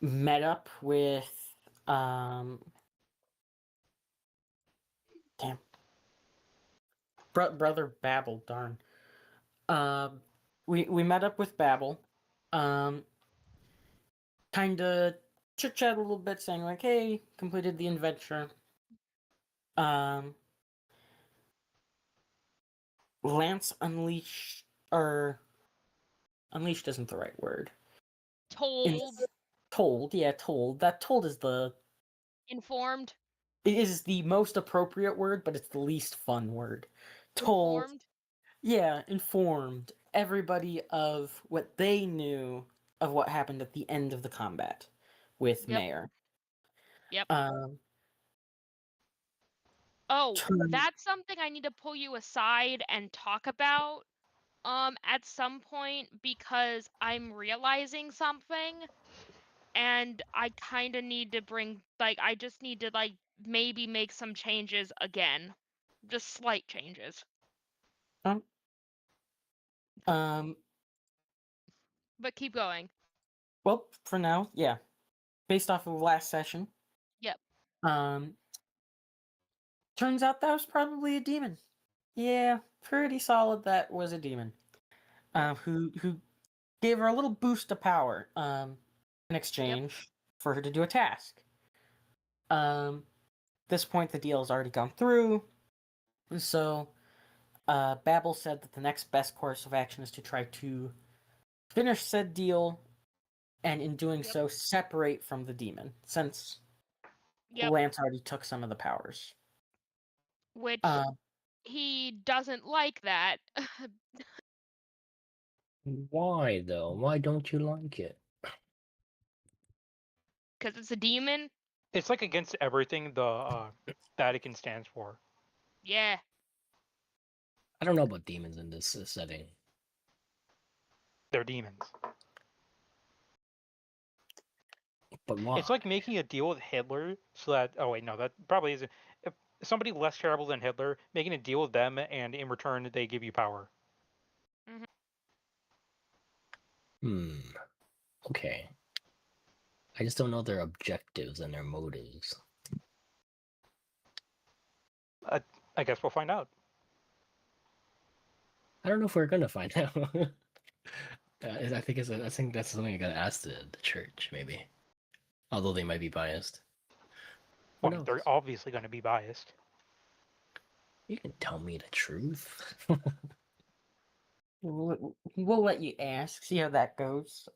met up with damn brother Babel. Darn. Um, we met up with Babel. Um, kind of chit chat a little bit, saying like, "Hey, completed the adventure." Um, Lance unleashed, or unleashed isn't the right word. Told, Told, yeah, told. That told is informed, it is the most appropriate word, but it's the least fun word. Told, informed. yeah, informed everybody of what they knew of what happened at the end of the combat with Yep, Mayor. yep. Um, Oh, turn, that's something I need to pull you aside and talk about at some point because I'm realizing something and I kind of need to I just need to maybe make some changes again. Just slight changes. um, um, But keep going. well, for now, yeah. Based off of last session, Yep. um, turns out that was probably a demon. Yeah, pretty solid. That was a demon. Yep. Who gave her a little boost of power. In Yep. exchange for her to do a task. This point the deal has already gone through, and so Babel said that the next best course of action is to try to finish said deal, and in doing Yep. so, separate from the demon, since Yep. Lance already took some of the powers. Which Uh, he doesn't like that. Why though? Why don't you like it? Because it's a demon. It's like against everything the Vatican stands for. Yeah. I don't know about demons in this setting. They're demons. But why? It's like making a deal with Hitler so that. Oh wait, no, that probably isn't. If somebody less terrible than Hitler, making a deal with them, and in return they give you power. Hmm. Okay. I just don't know their objectives and their motives. I guess we'll find out. I don't know if we're gonna find out. I think that's something I gotta ask the church, maybe. Although they might be biased. Who Well, knows? they're obviously going to be biased. You can tell me the truth. we'll let you ask, see how that goes.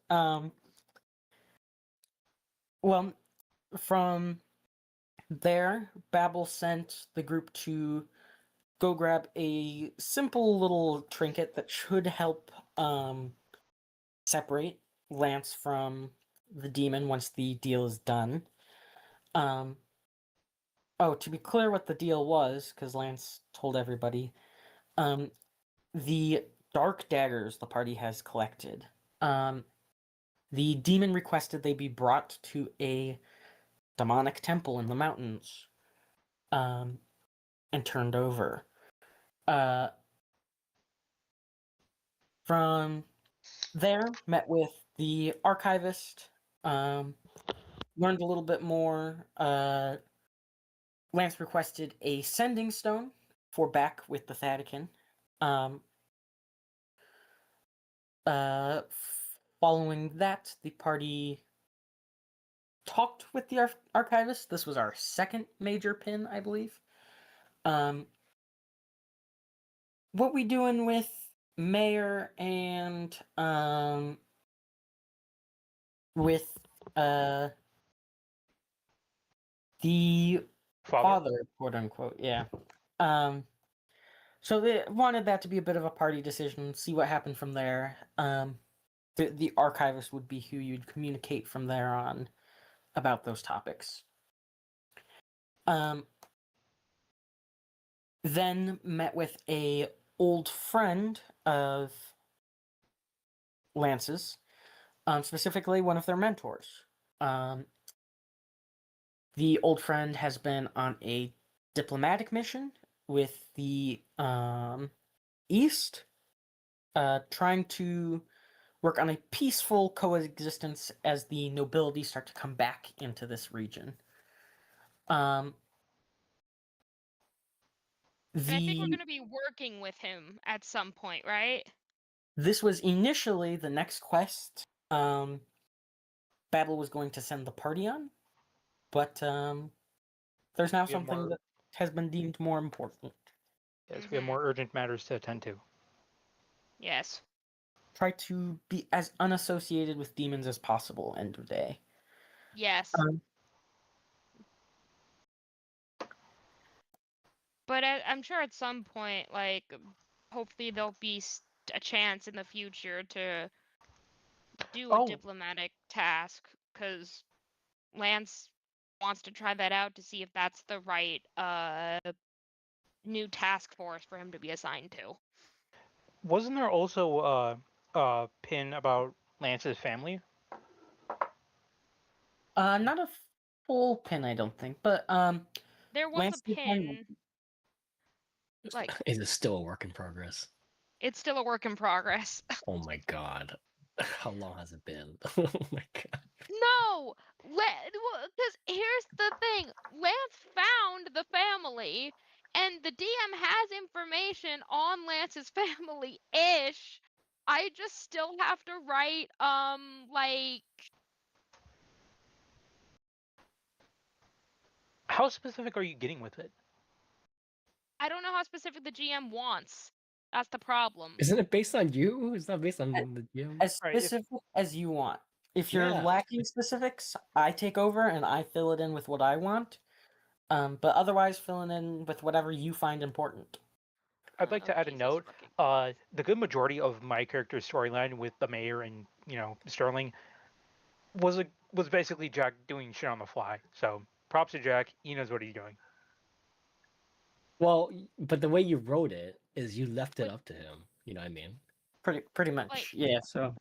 Well, from there, Babel sent the group to go grab a simple little trinket that should help separate Lance from the demon once the deal is done. Oh, to be clear what the deal was, because Lance told everybody, the dark daggers the party has collected. The demon requested they be brought to a demonic temple in the mountains, and turned over. From there, met with the archivist, learned a little bit more. Lance requested a sending stone for back with the Vatican. Um, Following that, the party talked with the archivist. This was our second major pin, I believe. What we doing with Mayor and with the father, quote unquote, yeah. So they wanted that to be a bit of a party decision, see what happened from there. The archivist would be who you'd communicate from there on about those topics. Then met with a old friend of Lance's, specifically one of their mentors. The old friend has been on a diplomatic mission with the East, trying to work on a peaceful coexistence as the nobility start to come back into this region. And I think we're The going to be working with him at some point, right? This was initially the next quest Battle was going to send the party on, but there's now We have something more. that has been deemed more important. Yes, we have more urgent matters to attend to. Yes. Try to be as unassociated with demons as possible, end of day. Yes. Um, But I'm sure at some point, like, hopefully there'll be a chance in the future to do a Oh. diplomatic task, because Lance wants to try that out to see if that's the right new task force for him to be assigned to. Wasn't there also a pin about Lance's family? not a full pin, I don't think, but There was Lance a pin, like, Is it still a work in progress? it's still a work in progress. Oh my god. How long has it been? Oh my god. No! Because here's the thing. Lance found the family, and the DM has information on Lance's family-ish. I just still have to write, like... How specific are you getting with it? I don't know how specific the GM wants. That's the problem. Isn't it based on you? It's not based on the GM. as Alright, if- specific as you want. If you're Yeah. lacking specifics, I take over and I fill it in with what I want. But otherwise, fill it in with whatever you find important. I'd like Oh, to add a Jesus note. fucking- The good majority of my character's storyline with the mayor and Sterling was basically Jack doing shit on the fly. So props to Jack. He knows what he's doing. Well, but the way you wrote it is you left it Like- up to him. You know what I mean? Pretty much, Like- yeah. So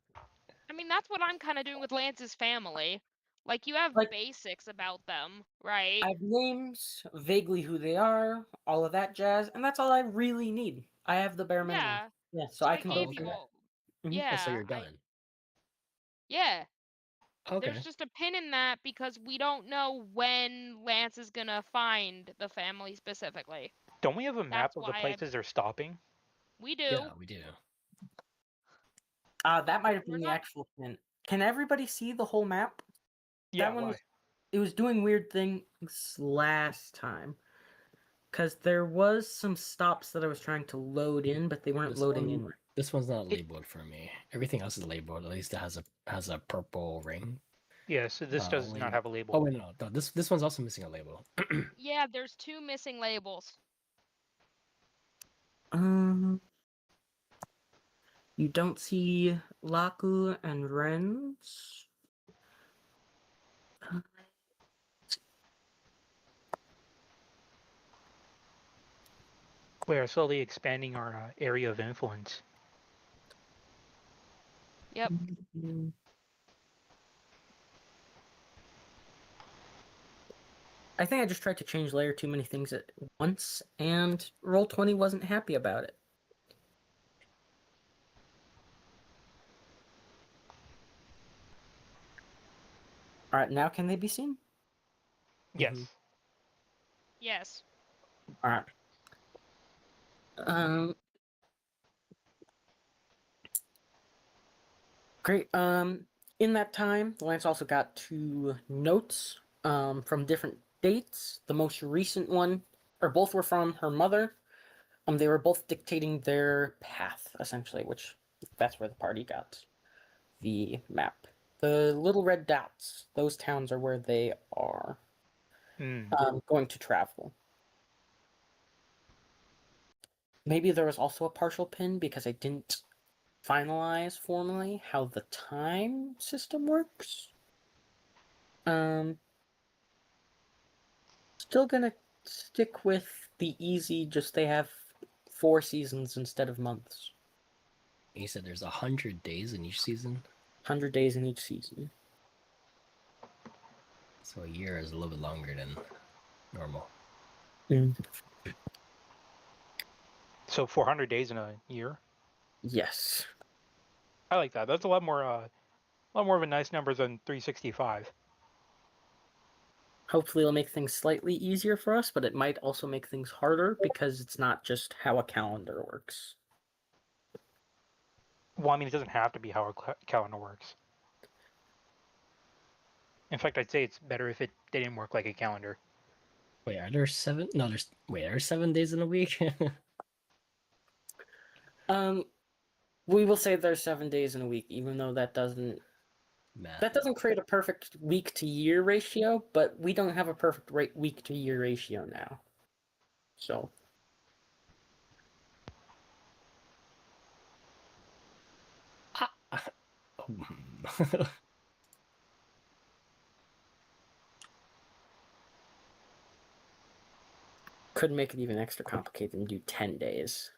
I mean, that's what I'm kind of doing with Lance's family. Like, you have Like- basics about them, right? I have names, vaguely who they are, all of that jazz, and that's all I really need. I have the bare minimum. Yeah. Yeah, so I can go gave you through that. all. Mhm. Yeah. Oh, so you're done. Yeah. Okay. There's just a pin in that because we don't know when Lance is gonna find the family specifically. Don't we have a map That's of the why places they're stopping? we do. Yeah, we do. That might have We're been the not- actual pin. Can everybody see the whole map? Yeah, That one why? was, it was doing weird things last time. Because there was some stops that I was trying to load in, but they weren't This loading one- in. This one's not labeled for me. Everything else is labeled. At least it has a purple ring. Yeah, so this does only- not have a label. Oh wait, no. This one's also missing a label. Yeah, there's 2 missing labels. You don't see Laku and Ren's. We are slowly expanding our area of influence. Yep. I think I just tried to change layer too many things at once, and Roll20 wasn't happy about it. Alright, now can they be seen? Yes. Mhm. Yes. Alright. Great. In that time, Lance also got 2 notes from different dates. The most recent one, or both were from her mother. They were both dictating their path, essentially, which that's where the party got the map. The little red dots, those towns are where they are going to travel. Maybe there was also a partial pin because I didn't finalize formally how the time system works. Still gonna stick with the easy, just they have 4 seasons instead of months. You said there's 100 days in each season, 100 days in each season. so a year is a little bit longer than normal. So 400 days in a year. Yes. I like that. That's a lot more of a nice number than 365. Hopefully, it'll make things slightly easier for us, but it might also make things harder because it's not just how a calendar works. Well, I mean, it doesn't have to be how a calendar works. In fact, I'd say it's better if it didn't work like a calendar. Wait, are there 7? No, there's wait, are there 7 days in a week? Um, we will say there's 7 days in a week, even though that doesn't create a perfect week to year ratio, but we don't have a perfect week to year ratio now. So could make it even extra complicated and do 10 days.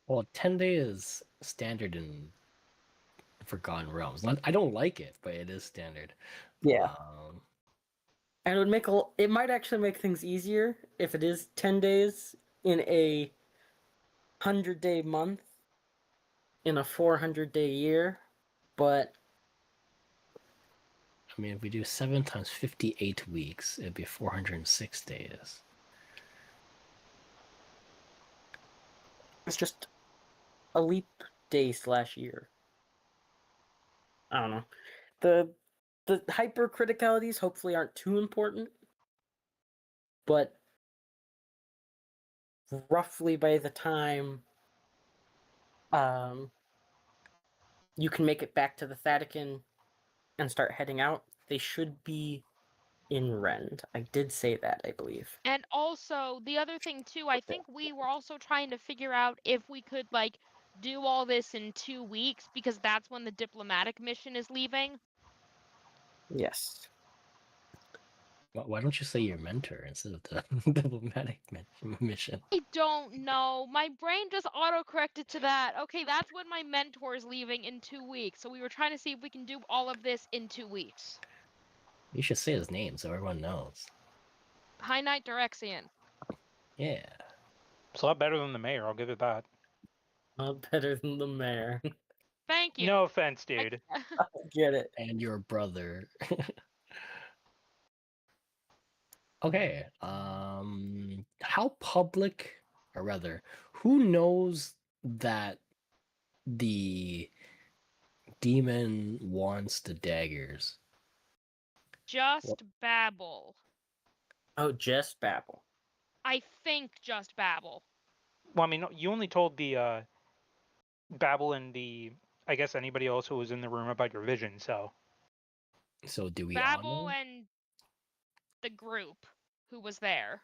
Well, 10 days is standard in Forgotten Realms. I don't like it, but it is standard. Yeah. And it would it might actually make things easier if it is 10 days in a 100-day month in a 400-day year, but I mean, if we do 7 times 58 weeks, it'd be 406 days. it's just a leap day / year. I don't know. The hypercriticalities hopefully aren't too important, but roughly by the time you can make it back to the Vatican and start heading out, they should be in Rend. I did say that, I believe. And also, the other thing too, I think we were also trying to figure out if we could like do all this in 2 weeks because that's when the diplomatic mission is leaving. Yes. Why don't you say your mentor instead of the diplomatic mission? I don't know. My brain just auto-corrected to that. Okay, that's when my mentor is leaving in 2 weeks. So we were trying to see if we can do all of this in 2 weeks. You should say his name so everyone knows. High Knight Direxian. Yeah. It's a lot better than the mayor. I'll give it that. Not better than the mayor. Thank you. No offense, dude. I get it. And your brother. Okay. How public, or rather, who knows that the demon wants the daggers? Just Babel. Oh, just Babel. I think just Babel. Well, I mean, you only told the Babel and I guess anybody else who was in the room about your vision. So do we all Babel know? and the group who was there.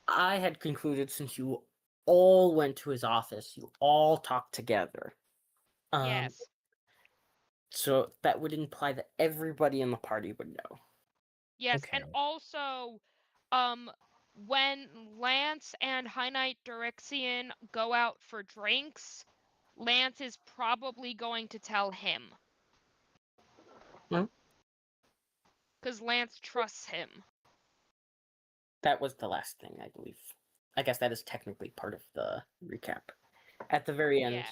I had concluded since you all went to his office, you all talked together. Yes. So that would imply that everybody in the party would know. Yes, Okay. and also, when Lance and High Knight Direxian go out for drinks, Lance is probably going to tell him. Because Lance trusts him. That was the last thing, I believe. I guess that is technically part of the recap. At the very end, Yeah.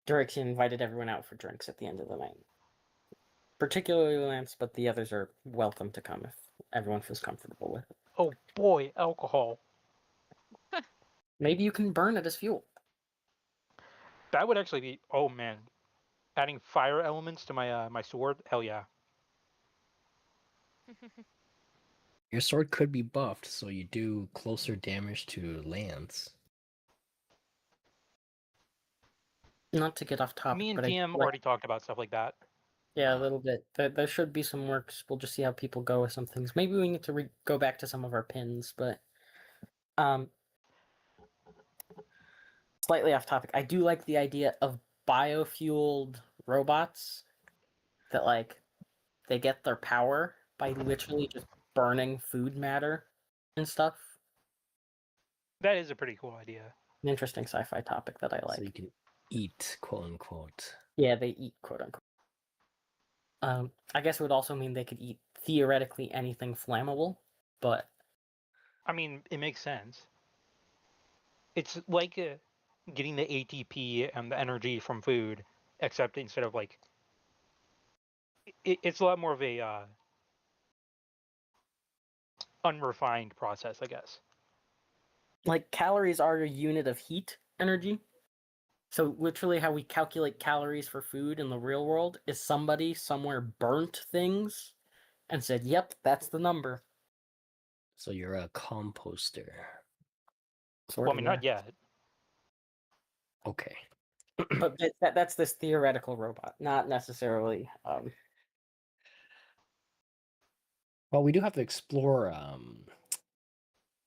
Direxian invited everyone out for drinks at the end of the night. Particularly Lance, but the others are welcome to come if everyone feels comfortable with it. oh boy, alcohol. Maybe you can burn it as fuel. That would actually be. Oh man, adding fire elements to my my sword. Hell yeah. Your sword could be buffed, so you do closer damage to Lance. Not to get off topic, Me and but TM already talked about stuff like that. Yeah, a little bit. There should be some works. We'll just see how people go with some things. Maybe we need to go back to some of our pins, but slightly off topic. I do like the idea of biofueled robots that they get their power by literally just burning food matter and stuff. That is a pretty cool idea. An interesting sci-fi topic that I like. So you can eat, quote unquote. Yeah, they eat, quote unquote. I guess it would also mean they could eat theoretically anything flammable, but I mean, it makes sense. It's like getting the ATP and the energy from food, except instead of like, it's a lot more of a unrefined process, I guess. Like calories are a unit of heat energy. So literally how we calculate calories for food in the real world is somebody somewhere burnt things and said, "Yep, that's the number." So you're a composter. Sort Well, I of, mean, yeah. not yet. Okay. But that's this theoretical robot, not necessarily. Well, we do have to explore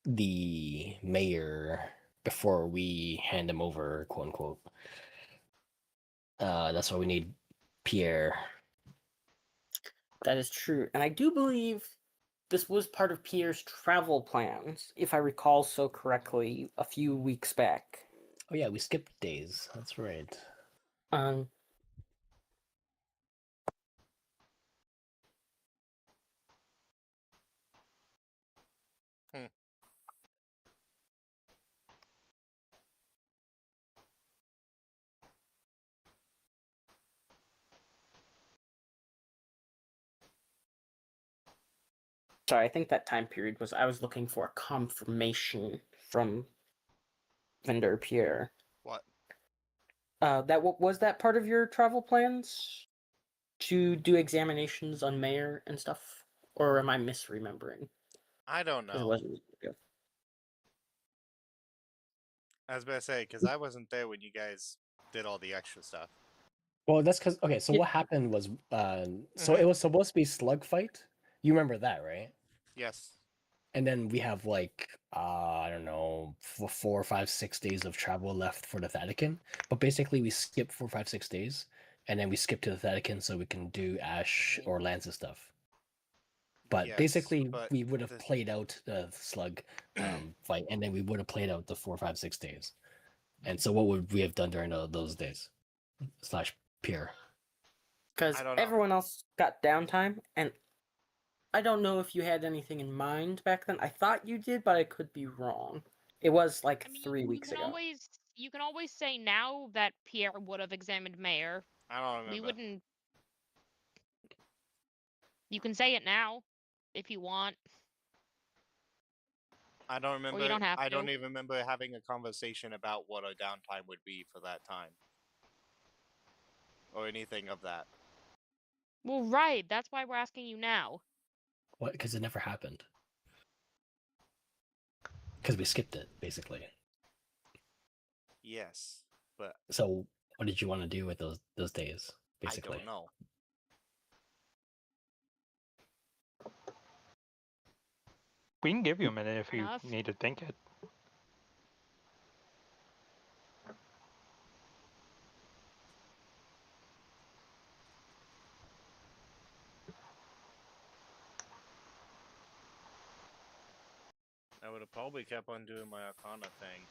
the mayor before we hand him over, quote unquote. That's why we need Pierre. That is true, and I do believe this was part of Pierre's travel plans, if I recall so correctly, a few weeks back. Oh yeah, we skipped days. That's right. Um, sorry, I think that time period was I was looking for a confirmation from vendor Pierre. What? Was that part of your travel plans to do examinations on mayor and stuff, or am I misremembering? I don't Because it know. wasn't. Yeah. I was about to say, because I wasn't there when you guys did all the extra stuff. Well, that's because okay. So Yeah. what happened was, so Mhm. it was supposed to be slug fight. You remember that, right? Yes. And then we have like I don't know, 4, 5, 6 days of travel left for the Vatican. But basically, we skip 4, 5, 6 days, and then we skip to the Vatican so we can do Ash or Lance's stuff. But Yes, basically, but we would have the- played out the slug fight, and then we would have played out the 4, 5, 6 days. And so, what would we have done during those days? Slash Pierre. Because I don't know. everyone else got downtime, and I don't know if you had anything in mind back then. I thought you did, but I could be wrong. It was like I mean, 3 weeks ago. you can always say now that Pierre would have examined Mayor. I don't remember. We wouldn't. You can say it now, if you want. I don't remember. Or you don't have I don't to. even remember having a conversation about what our downtime would be for that time, or anything of that. Well, right. That's why we're asking you now. What? Because it never happened. Because we skipped it, basically. Yes, but So, what did you want to do with those days, I basically? don't know. We can give you a minute if you Enough. need to think it. I would have probably kept on doing my Arcana thing.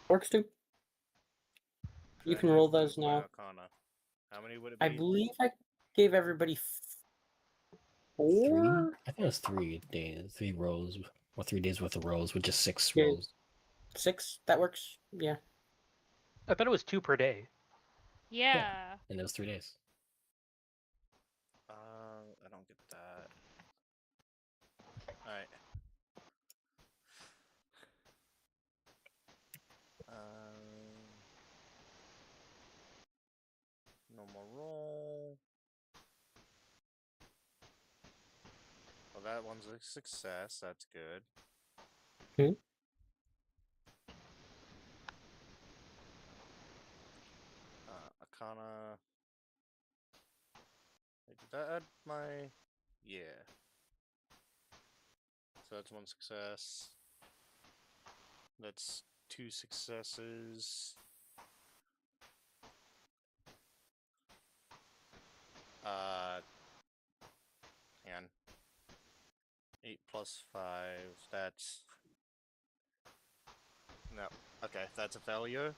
Works too. You I can have roll both those my now. Arcana. How many would it I be? believe I gave everybody 3? 4? I think it was 3 days, 3 rows, or 3 days worth of rows, with just 6 Yeah. rows. 6? That works. Yeah. I thought it was 2 per day. Yeah. And it was 3 days. I don't get that. Alright. Normal roll. Well, that one's a success. That's good. Hmm. Arcana. Wait, did that add my... Yeah. So that's 1 success. That's 2 successes. Hang on. 8 plus 5, that's... No. Okay, that's a failure.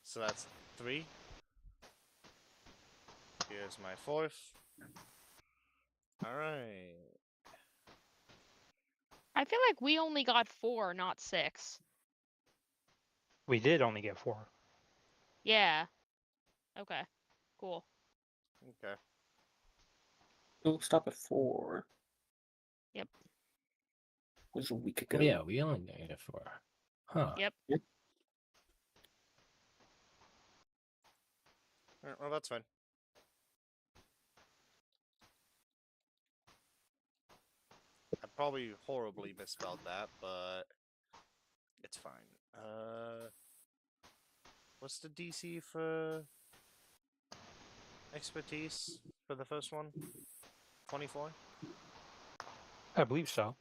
So that's 3. Here's my 4th. Alright. I feel like we only got 4, not 6. We did only get 4. Yeah. Okay. Cool. Okay. We'll stop at 4. Yep. It was a week ago. Oh, yeah, we only got 4. Huh. Yep. Alright, well, that's fine. I probably horribly misspelled that, but it's fine. What's the DC for expertise for the first one? 24? I believe so.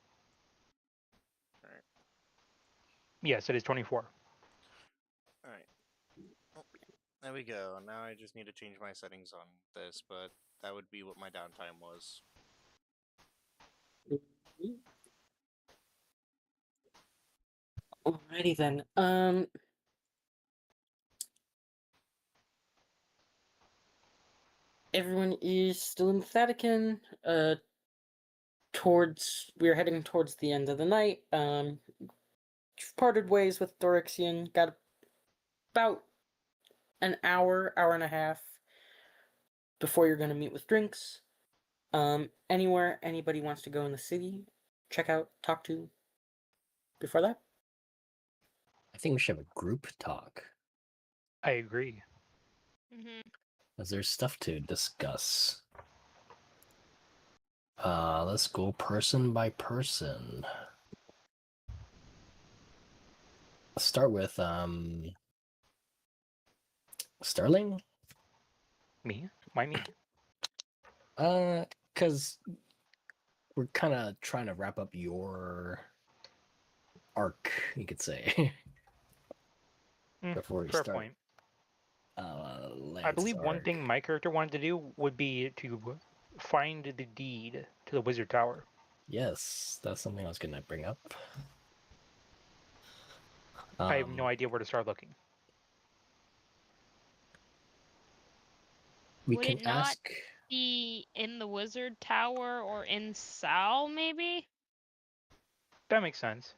Alright. Yes, it is 24. Alright. Oh, there we go. Now I just need to change my settings on this, but that would be what my downtime was. Alrighty then. Everyone is still in the Vatican. We're heading towards the end of the night. Parted ways with Dorixian. Got about an hour and a half before you're gonna meet with drinks. Anywhere anybody wants to go in the city, check out, talk to. Before that, I think we should have a group talk. I agree. Mm-hmm. Because there's stuff to discuss. Let's go person by person. Let's start with Sterling. Me? Why me? Because we're kind of trying to wrap up your arc, you could say, before we Fair start. point. I Lance's believe one arc. thing my character wanted to do would be to find the deed to the Wizard Tower. Yes, that's something I was gonna bring up. I have no idea where to start looking. We Would can it not ask. be in the Wizard Tower or in Sal, maybe? That makes sense.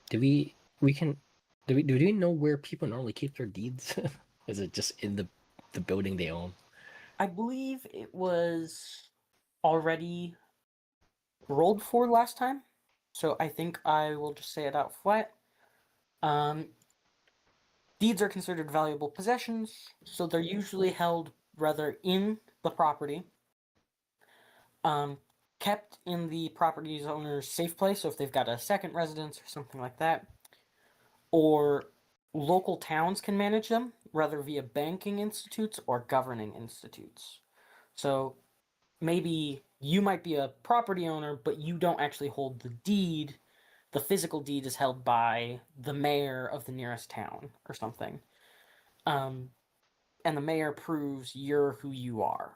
Do we know where people normally keep their deeds? Is it just in the building they own? I believe it was already rolled for last time, so I think I will just say it out flat. Deeds are considered valuable possessions, so they're usually held rather in the property, kept in the property's owner's safe place, so if they've got a second residence or something like that, or local towns can manage them, rather via banking institutes or governing institutes. So maybe you might be a property owner, but you don't actually hold the deed. The physical deed is held by the mayor of the nearest town or something. And the mayor proves you're who you are.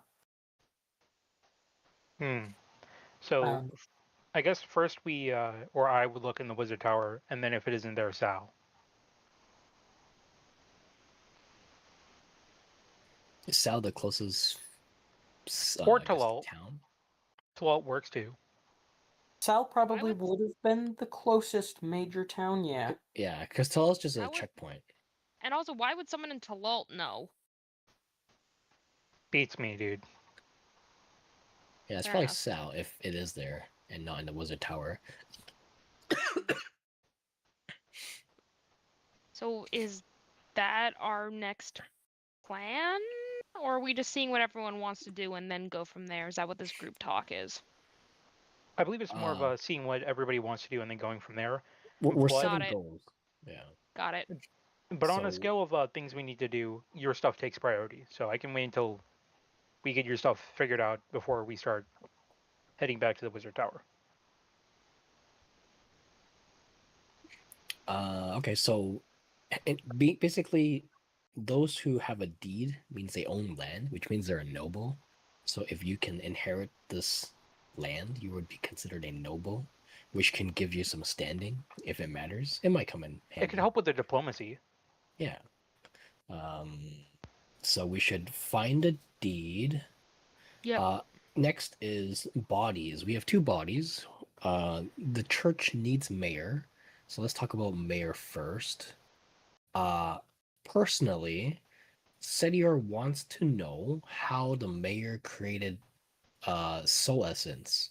So I guess first we or I would look in the Wizard Tower, and then if it isn't there, Sal. Is Sal the closest Or I guess, Talal. town? Talal works too. Sal probably would- would have been the closest major town, yeah. Yeah, because Talal's just a I would- checkpoint. And also, why would someone in Talalt know? Beats me, dude. Yeah, it's Fair probably enough. Sal if it is there and not in the Wizard Tower. So is that our next plan? Or are we just seeing what everyone wants to do and then go from there? Is that what this group talk is? I believe it's more of seeing what everybody wants to do and then going from there. We're But- setting Got it. goals. Yeah. Got it. But on a So- scale of things we need to do, your stuff takes priority. So I can wait until we get your stuff figured out before we start heading back to the Wizard Tower. Okay, so basically, those who have a deed means they own land, which means they're a noble. So if you can inherit this land, you would be considered a noble, which can give you some standing if it matters. It might come in handy. It can help with the diplomacy. Yeah. So we should find a deed. Yep. Next is bodies. We have 2 bodies. The church needs mayor. So let's talk about Mayor first. Personally, Setior wants to know how the mayor created soul essence.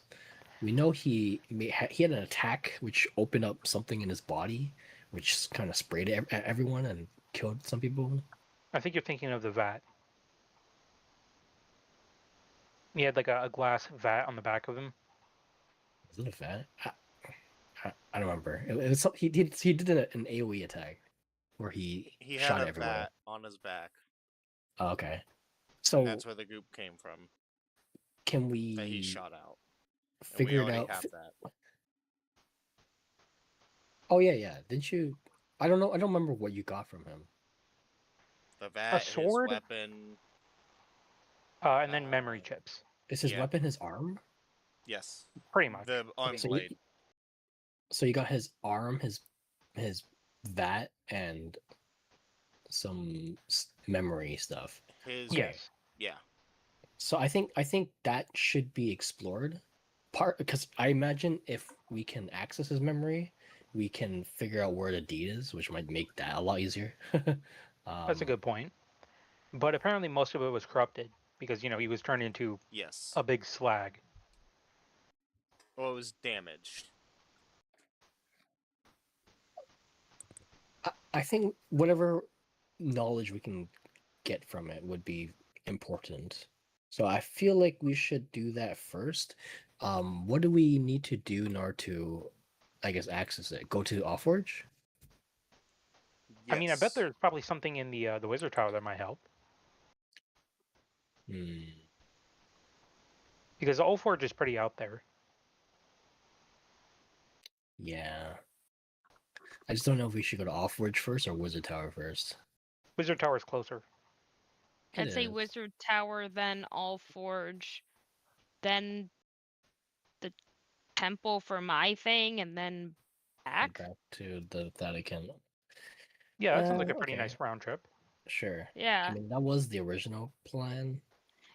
We know he had an attack which opened up something in his body, which kind of sprayed at everyone and killed some people. I think you're thinking of the vat. He had like a glass vat on the back of him. Was it a vat? I don't remember. It was he did an AOE attack where he He had shot a everywhere. bat on his back. Oh, okay. And So that's where the goop came from can that he we shot out. And we figure it already out? have that. Oh yeah. Didn't you? I don't know. I don't remember what you got from him. The vat, his sword? weapon. And then memory Uh, chips. Is his Yeah. weapon his arm? Yes. Pretty much. The on So blade. so you got his arm, his vat, and some memory stuff. His Okay. Yes. yeah. So I think that should be explored. Part because I imagine if we can access his memory, we can figure out where the deed is, which might make that a lot easier. That's a good point. But apparently most of it was corrupted because, he was turned into Yes. a big slag. Well, it was damaged. I think whatever knowledge we can get from it would be important. So I feel like we should do that first. What do we need to do in order to, I guess, access it? Go to Offforge? Yes. I mean, I bet there's probably something in the Wizard Tower that might help. Hmm. Because Oldforge is pretty out there. Yeah. I just don't know if we should go to Offforge first or Wizard Tower first. Wizard Tower is closer. I'd It say is. Wizard Tower, then Allforge, then the temple for my thing, and then back. Back to the Vatican. Yeah, that sounds like a pretty Okay. nice round trip. Sure. I Yeah. mean, that was the original plan.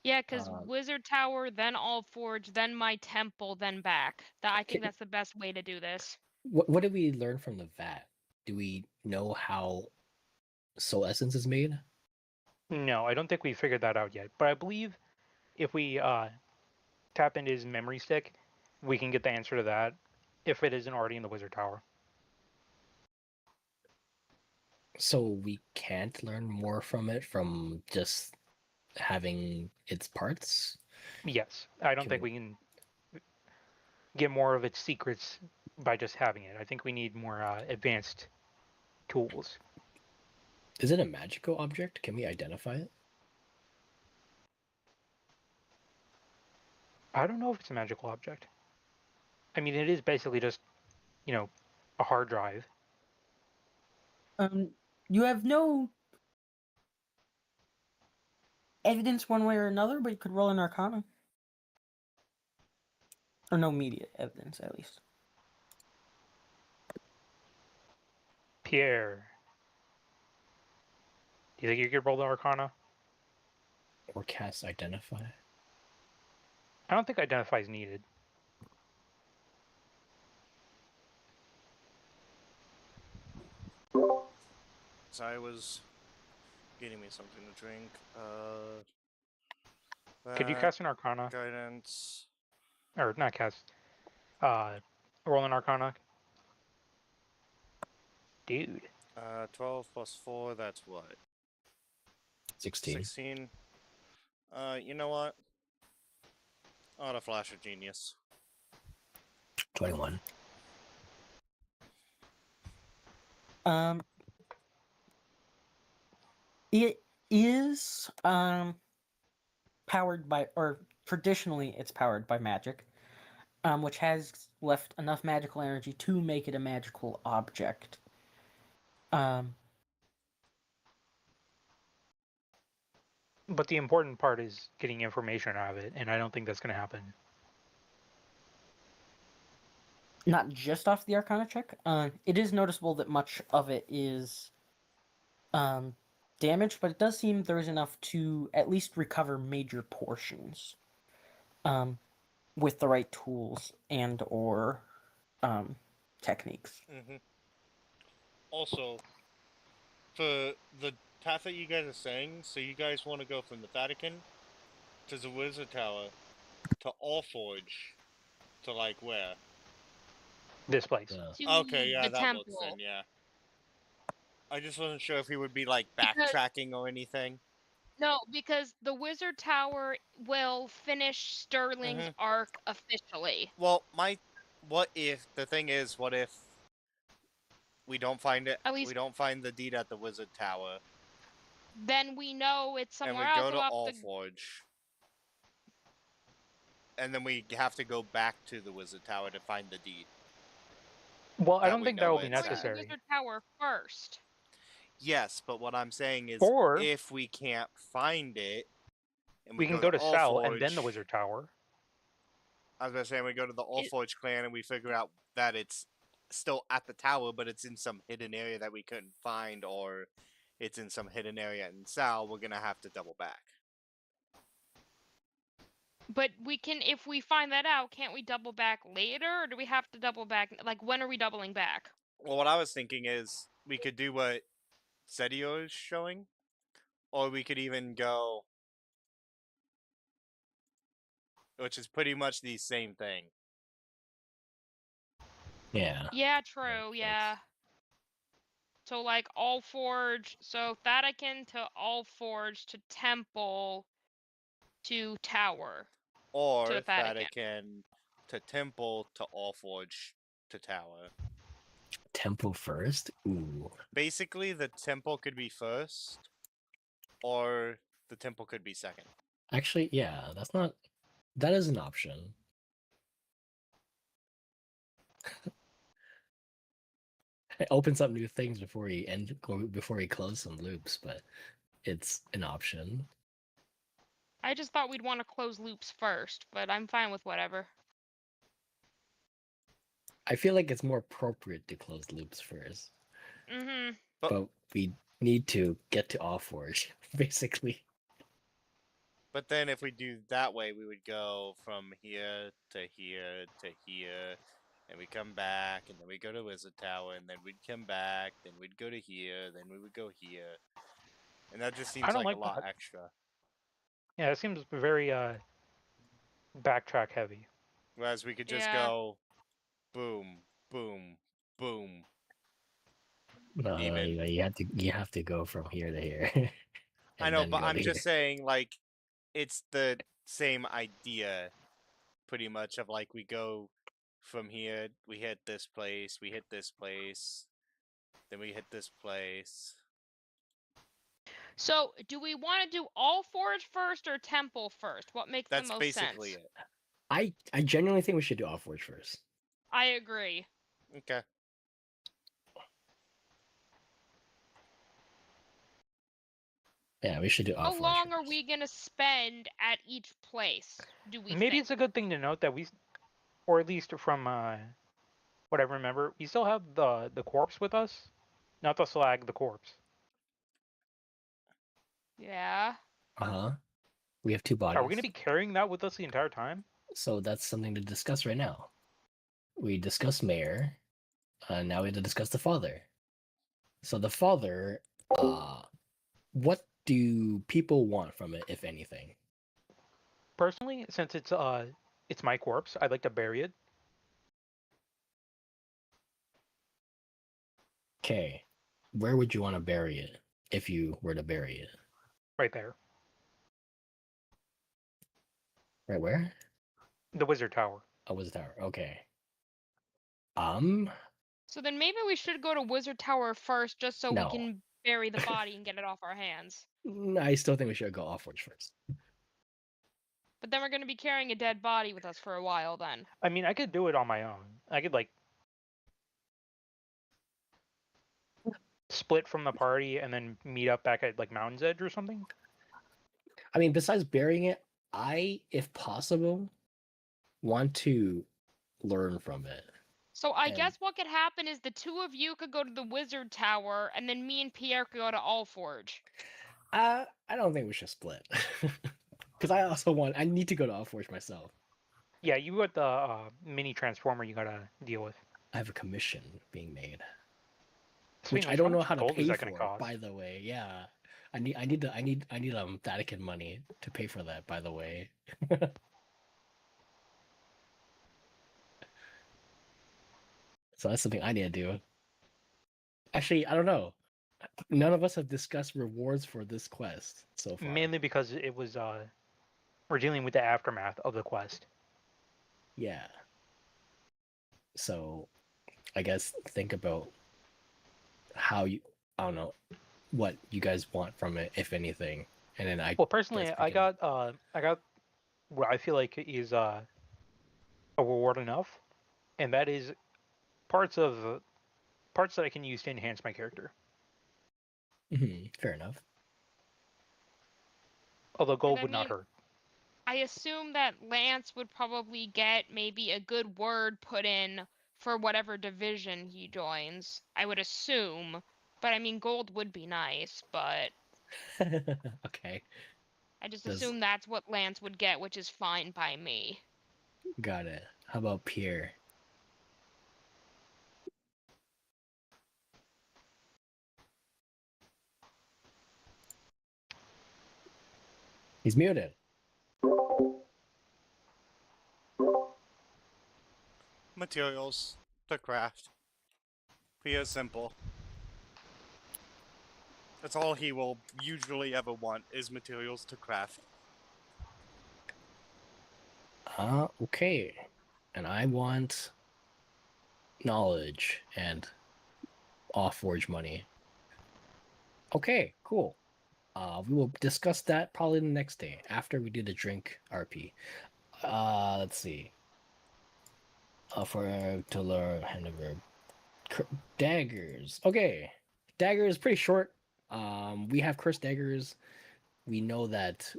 Yeah, because Uh, Wizard Tower, then Allforge, then my temple, then back. I think that's the best way to do this. what did we learn from the vat? Do we know how soul essence is made? No, I don't think we figured that out yet. But I believe if we tap into his memory stick, we can get the answer to that if it isn't already in the Wizard Tower. So we can't learn more from it from just having its parts? Yes, I don't Can think we can get more of its secrets by just having it. I think we need more advanced tools. Is it a magical object? Can we identify it? I don't know if it's a magical object. I mean, it is basically just, a hard drive. You have no evidence one way or another, but you could roll an Arcana. Or no immediate evidence, at least. Pierre, do you think you could roll the Arcana? Or cast identify? I don't think identify is needed. So I was getting me something to drink. Could you That, cast an Arcana? guidance. Or not cast. Roll an Arcana? Dude. 12 plus 4, that's what? 16. 16. You know what? Oh, the flash of genius. 21. It is powered by, or traditionally it's powered by magic, which has left enough magical energy to make it a magical object. But the important part is getting information out of it, and I don't think that's going to happen. Not just off the Arcana check. It is noticeable that much of it is damaged, but it does seem there is enough to at least recover major portions with the right tools and or techniques. Mm-hmm. Also, for the path that you guys are saying, so you guys want to go from the Vatican to the Wizard Tower to Allforge to like where? This place. Yeah. To Okay, yeah, the that works temple. then. Yeah. I just wasn't sure if he would be like Because backtracking or anything. no, because the Wizard Tower will finish Sterling's Mhm. arc officially. Well, what if the thing is, what if we don't find it? At We least don't find the deed at the Wizard Tower, then we know it's and somewhere we else. go to We'll have to. Allforge, and then we have to go back to the Wizard Tower to find the deed. Well, I That don't we think know that will where be it's Going to at. the necessary. Wizard Tower first. Yes, but what I'm saying is, Or if we can't find it, and we can go go to to Cell and then the Allforge, Wizard Tower. I was gonna say we go to the It- Allforge clan and we figure out that it's still at the tower, but it's in some hidden area that we couldn't find, or it's in some hidden area in Sal. We're gonna have to double back. But we can, if we find that out, can't we double back later, or do we have to double back? Like, when are we doubling back? Well, what I was thinking is we could do what Sedio is showing, or we could even go, which is pretty much the same thing. Yeah. Yeah, true. Makes Yeah. So like Allforge, so Vatican to Allforge to Temple to Tower to Or Vatican. Vatican to Temple to Allforge to Tower. Temple first? Ooh. Basically, the temple could be first, or the temple could be second. Actually, yeah, that is an option. It opens up new things before he closes some loops, but it's an option. I just thought we'd want to close loops first, but I'm fine with whatever. I feel like it's more appropriate to close loops first, Mm-hmm. but we need to get to Allforge, basically. But then if we do that way, we would go from here to here to here, and we come back, and then we go to Wizard Tower, and then we'd come back, then we'd go to here, then we would go here. And that just I seems don't like a like lot that. extra. Yeah, it seems very backtrack heavy. Whereas we could just Yeah. go boom, boom, boom. No, Even. you have to go from here to here. I and know, then but go I'm to just here. saying, like, it's the same idea, pretty much, of like we go from here, we hit this place, we hit this place, then we hit this place. So, do we want to do Allforge first or Temple first? What makes That's the most basically sense? it. I genuinely think we should do Allforge first. I agree. Okay. Yeah, we should do How Allforge long are first. we gonna spend at each place? Do we Maybe think? it's a good thing to note that or at least from what I remember, we still have the corpse with us, not the slag, the corpse. Yeah. Uh-huh. We have two Are we bodies. going to be carrying that with us the entire time? So that's something to discuss right now. We discussed Mayor. Now we have to discuss the father. So the father, what do people want from it, if anything? Personally, since it's my corpse, I'd like to bury it. Okay. Where would you want to bury it if you were to bury it? Right there. Right where? The Wizard Tower. Oh, was tower. Okay. So then maybe we should go to Wizard Tower first, just so we No. can bury the body and get it off our hands. I still think we should go Allforge first. But then we're gonna be carrying a dead body with us for a while. Then. I mean, I could do it on my own. I could split from the party and then meet up back at like Mountain's Edge or something. I mean, besides burying it, I, if possible, want to learn from it. So I And- guess what could happen is the two of you could go to the Wizard Tower, and then me and Pierre could go to Allforge. I don't think we should split. Because I need to go to Allforge myself. Yeah, you got the mini transformer you gotta deal with. I have a commission being made. which Speaking I of don't know much how to gold is pay that gonna for. cost? By the way, yeah, I need Vatican money to pay for that. By the way, so that's something I need to do. Actually, I don't know. None of us have discussed rewards for this quest so far. Mainly because it was we're dealing with the aftermath of the quest. Yeah. So, I guess think about how you. I don't know what you guys want from it, if anything, and then I Well, guess personally, we can. I got what I feel like is a reward enough, and that is parts of parts that I can use to enhance my character. Fair enough. Although And gold I would not mean, hurt. I assume that Lance would probably get maybe a good word put in for whatever division he joins. I would assume. But I mean, gold would be nice, but Okay, I just does assume that's what Lance would get, which is fine by me. got it. How about Pierre? He's muted. Materials to craft. Pure simple. That's all he will usually ever want is materials to craft. Okay. And I want knowledge and off-forge money. Okay, cool. We will discuss that probably the next day after we do the drink RP. Let's see. For to learn Hanover. Daggers. Okay. Dagger is pretty short. We have cursed daggers. We know that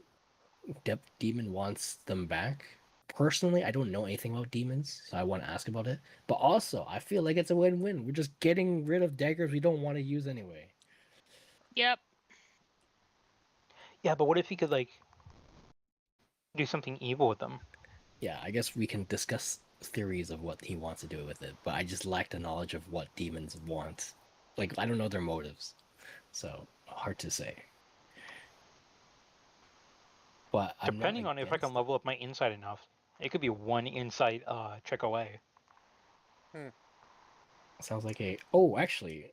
Demon wants them back. Personally, I don't know anything about demons, so I want to ask about it. But also, I feel like it's a win-win. We're just getting rid of daggers we don't want to use anyway. Yep. Yeah, but what if he could like do something evil with them? Yeah, I guess we can discuss theories of what he wants to do with it, but I just lack the knowledge of what demons want. Like, I don't know their motives, so hard to say. But I'm not Depending on if I can against level up my insight enough, it could be one insight check away. it. Sounds like a. Oh, actually,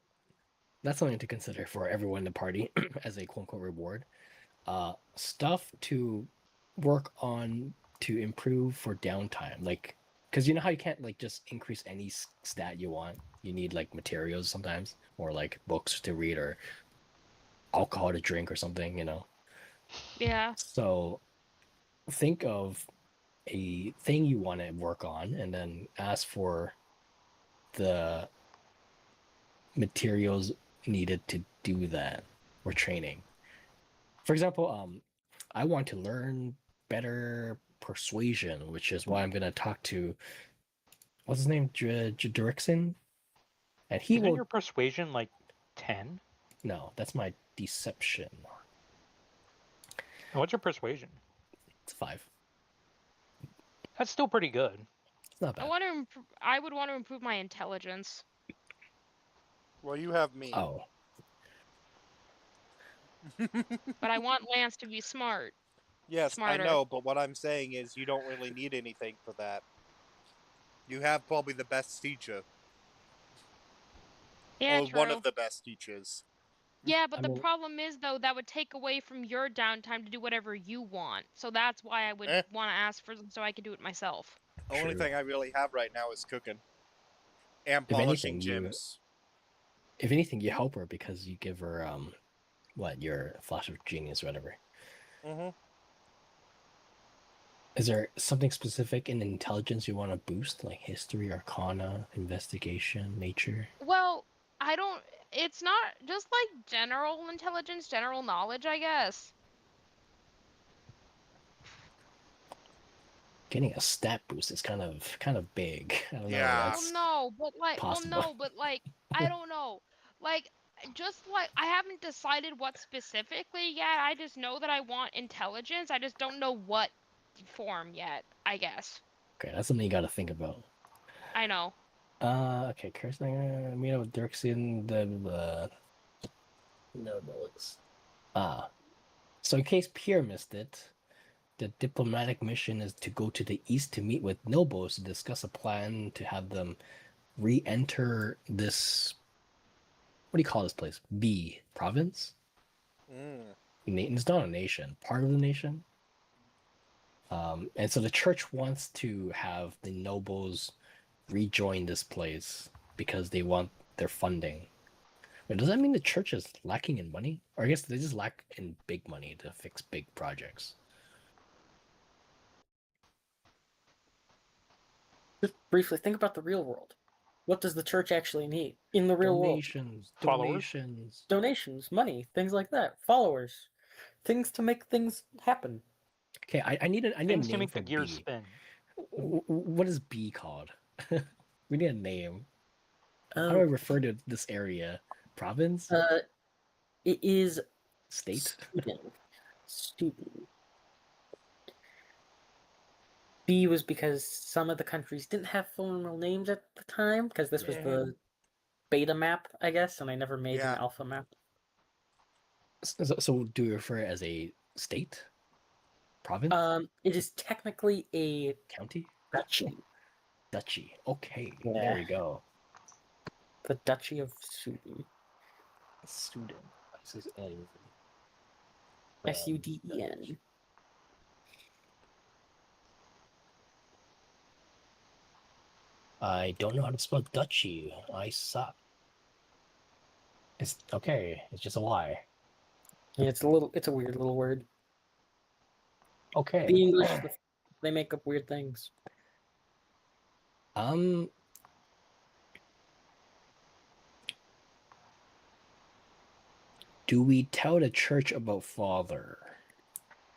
that's something to consider for everyone in the party as a quote unquote reward. Stuff to work on to improve for downtime, like because you know how you can't like just increase any stat you want. You need like materials sometimes, or like books to read, or alcohol to drink, or something. You know. Yeah. So think of a thing you want to work on, and then ask for the materials needed to do that or training. For example, I want to learn better persuasion, which is why I'm going to talk to what's his name, Jadrixon, and he Isn't will. your persuasion like 10? No, that's my deception. And what's your persuasion? It's 5. That's still pretty good. It's not bad. I would want to improve my intelligence. Well, you have me. Oh, But I want Lance to be smart. Yes, Smarter. I know, but what I'm saying is you don't really need anything for that. You have probably the best teacher. Yeah, or true. one of the best teachers. Yeah, but I the mean- problem is though that would take away from your downtime to do whatever you want. So that's why I would Eh. want to ask for them so I could do it myself. Only True. thing I really have right now is cooking. And If polishing anything, you- gems. if anything, you help her because you give her what, your flash of genius or whatever. Mm-hmm. Is there something specific in intelligence you want to boost, like history, arcana, investigation, nature? Well, I don't. It's not just like general intelligence, general knowledge, I guess. Getting a stat boost is kind of big. I don't know. Yeah. That's Well, possible. no, but like, I don't know. Like, just like, I haven't decided what specifically yet. I just know that I want intelligence. I just don't know what form yet, I guess. okay. That's something you got to think about. I know. Okay, Kirsten, Mino, Dirksen, the nobles. So in case Pierre missed it, the diplomatic mission is to go to the east to meet with nobles to discuss a plan to have them re-enter this. What do you call this place? B province. Mm. It's not a nation, part of the nation. And so the church wants to have the nobles rejoin this place because they want their funding. Wait, does that mean the church is lacking in money? Or I guess they just lack in big money to fix big projects. Just briefly think about the real world. What does the church actually need in the real world? Followers? Donations, money, things like that. Followers, things to make things happen. Okay, I need a Things to name make for the gears B. spin. What is B called? We need a name. How do I refer to this area? Province? It is State? student. B was because some of the countries didn't have formal names at the time, because this was the beta map, I guess, and I never made an Yeah. alpha map. So do we refer it as a state? Province? It is technically a County? duchy. Duchy. Okay, Yeah. there we go. The Duchy of Suden. Student. This is a Suden. I don't know how to spell duchy. I suck. It's okay. It's just a Y. Yeah, it's a weird little word. Okay. The English, they make up weird things. Do we tell the church about Father?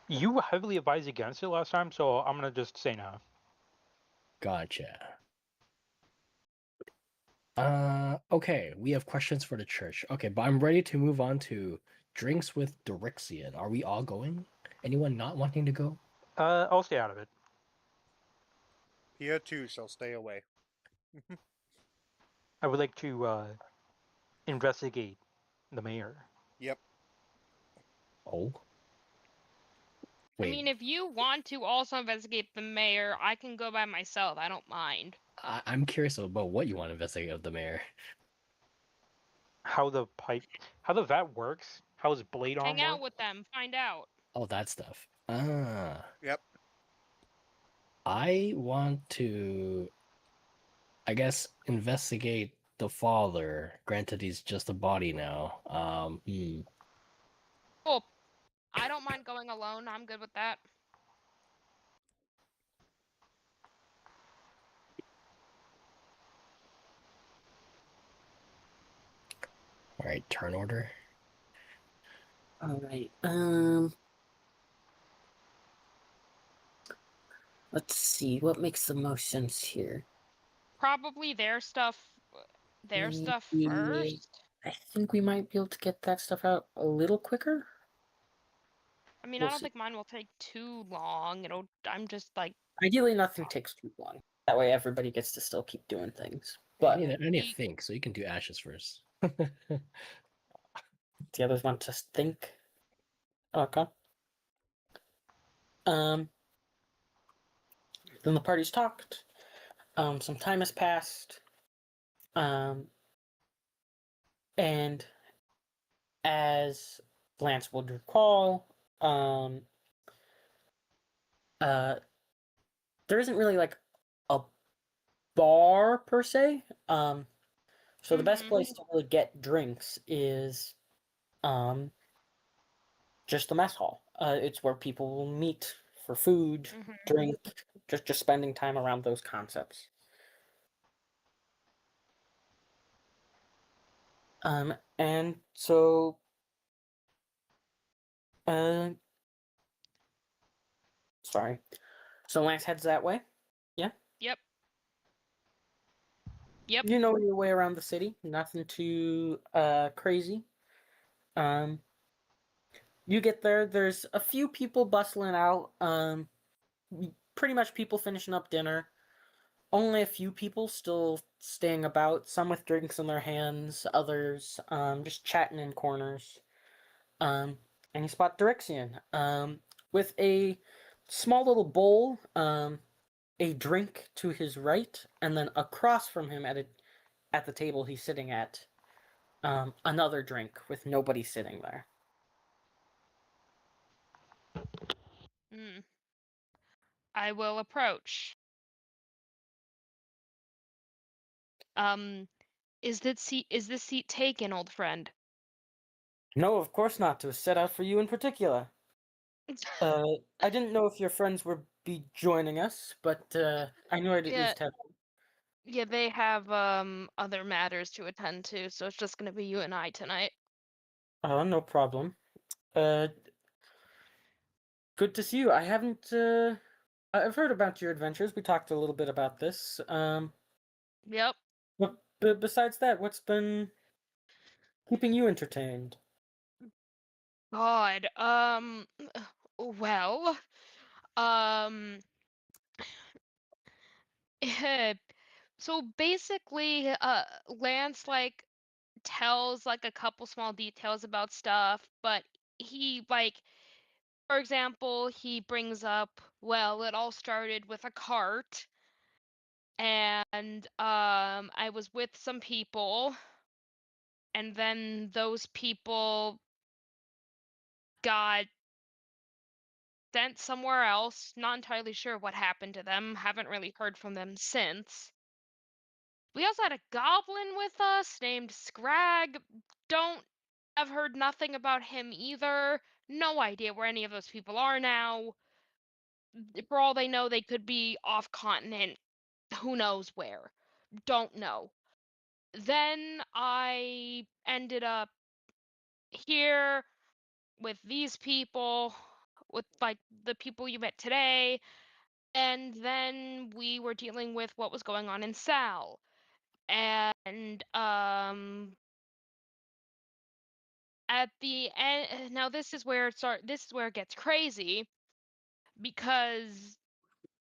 You heavily advised against it last time, so I'm gonna just say no. Gotcha. Okay, we have questions for the church. Okay, but I'm ready to move on to drinks with Dorixian. Are we all going? Anyone not wanting to go? I'll stay out of it. Here too shall stay away. I would like to investigate the mayor. Yep. Oh. I Wait, mean, if you want to also investigate the mayor, I can go by myself. I don't mind. I'm curious about what you want to investigate of the mayor. How the vat works, how his blade arm Hang out works. with them, find out. Oh, that stuff. Yep. I want to, I guess, investigate the father. Granted, he's just a body now. Cool. I don't mind going alone. I'm good with that. All right, turn order. All right. Let's see what makes the most sense here. Probably their stuff Yeah. first. I think we might be able to get that stuff out a little quicker. I mean, We'll I don't see. think mine will take too long. I'm just like, Ideally, nothing takes too long. That way, everybody gets to still keep doing things. I But need to think, so you can do ashes first. the others want to think. Okay. Then the parties talked. Some time has passed. And as Lance would recall, there isn't really like a bar per se. So the best place to really get drinks is just the mess hall. It's where people will meet for food, drink, just spending time around those concepts. And so sorry. So Lance heads that way. Yeah. yep. Yep. You know your way around the city. Nothing too crazy. You get there. There's a few people bustling out. Pretty much people finishing up dinner. only a few people still staying about, some with drinks in their hands, others just chatting in corners. Um, and you spot Direxian with a small little bowl, a drink to his right, and then across from him at the table he's sitting at, another drink with nobody sitting there. Mm. I will approach. Is this seat taken, old friend? No, of course not. It was set out for you in particular. I didn't know if your friends would be joining us, but I knew I'd at Yeah, least have. yeah, they have other matters to attend to, so it's just gonna be you and I tonight. No problem. Uh, Good to see you. I haven't. I've heard about your adventures. We talked a little bit about this. Yep. But besides that, what's been keeping you entertained? God. Well, um, so basically, Lance like tells like a couple small details about stuff, but he like, for example, he brings up, well, it all started with a cart, and I was with some people, and then those people got sent somewhere else. Not entirely sure what happened to them. Haven't really heard from them since. We also had a goblin with us named Scrag. Don't I've heard nothing about him either. No idea where any of those people are now. For all they know, they could be off continent. Who knows where? Don't know. Then I ended up here with these people, with like the people you met today, and then we were dealing with what was going on in Sal. And at the end, now this is where it gets crazy, because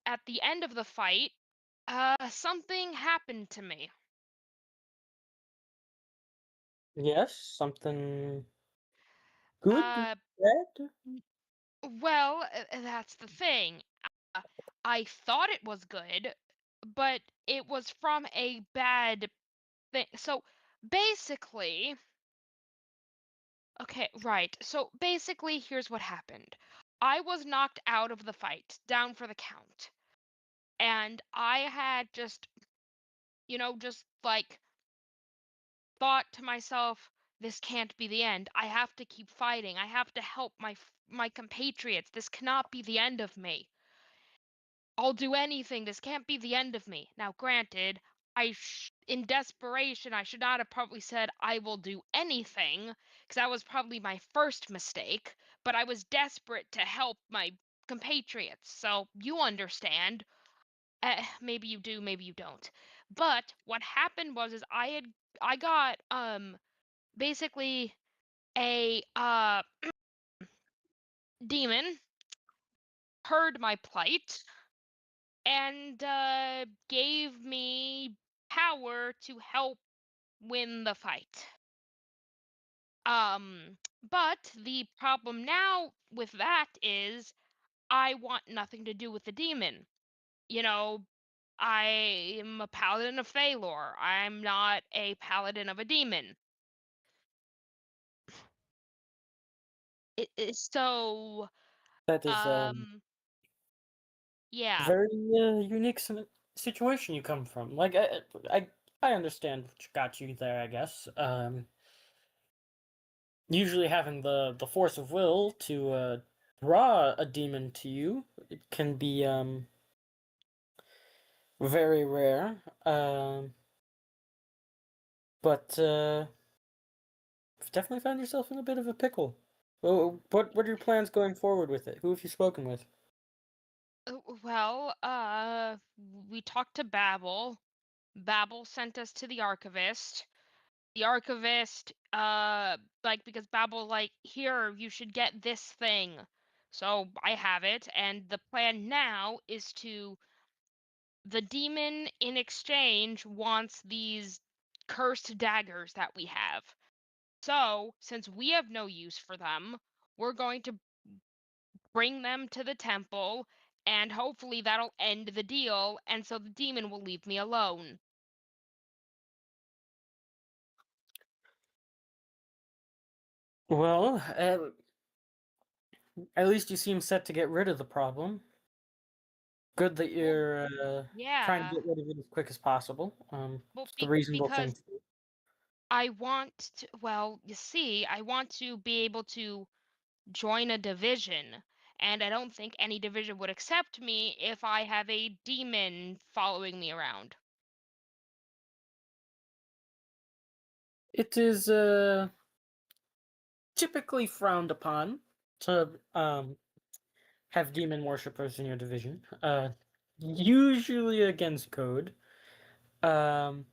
at the end of the fight, something happened to me. Yes, something good, Uh, bad. well, that's the thing. Uh, I thought it was good, but it was from a bad thing. So basically, okay, right. So basically, here's what happened. I was knocked out of the fight, down for the count. And I had just like thought to myself, this can't be the end. I have to keep fighting. I have to help my compatriots. This cannot be the end of me. I'll do anything. This can't be the end of me. Now, granted, in desperation, I should not have probably said I will do anything, because that was probably my first mistake. But I was desperate to help my compatriots, so you understand. Maybe you do, maybe you don't. But what happened was is I got basically a demon heard my plight and gave me power to help win the fight. But the problem now with that is I want nothing to do with the demon. You know, I'm a paladin of Thalor. I'm not a paladin of a demon. So, That is yeah. very unique situation you come from. Like I understand what got you there. I guess. Usually having the force of will to draw a demon to you, it can be very rare. But you've definitely found yourself in a bit of a pickle. Well, what are your plans going forward with it? Who have you spoken with? Well, we talked to Babel. Babel sent us to the archivist. The archivist, like, because Babel, like, here, you should get this thing. So I have it, and the plan now is to the demon in exchange wants these cursed daggers that we have. So, since we have no use for them, we're going to bring them to the temple, and hopefully that'll end the deal, and so the demon will leave me alone. Well, at least you seem set to get rid of the problem. Good that you're trying to Yeah. get rid of it as quick as possible. Well, It's the reasonable thing because to do. I want to, well, you see, I want to be able to join a division, and I don't think any division would accept me if I have a demon following me around. It is typically frowned upon to have demon worshippers in your division. Usually against code. Um,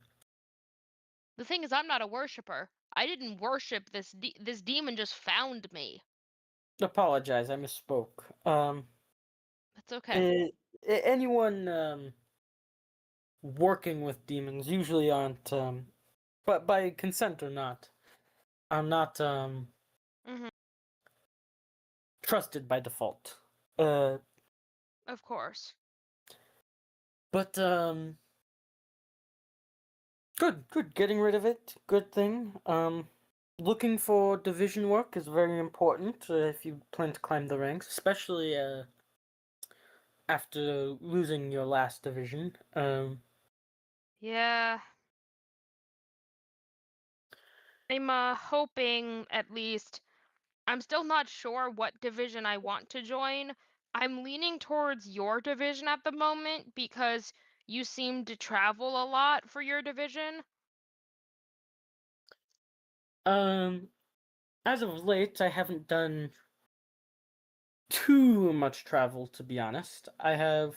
The thing is, I'm not a worshiper. I didn't worship this demon just found me. Apologize, I misspoke. That's okay. Anyone working with demons usually aren't, but by consent or not, are not Hmm. trusted by default. Uh, Of course. but good. Getting rid of it, good thing. Looking for division work is very important if you plan to climb the ranks, especially after losing your last division. Yeah. I'm hoping at least. I'm still not sure what division I want to join. I'm leaning towards your division at the moment because you seem to travel a lot for your division. Um, as of late, I haven't done too much travel, to be honest. I have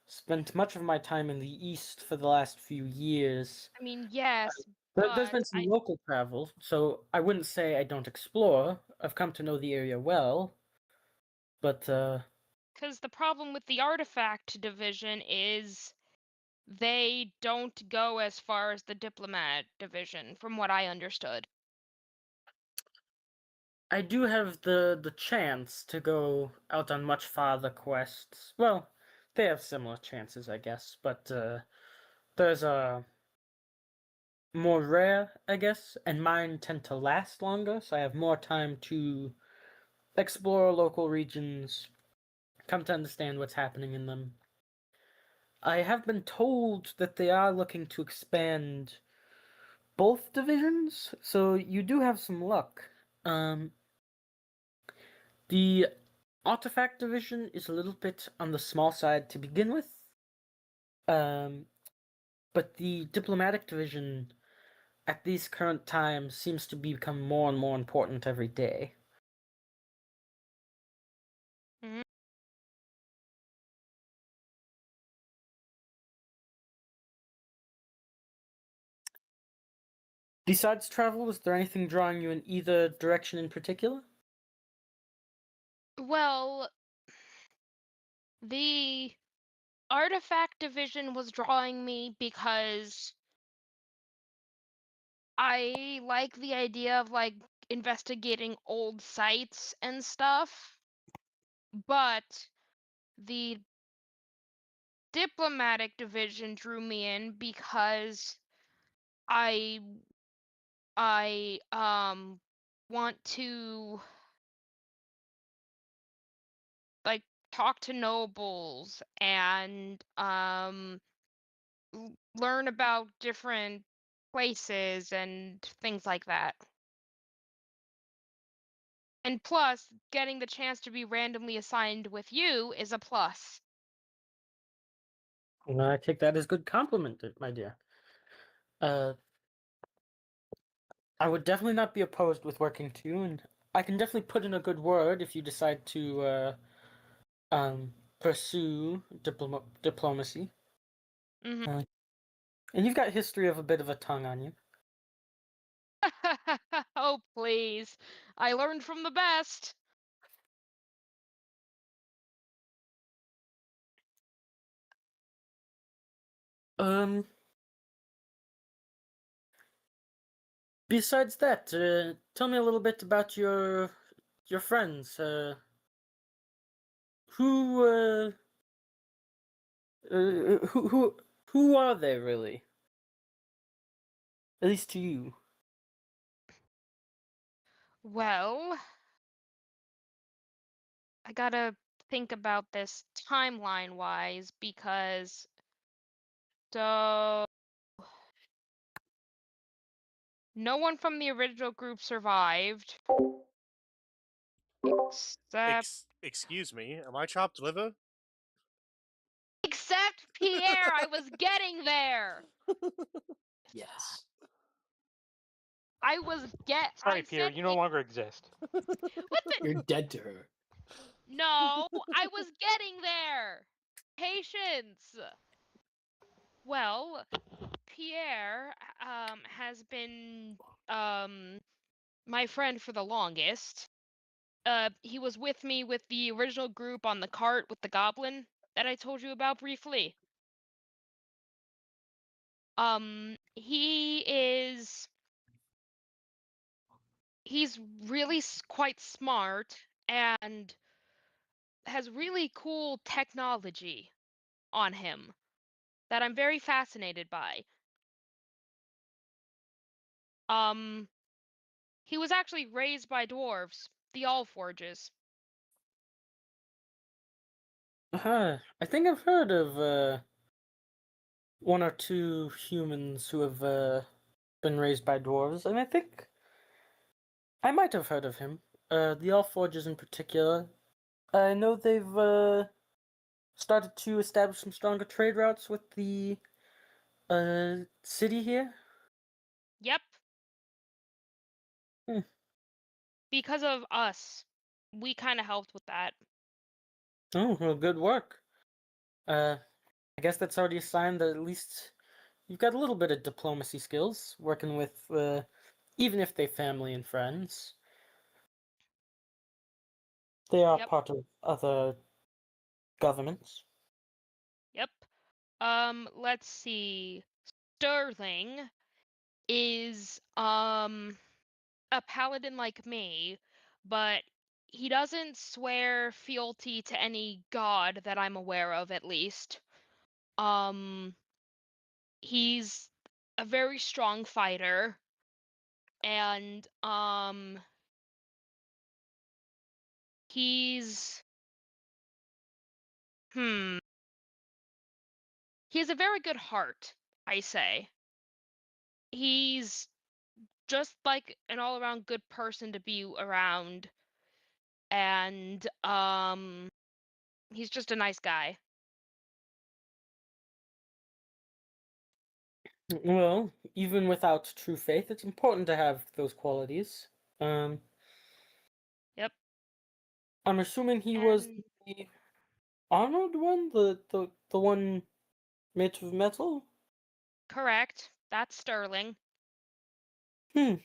spent much of my time in the East for the last few years. I mean, yes, There's but been some local travel, so I wouldn't say I don't explore. I've come to know the area well, but because the problem with the artifact division is they don't go as far as the diplomat division, from what I understood. I do have the chance to go out on much farther quests. Well, they have similar chances, I guess, but there's a more rare, I guess, and mine tend to last longer, so I have more time to explore local regions, come to understand what's happening in them. I have been told that they are looking to expand both divisions, so you do have some luck. Um, the artifact division is a little bit on the small side to begin with, um, but the diplomatic division at these current times seems to become more and more important every day. Mhm. Besides travel, was there anything drawing you in either direction in particular? Well, the artifact division was drawing me because I like the idea of like investigating old sites and stuff, but the diplomatic division drew me in because I I want to like talk to nobles and learn about different places and things like that. And plus, getting the chance to be randomly assigned with you is a plus. I take that as good compliment, my dear. Uh, I would definitely not be opposed with working too, and I can definitely put in a good word if you decide to pursue diplomacy. Hmm. Uh, and you've got history of a bit of a tongue on you. Oh, please. I learned from the best. Um. Besides that, tell me a little bit about your friends. Who who are they really? At least to you. Well, I gotta think about this timeline wise because so no one from the original group survived except Excuse me, am I chopped liver? except Pierre. I was getting there. Yes. I was get. Sorry, I Pierre, said you no longer exist. what the? You're dead to her. No, I was getting there. Patience. Well, Pierre has been my friend for the longest. He was with me with the original group on the cart with the goblin that I told you about briefly. He is he's really quite smart and has really cool technology on him that I'm very fascinated by. Um, he was actually raised by dwarves, the Allforges. I think I've heard of one or two humans who have been raised by dwarves, and I think I might have heard of him. The Allforges in particular. I know they've started to establish some stronger trade routes with the city here. Yep. Hmm. Because of us, we kind of helped with that. Oh, well, good work. I guess that's already a sign that at least you've got a little bit of diplomacy skills working with, even if they family and friends. They are Yep. part of other governments. Yep. Let's see. Sterling is a paladin like me, but he doesn't swear fealty to any god that I'm aware of, at least. Um, he's a very strong fighter, and he's hmm, he has a very good heart, I say. He's just like an all-around good person to be around, and he's just a nice guy. Well, even without true faith, it's important to have those qualities. Um, Yep. I'm assuming he was And the armored one, the one made of metal. correct, that's Sterling. Hmm.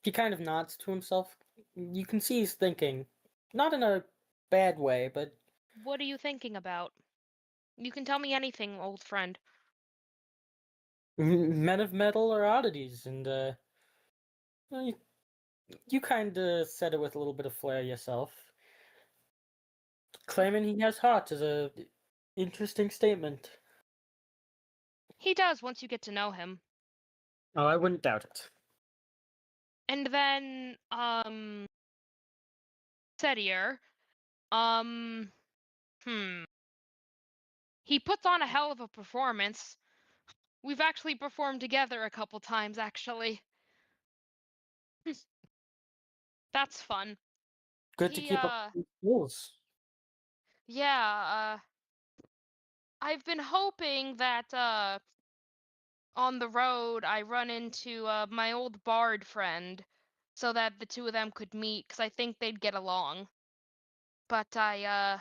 He kind of nods to himself. You can see he's thinking, not in a bad way, but What are you thinking about? You can tell me anything, old friend. men of metal are oddities, and well, you kind of said it with a little bit of flair yourself. Claiming he has heart is a interesting statement. He does once you get to know him. Oh, I wouldn't doubt it. And then, Setier, um, hmm. He puts on a hell of a performance. We've actually performed together a couple times, actually. That's fun. Good to He, keep up with rules. yeah, I've been hoping that, on the road I run into, my old bard friend so that the two of them could meet, because I think they'd get along. But I,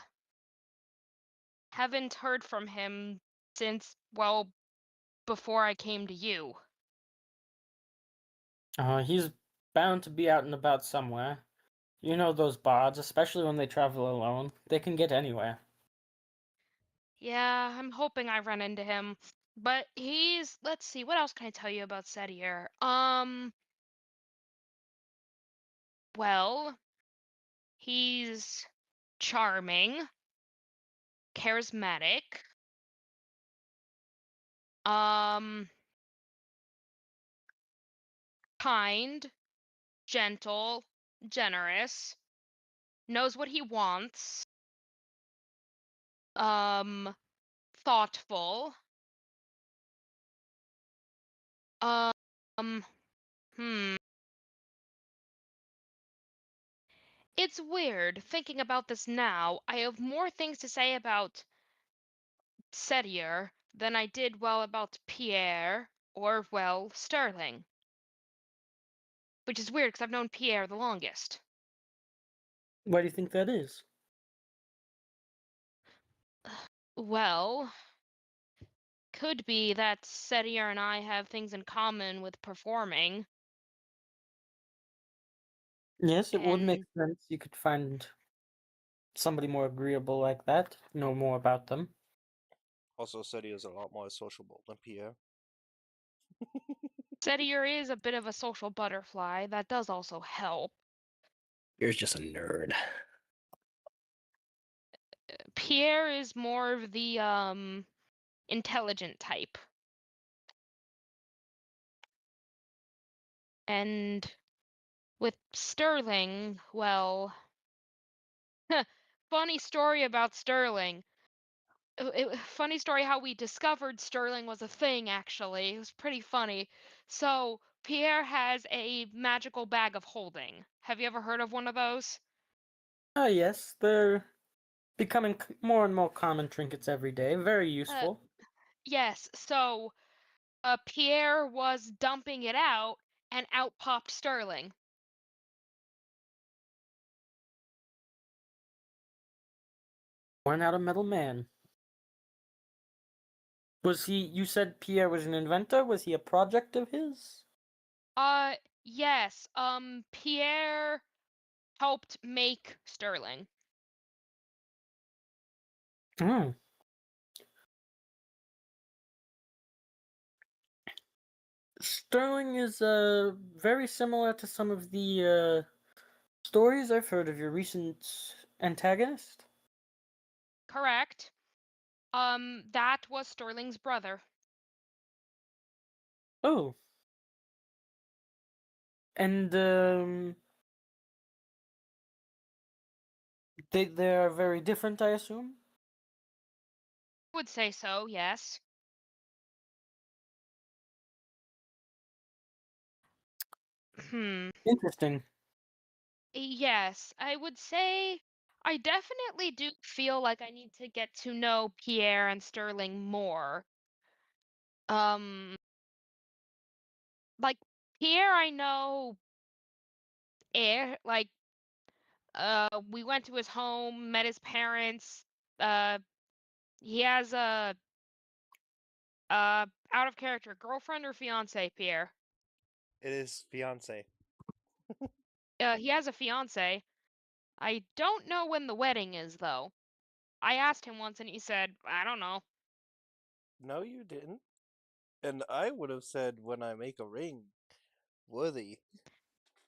haven't heard from him since, well, before I came to you. He's bound to be out and about somewhere. You know those bards, especially when they travel alone. They can get anywhere. Yeah, I'm hoping I run into him. But he's, let's see, what else can I tell you about Setier? Well, he's charming, charismatic, um, kind, gentle, generous, knows what he wants, um, thoughtful, um, hmm. It's weird thinking about this now. I have more things to say about Setier than I did, well, about Pierre or, well, Sterling. Which is weird because I've known Pierre the longest. Why do you think that is? Well, could be that Setier and I have things in common with performing, Yes, it would make and sense. You could find somebody more agreeable like that, know more about them. Also, Seti is a lot more sociable than Pierre. Setier is a bit of a social butterfly. That does also help. You're just a nerd. Pierre is more of the intelligent type. And with Sterling, well, funny story about Sterling. Funny story how we discovered Sterling was a thing, actually. It was pretty funny. So, Pierre has a magical bag of holding. Have you ever heard of one of those? Ah, yes, they're becoming more and more common trinkets every day. Very Uh, useful. yes. So, Pierre was dumping it out, and out popped Sterling. Born out of metal man. Was he? You said Pierre was an inventor. Was he a project of his? Yes. Pierre helped make Sterling. Hmm. Sterling is very similar to some of the stories I've heard of your recent antagonist. Correct. That was Sterling's brother. Oh, and they are very different, I assume. Would say so, yes. Hmm. Interesting. Yes, I would say I definitely do feel like I need to get to know Pierre and Sterling more. Um, like Pierre, I know like we went to his home, met his parents. Uh, he has a out of character girlfriend or fiance, Pierre. It is fiance. He has a fiance. I don't know when the wedding is though. I asked him once and he said, I don't know. No, you didn't. And I would have said when I make a ring worthy.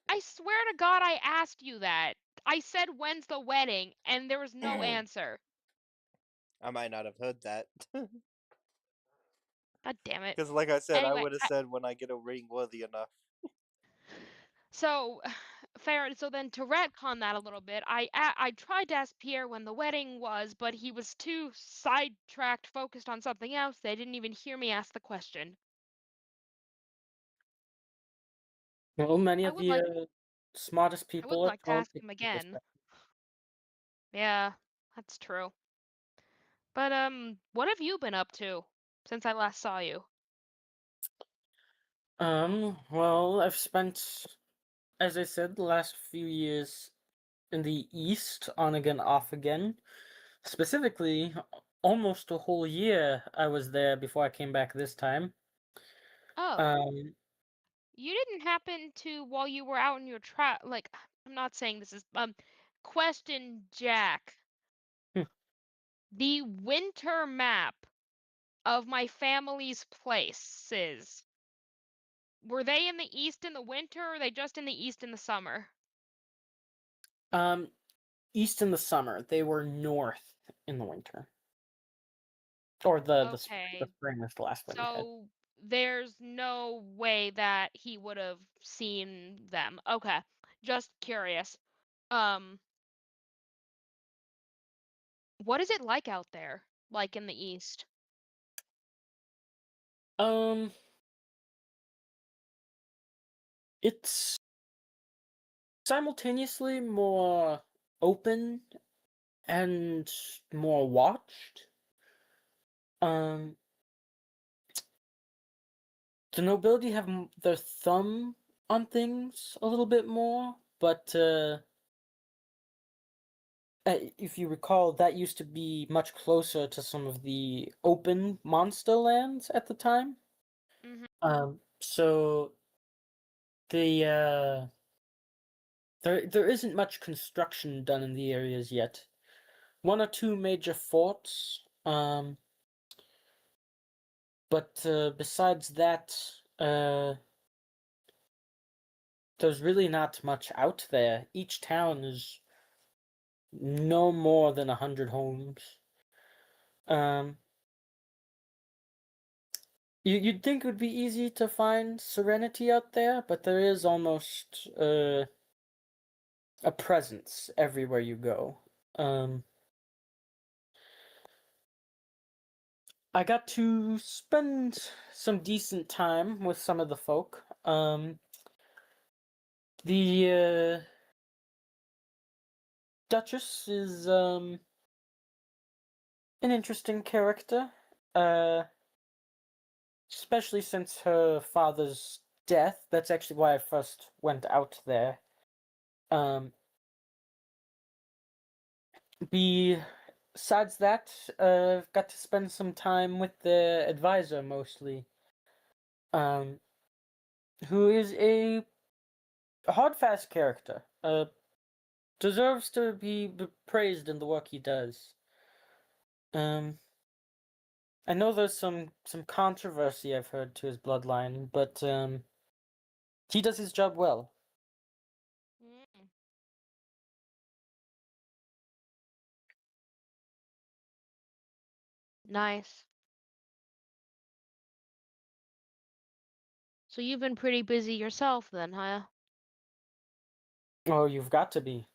I swear to God, I asked you that. I said, when's the wedding? And there was no I answer. might not have heard that. God damn it. Because, like I said, I Anyway, would have said when I get a ring worthy enough. so fair. So then to retcon that a little bit, I tried to ask Pierre when the wedding was, but he was too sidetracked, focused on something else. They didn't even hear me ask the question. Well, many I of would the like smartest I would people are like to told ask to him keep this again. back. Yeah, that's true. But what have you been up to since I last saw you? Well, I've spent, as I said, the last few years in the East, on again, off again. Specifically, almost a whole year I was there before I came back this time. Oh, Um, you didn't happen to, while you were out in your like, I'm not saying this is question Jack. the winter map of my family's places, were they in the east in the winter, or are they just in the east in the summer? East in the summer. They were north in the winter. Or the Okay. spring was the last one we had. So there's no way that he would have seen them. Okay. Just curious. Um, what is it like out there? Like in the east? It's simultaneously more open and more watched. Um, the nobility have their thumb on things a little bit more, but if you recall, that used to be much closer to some of the open monster lands at the time. Mm-hmm. So the there isn't much construction done in the areas yet. One or two major forts, but besides that, there's really not much out there. Each town is no more than 100 homes. You'd think it would be easy to find serenity out there, but there is almost a presence everywhere you go. I got to spend some decent time with some of the folk. The Duchess is an interesting character, especially since her father's death. That's actually why I first went out there. Besides that, I've got to spend some time with the advisor mostly, who is a hard-fast character. Deserves to be praised in the work he does. I know there's some controversy I've heard to his bloodline, but he does his job well. Mm. Nice. So you've been pretty busy yourself then, huh? Oh, you've got to be.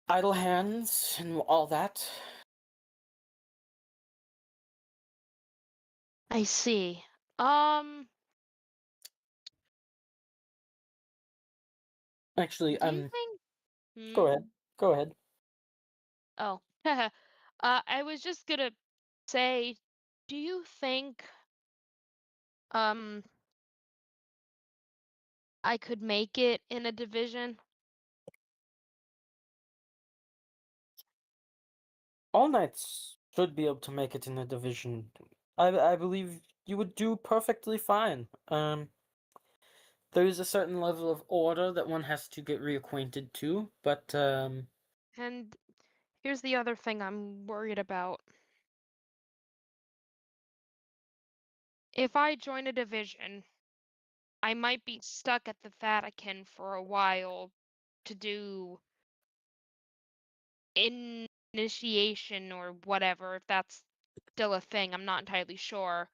Idle hands and all that. I see. Um, Actually, do you think? go Hmm? ahead. Go ahead. Oh, I was just gonna say, do you think um I could make it in a division? All Knights should be able to make it in the division. I believe you would do perfectly fine. There is a certain level of order that one has to get reacquainted to, but And here's the other thing I'm worried about. If I join a division, I might be stuck at the Vatican for a while to do initiation or whatever, if that's still a thing. I'm not entirely sure.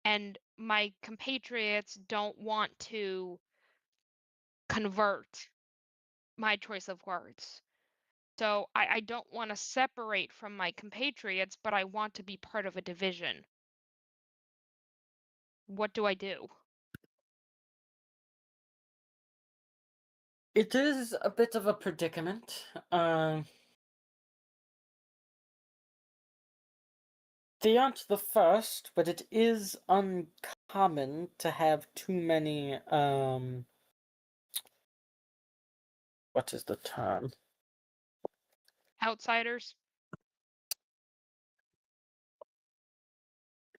And my compatriots don't want to convert my choice of words. So I don't want to separate from my compatriots, but I want to be part of a division. What do I do? it is a bit of a predicament. They aren't the first, but it is uncommon to have too many what is the term? Outsiders?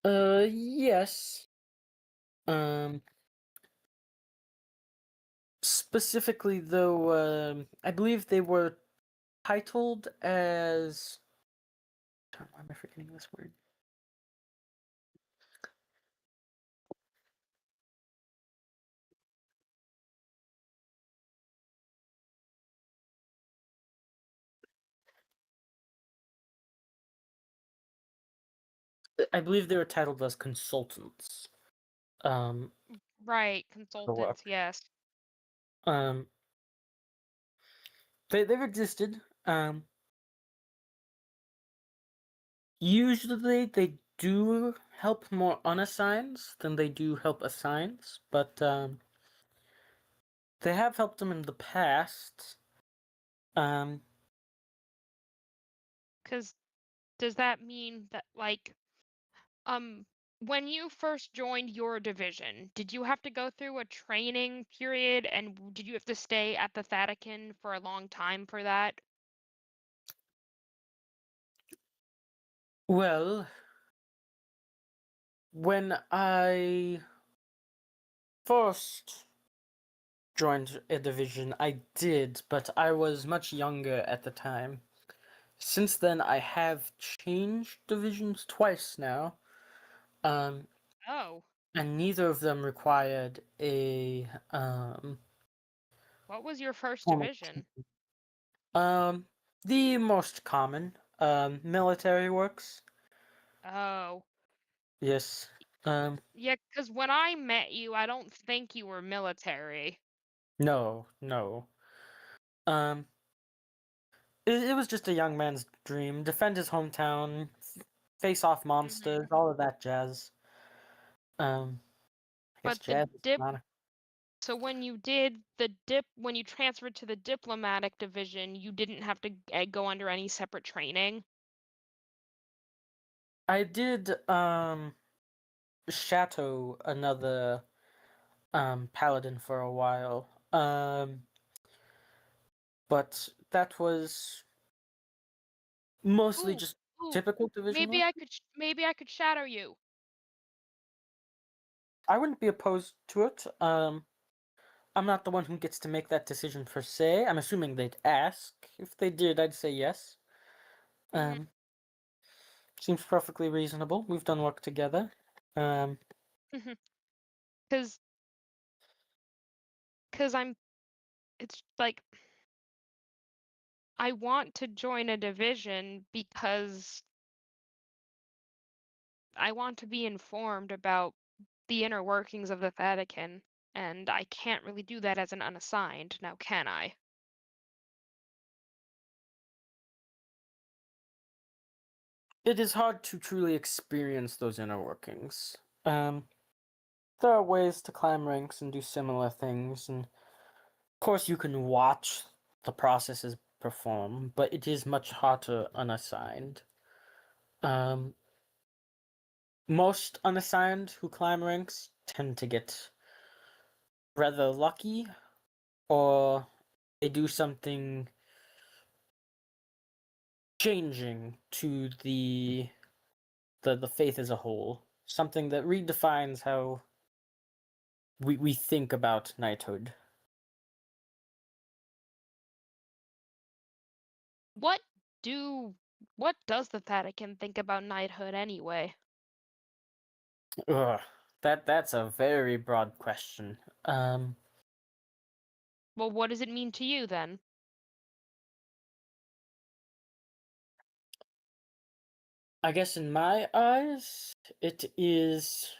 Yes. Um Specifically though, I believe they were titled as forgetting this word. I believe they were titled as consultants. Right, For work. consultants, yes. They've existed. Usually they do help more unassigns than they do help assigns, but they have helped them in the past. Because does that mean that, like, when you first joined your division, did you have to go through a training period, and did you have to stay at the Vatican for a long time for that? Well, when I first joined a division, I did, but I was much younger at the time. Since then, I have changed divisions twice now, Oh, and neither of them required a what was your first formal division? Um, the most common, military works. Oh, Yes. yeah, because when I met you, I don't think you were military. No, no. Um, it was just a young man's dream. Defend his hometown, face off monsters, all of that jazz. I guess But the jazz is dip, not. so when when you transferred to the diplomatic division, you didn't have to go under any separate training. I did shadow another paladin for a while. But that was mostly Ooh, just ooh, typical division work. maybe I could shadow you. I wouldn't be opposed to it. I'm not the one who gets to make that decision per se. I'm assuming they'd ask. If they did, I'd say yes. Mhm. Um, Seems perfectly reasonable. We've done work together. Um, Cause, cause I'm. It's like I want to join a division because I want to be informed about the inner workings of the Vatican, and I can't really do that as an unassigned, now can I? it is hard to truly experience those inner workings. There are ways to climb ranks and do similar things, and of course you can watch the processes perform, but it is much harder unassigned. Um, Most unassigned who climb ranks tend to get rather lucky, or they do something changing to the faith as a whole, something that redefines how we think about knighthood. What do what does the Vatican think about knighthood anyway? Ugh, that's a very broad question. Well, what does it mean to you then? I guess in my eyes, it is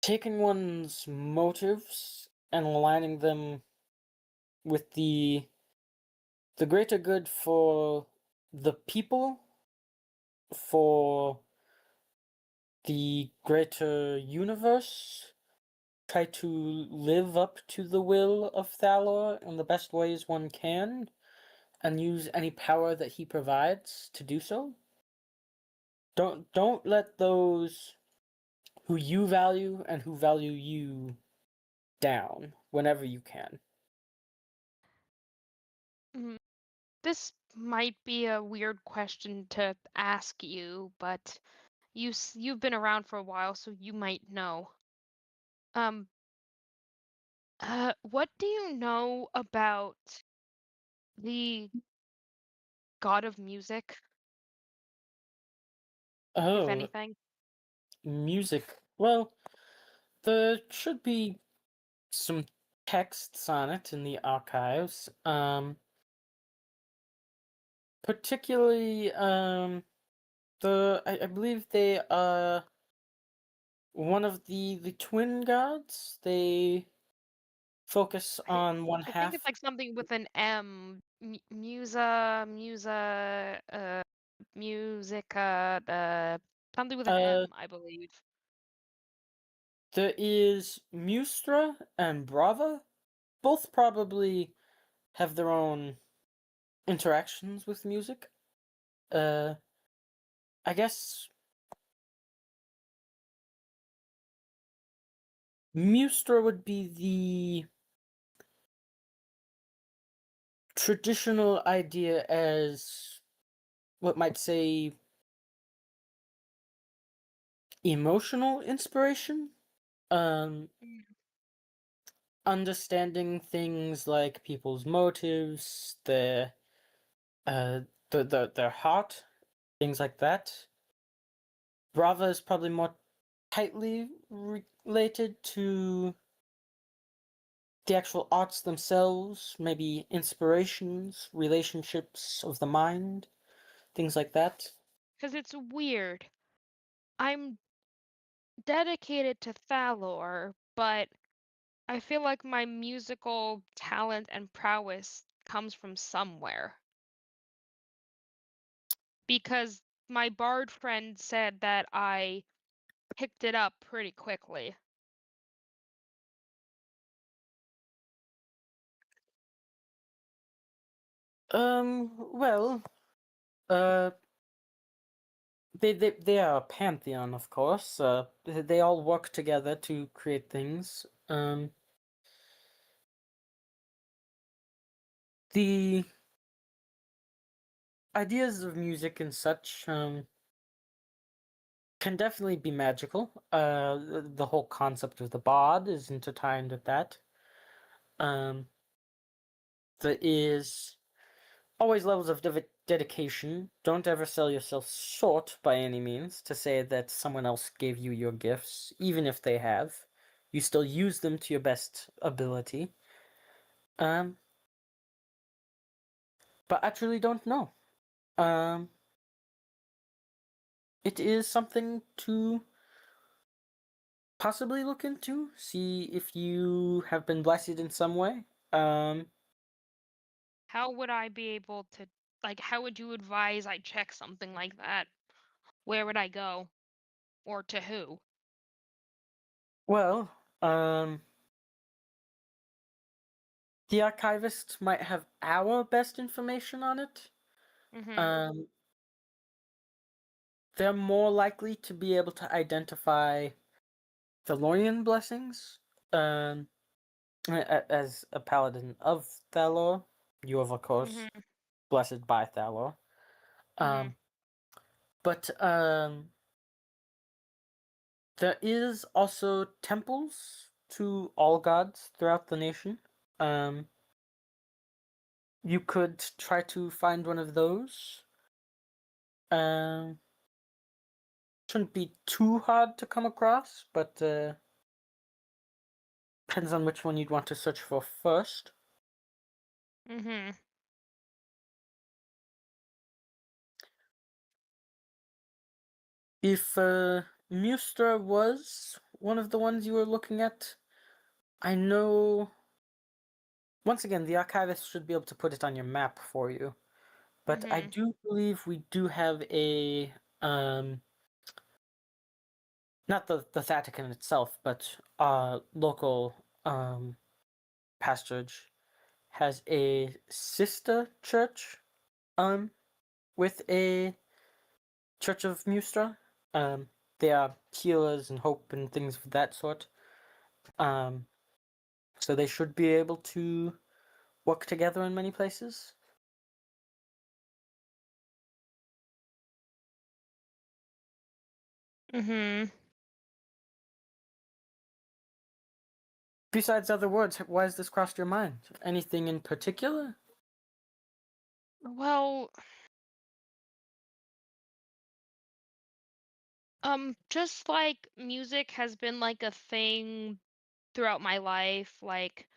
taking one's motives and aligning them with the greater good for the people, for the greater universe. Try to live up to the will of Thalor in the best ways one can, and use any power that he provides to do so. Don't let those who you value and who value you down whenever you can. Mm, This might be a weird question to ask you, but you've been around for a while, so you might know. Um, what do you know about the god of music, if Oh, anything? music. Well, there should be some texts on it in the archives. Particularly, I believe they are one of the twin gods. They focus I on one I think half. it's like something with an M. Musica, something with an Uh, M, I believe. there is Mustra and Brava. Both probably have their own interactions with music. Uh, I guess Mustra would be the traditional idea as what might say emotional inspiration. Um, Mm. Understanding things like people's motives, uh, their heart, things like that. Brava is probably more tightly related to the actual arts themselves, maybe inspirations, relationships of the mind, things like that. Because it's weird. I'm dedicated to Thalor, but I feel like my musical talent and prowess comes from somewhere. Because my bard friend said that I picked it up pretty quickly. Well, uh, they are a pantheon, of course. They all work together to create things. The ideas of music and such, can definitely be magical. The whole concept of the bard is intertwined with that. Um, there is always levels of dedication. Don't ever sell yourself short by any means to say that someone else gave you your gifts, even if they have. You still use them to your best ability. Um, but I truly don't know. Um, it is something to possibly look into, see if you have been blessed in some way. Um, How would I be able to, like, how would you advise I check something like that? Where would I go? Or to who? well, um, the archivist might have our best information on it. Mm-hmm. Um, they're more likely to be able to identify the Lorian blessings. Um, as a paladin of Thalor, you are of course Mm-hmm. blessed by Thalor. Mm-hmm. Um, but there is also temples to all gods throughout the nation. Um, you could try to find one of those. Um, shouldn't be too hard to come across, but depends on which one you'd want to search for first. Mm-hmm. If Mustra was one of the ones you were looking at, I know. Once again, the archivist should be able to put it on your map for you. But I Mm-hmm. do believe we do have a not the Vatican itself, but local pastorage has a sister church um with a Church of Mustra. They are healers and hope and things of that sort. Um, so they should be able to work together in many places. Mm-hmm. Besides other words, why has this crossed your mind? Anything in particular? Well, Just like music has been like a thing throughout my life. Like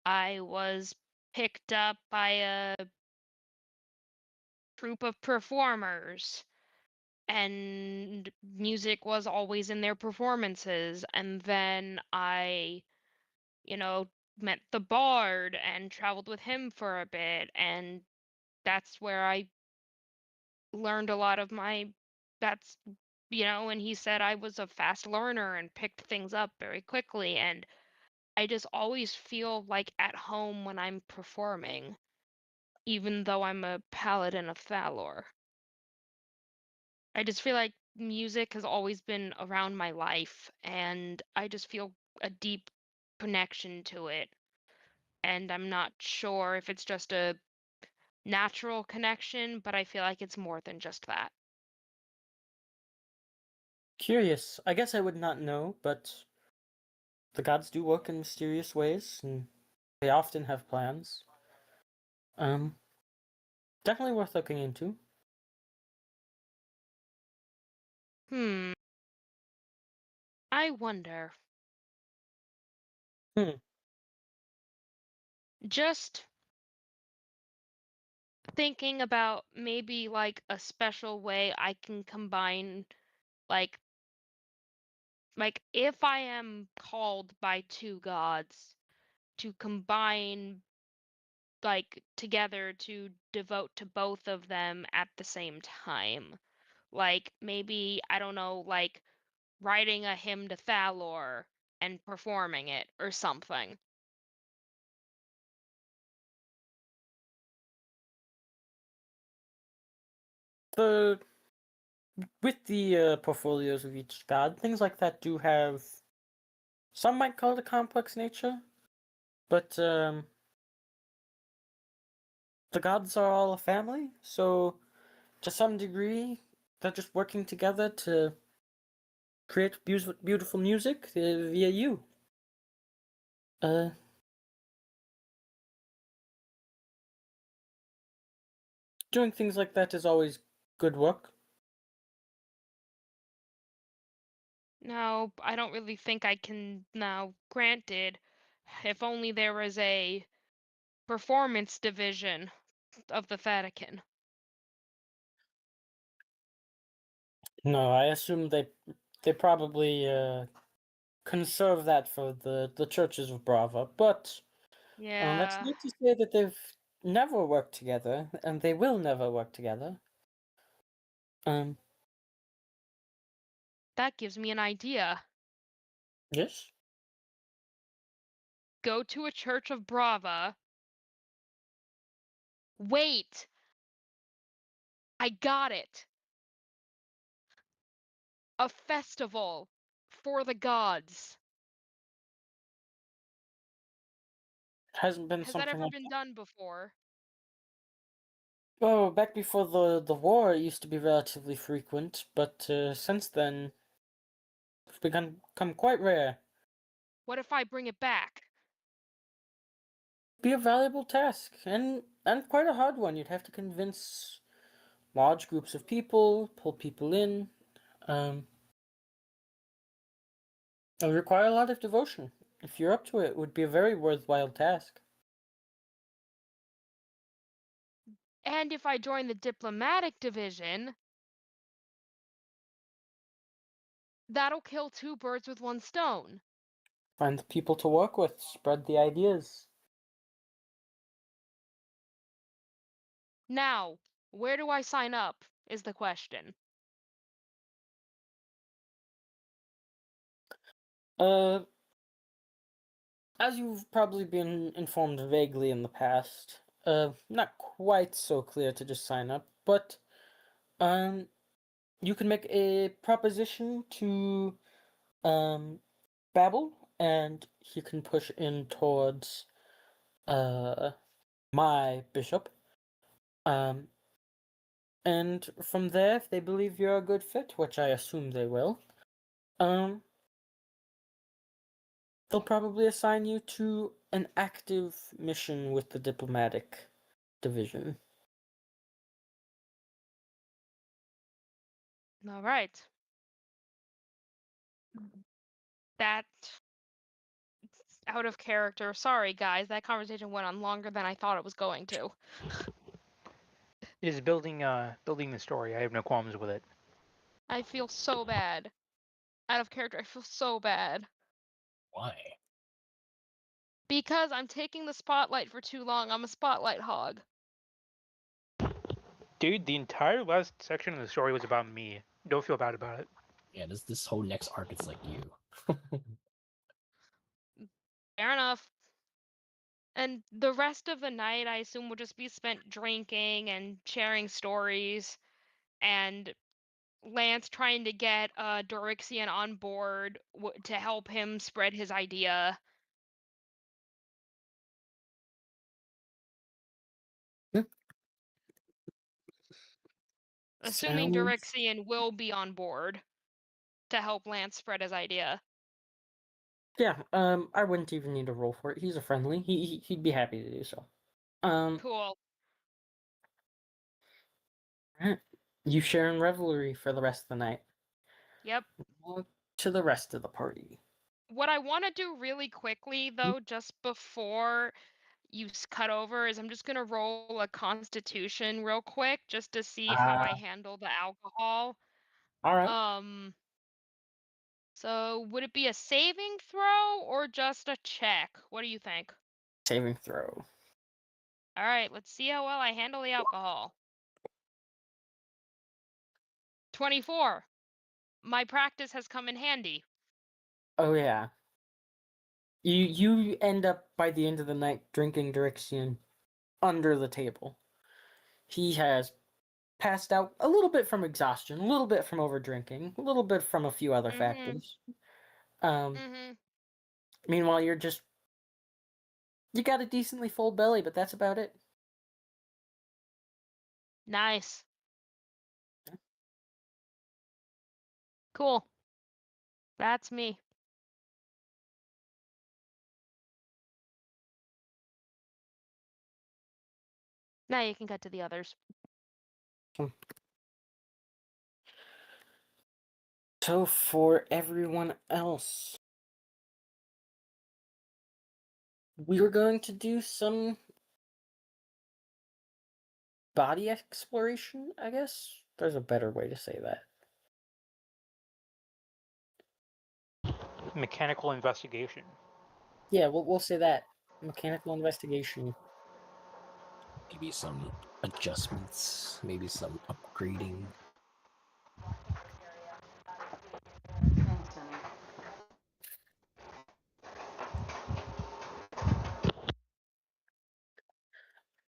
I was picked up by a troupe of performers, and music was always in their performances. And then I, you know, met the bard and traveled with him for a bit, and that's where I learned a lot of my that's and he said I was a fast learner and picked things up very quickly, and I just always feel like at home when I'm performing, even though I'm a paladin of Thalor. I just feel like music has always been around my life, and I just feel a deep connection to it. And I'm not sure if it's just a natural connection, but I feel like it's more than just that. Curious. I guess I would not know, but the gods do work in mysterious ways, and they often have plans. Um, Definitely worth looking into. Hmm. I wonder. Hmm. Just thinking about maybe like a special way I can combine like if I am called by two gods to combine like together to devote to both of them at the same time. Like maybe I don't know, like writing a hymn to Thalor and performing it or something. The With the portfolios of each god, things like that do have, some might call it a complex nature, but the gods are all a family, so to some degree, they're just working together to create beautiful music via you. Uh, Doing things like that is always good work. No, I don't really think I can now. Granted, if only there was a performance division of the Vatican. No, I assume they probably conserve that for the churches of Brava, but that's Yeah, not to say that they've never worked together, and they will never work together. Um, that gives me an idea. yes. Go to a church of Brava. Wait, I got it. A festival for the gods. Hasn't been Has that something ever like been that. done before? Oh, back before the war, it used to be relatively frequent, but since then, it's become quite rare. What if I bring it back? Be a valuable task, and quite a hard one. You'd have to convince large groups of people, pull people in. It would require a lot of devotion. If you're up to it, it would be a very worthwhile task. And if I join the diplomatic division, that'll kill two birds with one stone. Find the people to work with, spread the ideas. Now, where do I sign up? Is the question. Uh, as you've probably been informed vaguely in the past, not quite so clear to just sign up, but you can make a proposition to Babel, and you can push in towards my bishop. Um, and from there, if they believe you're a good fit, which I assume they will, um, they'll probably assign you to an active mission with the diplomatic division. All right. That's out of character. Sorry, guys. That conversation went on longer than I thought it was going to. It is building the story. I have no qualms with it. I feel so bad. Out of character, I feel so bad. Why? Because I'm taking the spotlight for too long. I'm a spotlight hog. Dude, the entire last section of the story was about me. Don't feel bad about it. Yeah, this whole next arc is like you. Fair enough. And the rest of the night, I assume, will just be spent drinking and sharing stories, and Lance trying to get Dorixian on board to help him spread his idea. Assuming Sounds Dorixian will be on board to help Lance spread his idea. Yeah, I wouldn't even need to roll for it. He's a friendly. He'd be happy to do so. Cool. Alright. You share in revelry for the rest of the night. Yep. On to the rest of the party. What I want to do really quickly, though, just before you cut over, is I'm just going to roll a constitution real quick just to see how I handle the alcohol. Alright. So would it be a saving throw or just a check? What do you think? Saving throw. All right, let's see how well I handle the alcohol. 24. My practice has come in handy. Oh yeah. You end up by the end of the night drinking Dorixian under the table. He has passed out a little bit from exhaustion, a little bit from over drinking, a little bit from a few other factors. Meanwhile, you got a decently full belly, but that's about it. Nice. Cool. That's me. Now you can cut to the others. So for everyone else, we were going to do some body exploration, I guess. There's a better way to say that. Mechanical investigation. Yeah, we'll say that. Mechanical investigation. Maybe some adjustments, maybe some upgrading.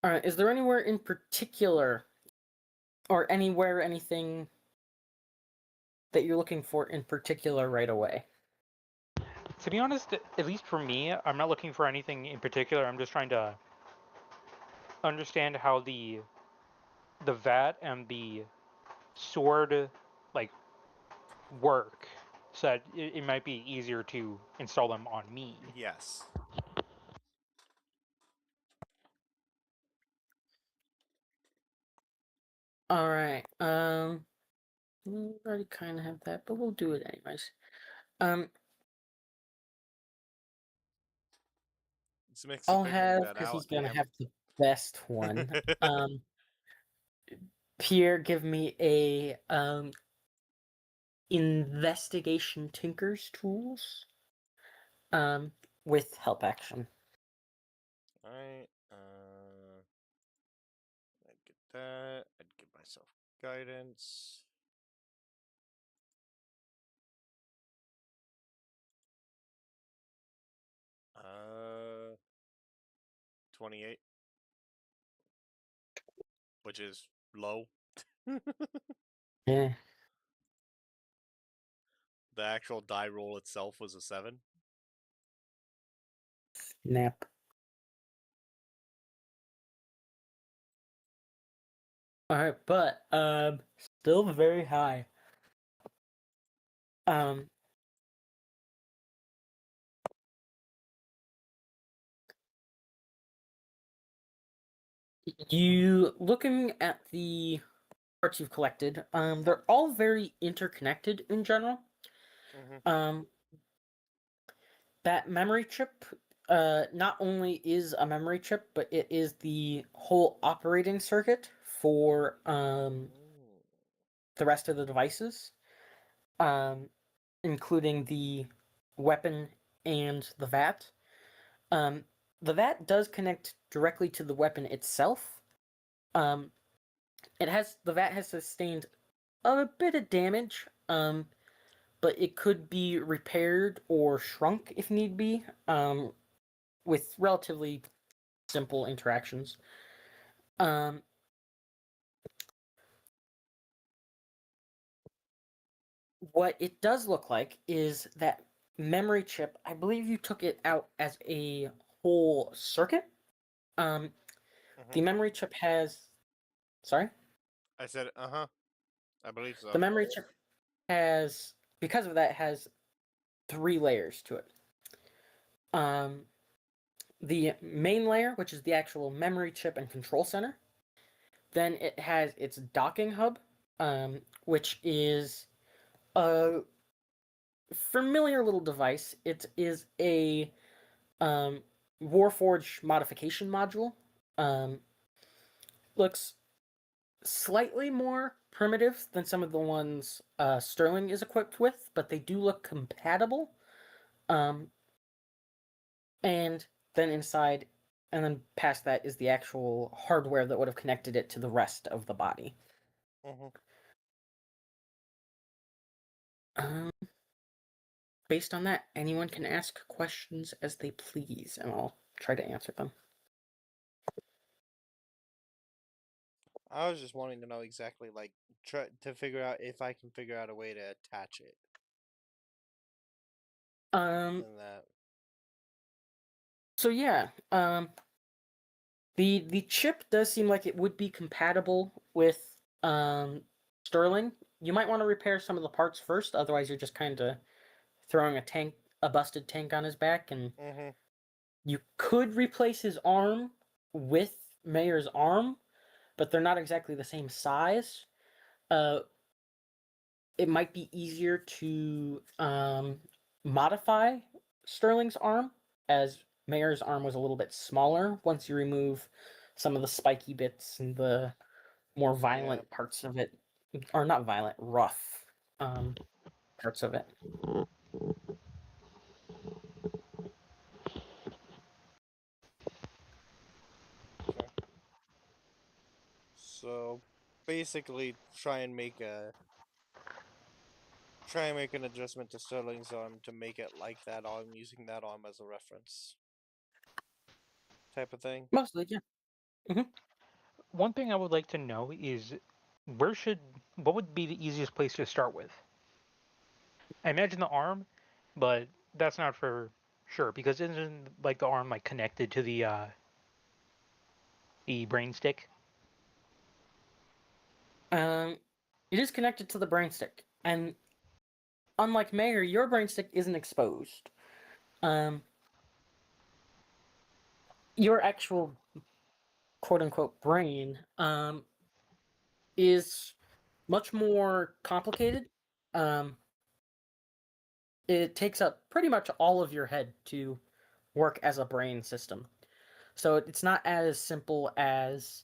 Alright, is there anywhere in particular, or anywhere, anything that you're looking for in particular right away? To be honest, at least for me, I'm not looking for anything in particular. I'm just trying to understand how the vat and the sword like work, so that it might be easier to install them on me. Yes. Alright, we already kind of have that, but we'll do it anyways. This makes it I'll figuring have, that because out. he's gonna Am- have the best one. Pierre, give me a investigation tinkers tools with help action. Alright. I'd get that. I'd give myself guidance. Uh, 28, which is low. Yeah. The actual die roll itself was a 7. Nap. Alright, but still very high. You looking at the parts you've collected, they're all very interconnected in general. Um, that memory chip not only is a memory chip, but it is the whole operating circuit for the rest of the devices, um, including the weapon and the VAT. The VAT does connect directly to the weapon itself. The VAT has sustained a bit of damage, but it could be repaired or shrunk if need be, with relatively simple interactions. What it does look like is that memory chip. I believe you took it out as a whole circuit. The memory chip has. Sorry. I said, I believe so. The memory chip has, because of that, has 3 layers to it. The main layer, which is the actual memory chip and control center. Then it has its docking hub, which is a familiar little device. It is a Warforged modification module. Looks slightly more primitive than some of the ones Sterling is equipped with, but they do look compatible. And then inside, and then past that is the actual hardware that would have connected it to the rest of the body. Based on that, anyone can ask questions as they please, and I'll try to answer them. I was just wanting to know exactly, like, try to figure out if I can figure out a way to attach it. And that. So yeah, the chip does seem like it would be compatible with Sterling. You might want to repair some of the parts first, otherwise you're just kind of throwing a busted tank on his back, and you could replace his arm with Mayor's arm, but they're not exactly the same size. It might be easier to modify Sterling's arm, as Mayor's arm was a little bit smaller once you remove some of the spiky bits and the more violent parts of it, or not violent, rough parts of it. Okay. So basically, try and make an adjustment to Sterling's arm to make it like that arm, using that arm as a reference, type of thing. Mostly, yeah. One thing I would like to know is what would be the easiest place to start with? I imagine the arm, but that's not for sure because isn't like the arm like connected to the brain stick? It is connected to the brain stick, and unlike Mayor, your brain stick isn't exposed. Your actual quote unquote brain is much more complicated. It takes up pretty much all of your head to work as a brain system. So it's not as simple as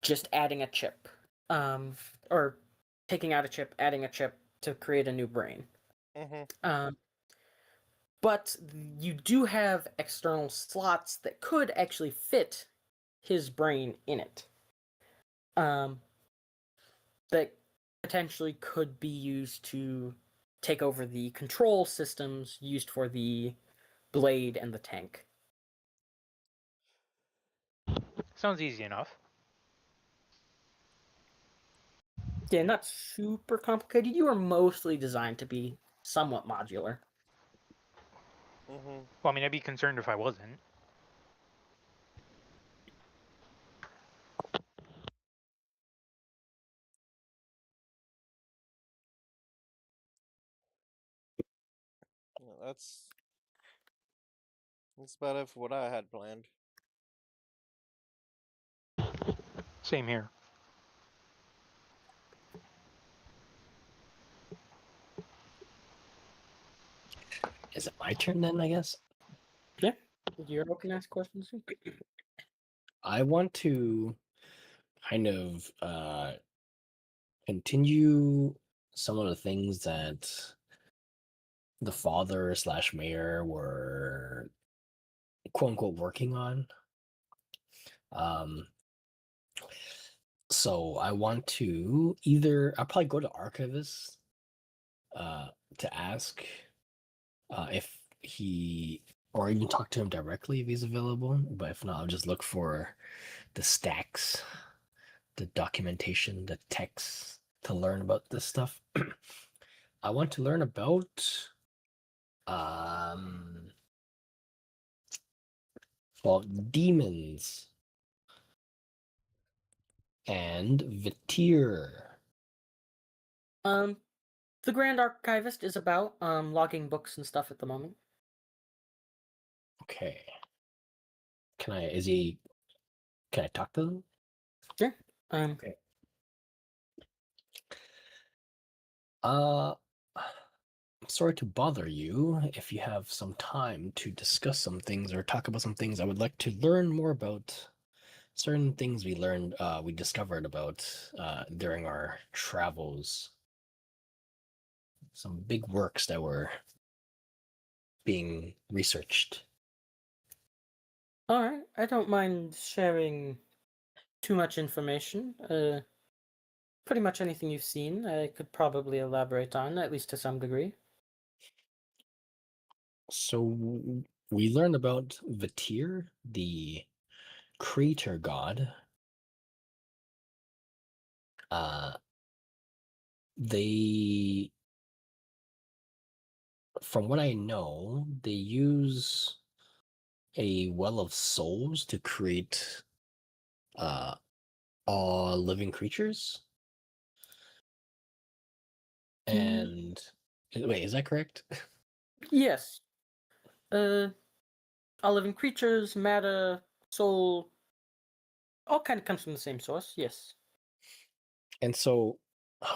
just adding a chip, or taking out a chip, adding a chip to create a new brain. But you do have external slots that could actually fit his brain in it. That potentially could be used to take over the control systems used for the blade and the tank. Sounds easy enough. Yeah, not super complicated. You are mostly designed to be somewhat modular. Well, I mean, I'd be concerned if I wasn't. Yeah, that's about it for what I had planned. Same here. Is it my turn then, I guess? You're looking to ask questions. I want to kind of continue some of the things that the father slash mayor were quote unquote working on. So I want to I'll probably go to Archivist to ask if he, or even talk to him directly if he's available. But if not, I'll just look for the stacks, the documentation, the texts to learn about this stuff. I want to learn about well, demons and Vitir. The Grand Archivist is about logging books and stuff at the moment. Okay. Can I talk to them? Sure. Okay. I'm sorry to bother you. If you have some time to discuss some things or talk about some things, I would like to learn more about certain things we discovered about during our travels. Some big works that were being researched. All right. I don't mind sharing too much information. Pretty much anything you've seen, I could probably elaborate on, at least to some degree. So we learned about Vitir, the creator god. They, from what I know, they use a well of souls to create all living creatures. And wait, is that correct? Yes. All living creatures, matter, soul, all kind of comes from the same source. Yes. And so,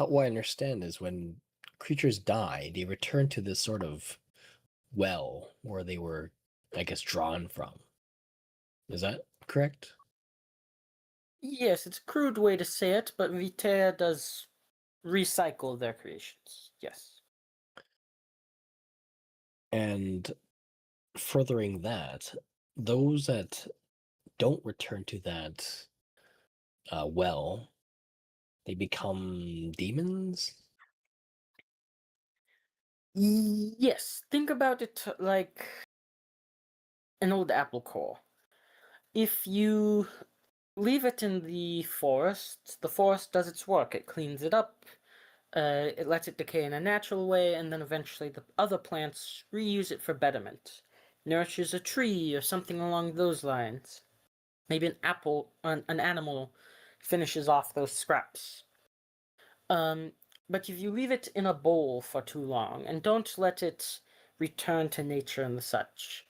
what I understand is when creatures die, they return to this sort of well where they were, I guess, drawn from. Is that correct? Yes, it's a crude way to say it, but Vitae does recycle their creations. Yes. And furthering that, those that don't return to that well, they become demons. Yes, think about it like an old apple core. If you leave it in the forest does its work. It cleans it up, it lets it decay in a natural way, and then eventually the other plants reuse it for betterment. Nourishes a tree or something along those lines. Maybe an animal finishes off those scraps. But if you leave it in a bowl for too long and don't let it return to nature and the such,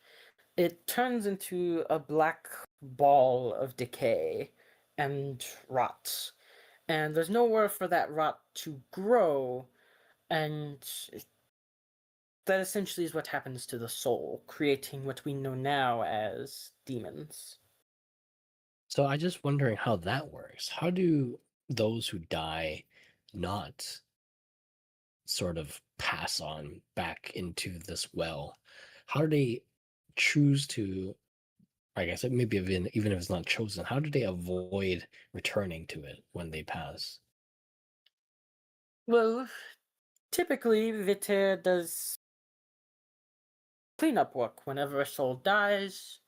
it turns into a black ball of decay and rot. And there's nowhere for that rot to grow, and that essentially is what happens to the soul, creating what we know now as demons. So I just wondering how that works. How do those who die not sort of pass on back into this well? How do they choose to, I guess it maybe even if it's not chosen, how do they avoid returning to it when they pass? Well, typically, Viter does cleanup work. Whenever a soul dies,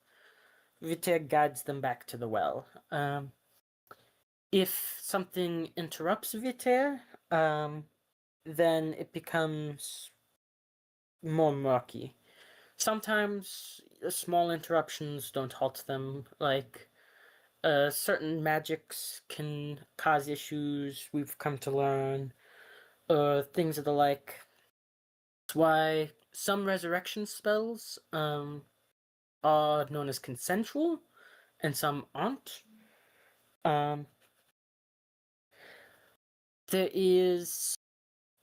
Viter guides them back to the well. If something interrupts Viter, then it becomes more murky. Sometimes small interruptions don't halt them, like certain magics can cause issues, we've come to learn, things of the like. That's why some resurrection spells are known as consensual, and some aren't. There is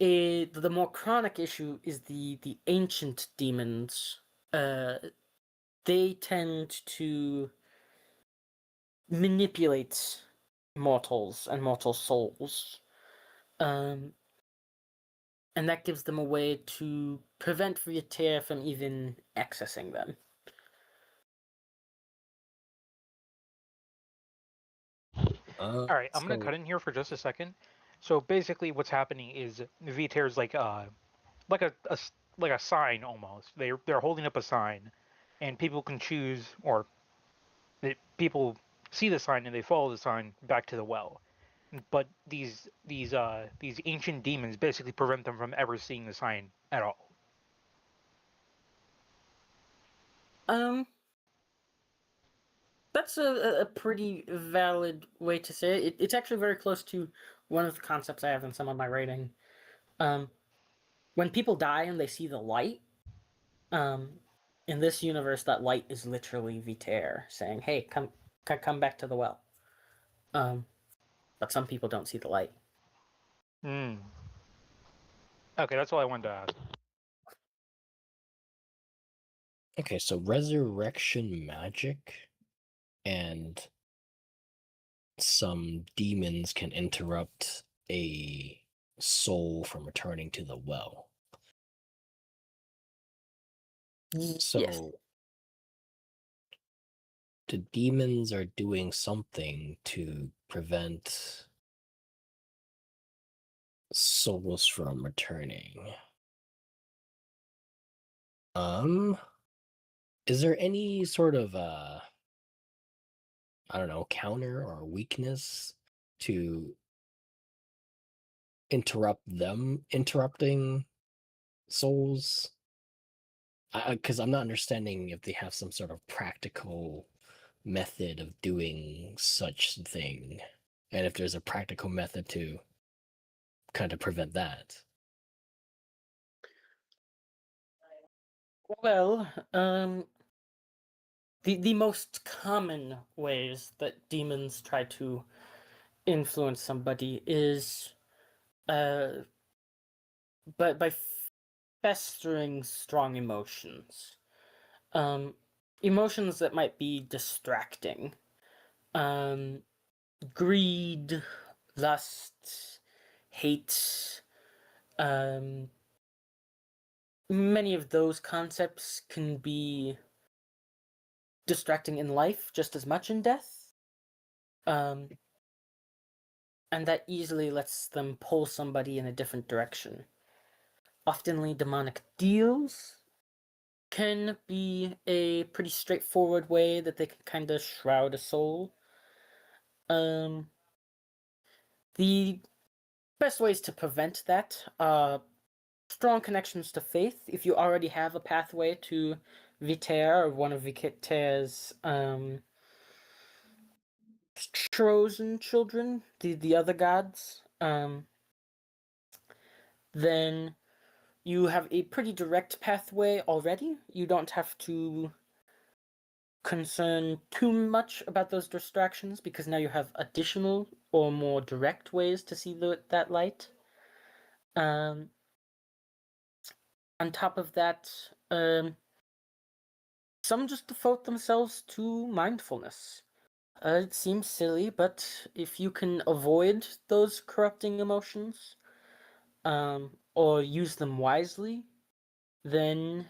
the more chronic issue is the ancient demons. They tend to manipulate mortals and mortal souls. And that gives them a way to prevent Vietair from even accessing them. All right, I'm gonna So cut in here for just a second. So basically, what's happening is Vitair's like like a sign almost. They're holding up a sign, and people can choose, or people see the sign and they follow the sign back to the well. But these ancient demons basically prevent them from ever seeing the sign at all. Um, that's a pretty valid way to say it. It's actually very close to one of the concepts I have in some of my writing. When people die and they see the light, um, in this universe, that light is literally Vitair saying, "Hey, come back to the well." But some people don't see the light. Hmm. Okay, that's all I wanted to ask. okay, so resurrection magic and some demons can interrupt a soul from returning to the well. Yes. So the demons are doing something to prevent souls from returning. Is there any sort of I don't know, counter or weakness to interrupting souls? Because I'm not understanding if they have some sort of practical method of doing such thing, and if there's a practical method to kind of prevent that. Well, the most common ways that demons try to influence somebody is by festering strong emotions. Emotions that might be distracting. Um, greed, lust, hate. Many of those concepts can be distracting in life just as much in death. And that easily lets them pull somebody in a different direction. Oftenly, demonic deals can be a pretty straightforward way that they can kind of shroud a soul. The best ways to prevent that are strong connections to faith. If you already have a pathway to Vitair or one of Vitair's chosen children, the other gods, then you have a pretty direct pathway already. You don't have to concern too much about those distractions because now you have additional or more direct ways to see that light. On top of that, some just devote themselves to mindfulness. It seems silly, but if you can avoid those corrupting emotions, or use them wisely, then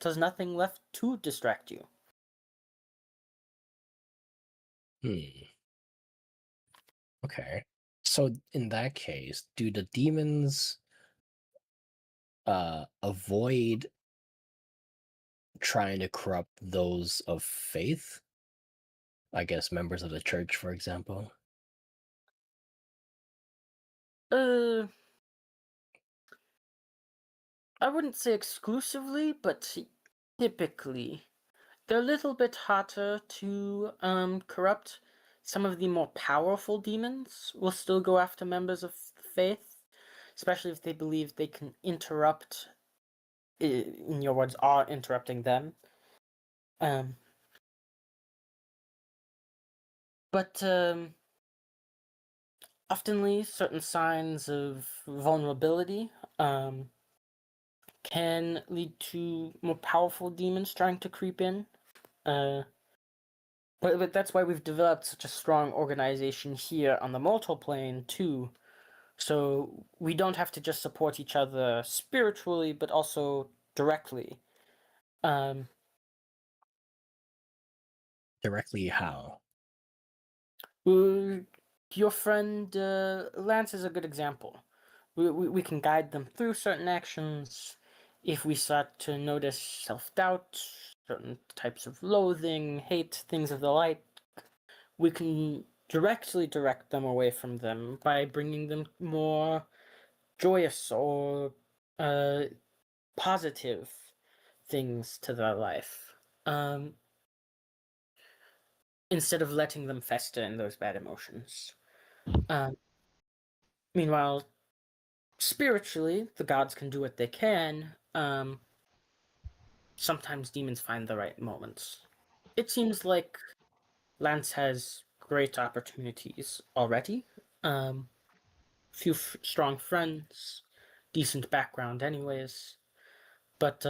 there's nothing left to distract you. Okay. So in that case, do the demons avoid trying to corrupt those of faith? I guess members of the church, for example. I wouldn't say exclusively, but typically. They're a little bit harder to corrupt. Some of the more powerful demons will still go after members of the faith, especially if they believe they can interrupt, in your words, are interrupting them. But oftenly certain signs of vulnerability can lead to more powerful demons trying to creep in. But that's why we've developed such a strong organization here on the mortal plane too. So we don't have to just support each other spiritually, but also directly. Directly how? Your friend Lance is a good example. We can guide them through certain actions. If we start to notice self doubt, certain types of loathing, hate, things of the like, we can directly direct them away from them by bringing them more joyous or positive things to their life. Instead of letting them fester in those bad emotions. Meanwhile, spiritually, the gods can do what they can. Sometimes demons find the right moments. It seems like Lance has great opportunities already. Few strong friends, decent background, anyways. But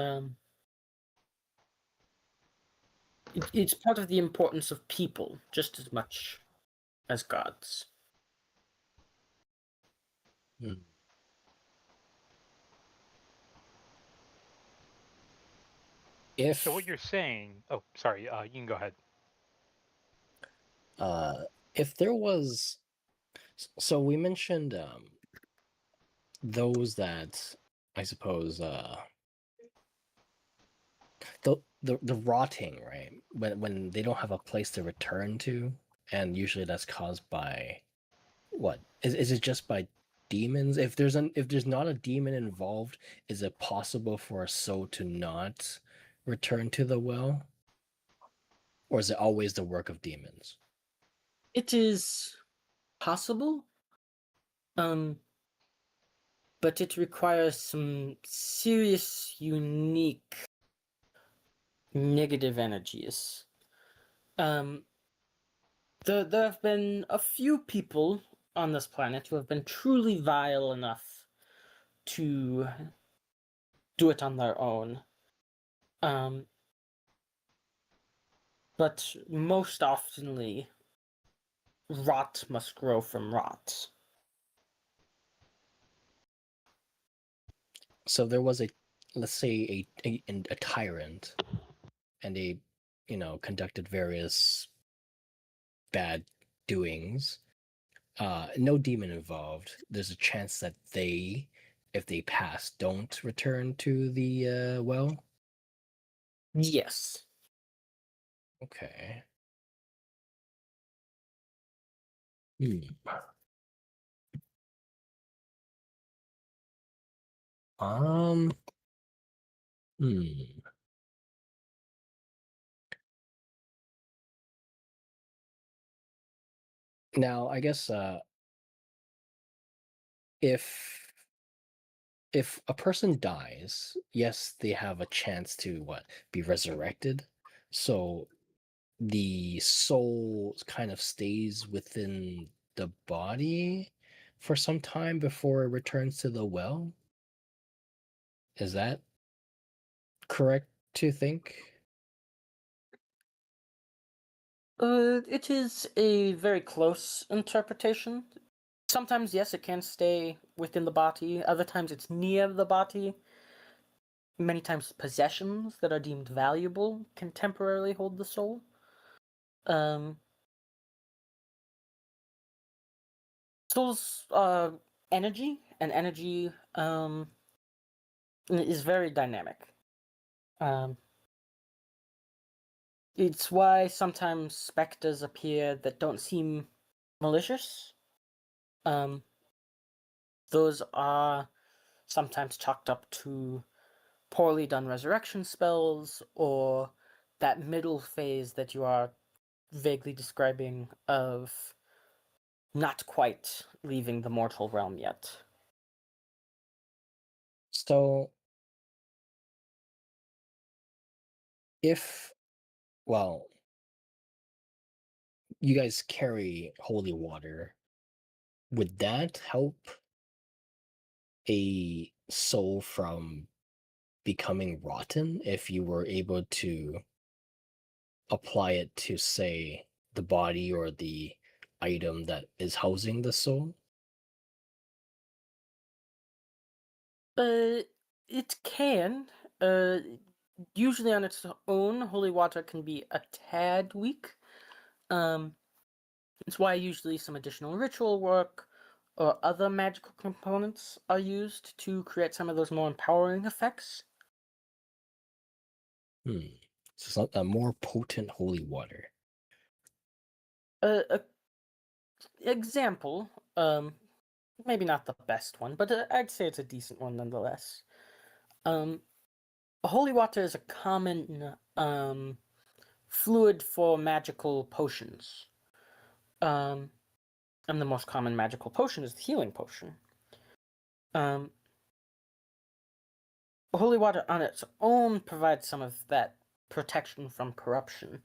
it's part of the importance of people just as much as gods. Hmm. If So what you're saying? Oh, sorry. You can go ahead. if there was, so we mentioned those that I suppose the rotting, right? When they don't have a place to return to, and usually that's caused by what? Is it just by demons? If there's not a demon involved, is it possible for a soul to not return to the well? Or is it always the work of demons? It is possible, but it requires some serious, unique negative energies. There have been a few people on this planet who have been truly vile enough to do it on their own. But most oftenly, rot must grow from rot. So there was a, let's say a tyrant, and they, conducted various bad doings. No demon involved. There's a chance that they, if they pass, don't return to the well. Yes. Okay. Hmm. Um. Hmm. Now, I guess if if a person dies, yes, they have a chance to what, be resurrected. So the soul kind of stays within the body for some time before it returns to the well. Is that correct to think? It is a very close interpretation. Sometimes, yes, it can stay within the body. Other times, it's near the body. Many times, possessions that are deemed valuable can temporarily hold the soul. Soul's energy and energy is very dynamic. It's why sometimes specters appear that don't seem malicious. Those are sometimes chalked up to poorly done resurrection spells or that middle phase that you are vaguely describing of not quite leaving the mortal realm yet. So if, well, you guys carry holy water, would that help a soul from becoming rotten if you were able to apply it to, say, the body or the item that is housing the soul? It can. Usually on its own, holy water can be a tad weak. It's why usually some additional ritual work or other magical components are used to create some of those more empowering effects. So it's not a more potent holy water. A example, maybe not the best one, but I'd say it's a decent one nonetheless. Holy water is a common fluid for magical potions. And the most common magical potion is the healing potion. Holy water on its own provides some of that protection from corruption.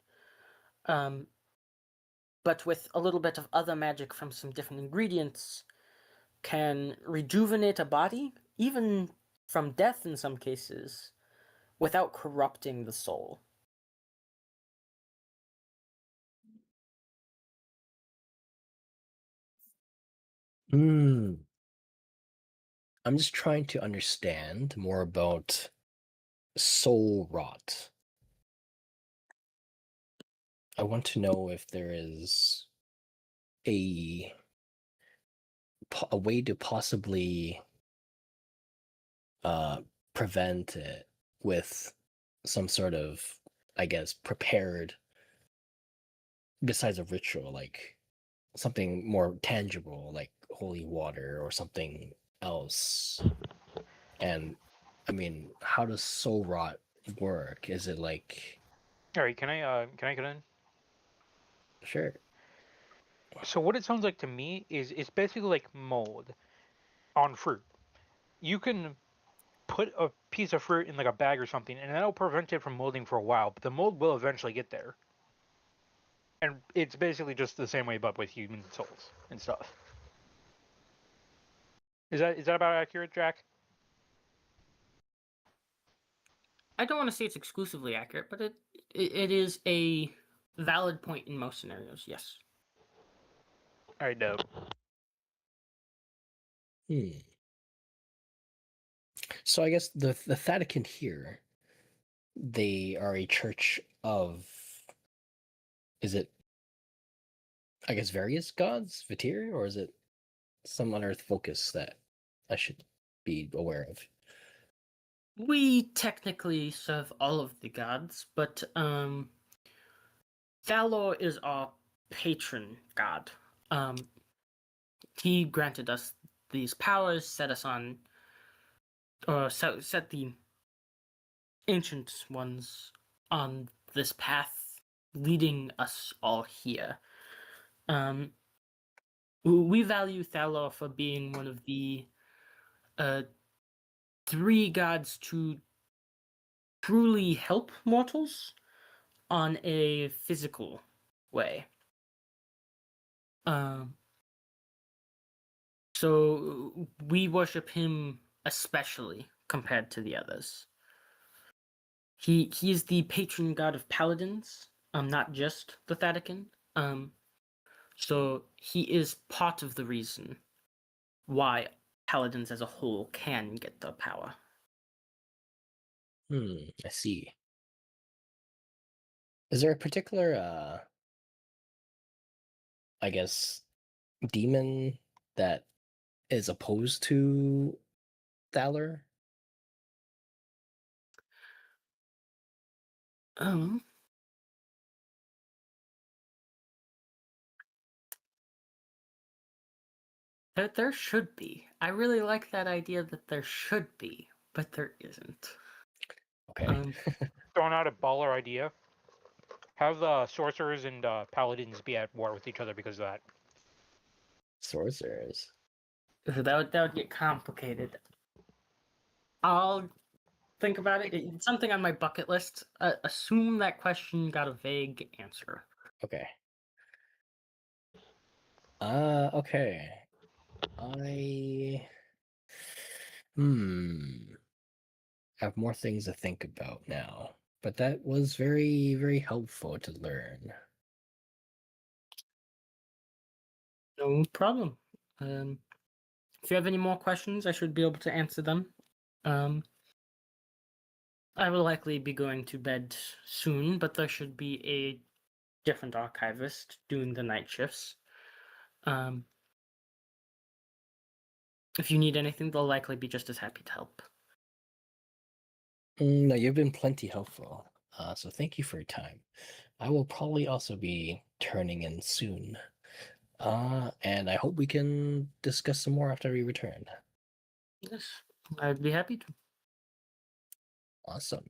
But with a little bit of other magic from some different ingredients, can rejuvenate a body, even from death in some cases, without corrupting the soul. I'm just trying to understand more about soul rot. I want to know if there is a way to possibly prevent it with some sort of, I guess, prepared, besides a ritual, like something more tangible, like holy water or something else. And I mean, how does soul rot work? Is it like, All right, can I get in? sure? So what it sounds like to me is it's basically like mold on fruit. You can put a piece of fruit in like a bag or something, and that'll prevent it from molding for a while. But the mold will eventually get there, and it's basically just the same way, but with human souls and stuff. Is that about accurate, Jack? I don't want to say it's exclusively accurate, but it is a valid point in most scenarios, yes. All right, dope. So I guess the Vatican here, they are a church of, is it, I guess, various gods, Vitir, or is it some unearthed focus that I should be aware of? We technically serve all of the gods, but Thalor is our patron god. He granted us these powers, set us on, or set the ancient ones on this path, leading us all here. We value Thalor for being one of the three gods to truly help mortals on a physical way. So we worship him especially compared to the others. He is the patron god of paladins, not just the Vatican. So he is part of the reason why paladins as a whole can get the power. I see. Is there a particular, I guess, demon that is opposed to Thalor? There should be. I really like that idea that there should be, but there isn't. Okay. Throwing out a baller idea. Have the sorcerers and paladins be at war with each other because of that. Sorcerers. That would get complicated. I'll think about it. It's something on my bucket list. Assume that question got a vague answer. Okay. Okay. I have more things to think about now. But that was very, very helpful to learn. No problem. If you have any more questions, I should be able to answer them. I will likely be going to bed soon, but there should be a different archivist doing the night shifts. If you need anything, they'll likely be just as happy to help. No, you've been plenty helpful. So thank you for your time. I will probably also be turning in soon. And I hope we can discuss some more after we return. Yes, I'd be happy to. Awesome.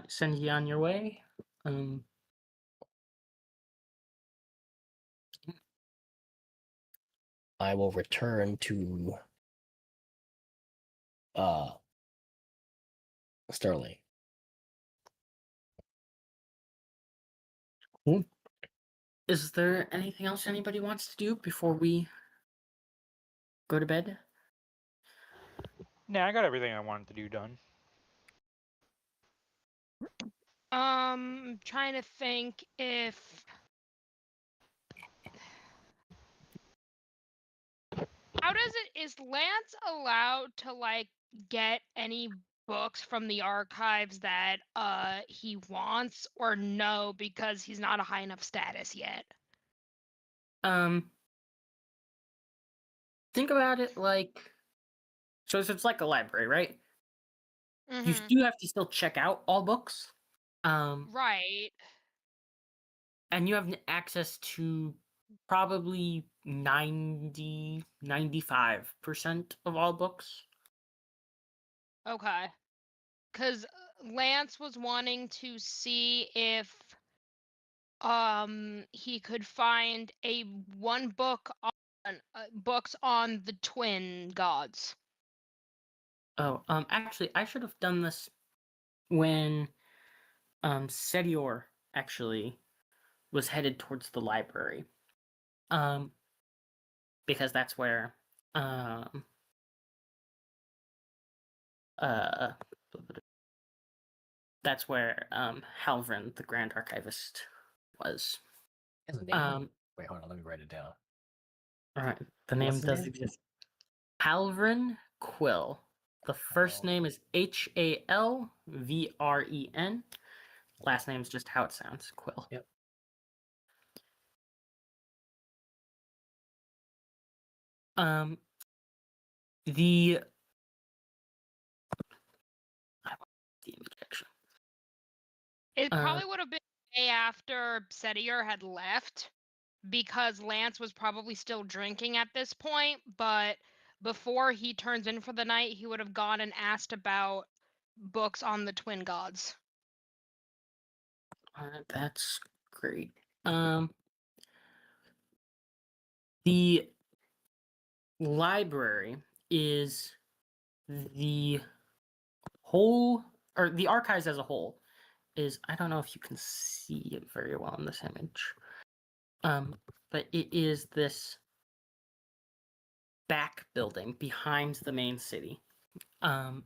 Send you on your way. I will return to Sterling. Cool. Is there anything else anybody wants to do before we go to bed? Nah, I got everything I wanted to do done. Trying to think if how does it is Lance allowed to like get any books from the archives that he wants, or no, because he's not a high enough status yet? Think about it like so it's like a library, right? You Mm-hmm. do have to still check out all books. Right. And you have access to probably 95% of all books. Okay. Because Lance was wanting to see if he could find one book on books on the twin gods. Oh, actually, I should have done this when Setior actually was headed towards the library. Because that's where uh that's where Halvrin, the Grand Archivist, was. Has a name? Wait, hold on. Let me write it down. All right, the name What's the does name? exist. Halvrin Quill. The first name is Halvren. Last name's just how it sounds, Quill. Yep. The injection. It probably would have been the day after Setior had left, because Lance was probably still drinking at this point, but before he turns in for the night, he would have gone and asked about books on the twin gods. That's great. The library is the whole, or the archives as a whole is, I don't know if you can see it very well in this image, but it is this back building behind the main city. Okay.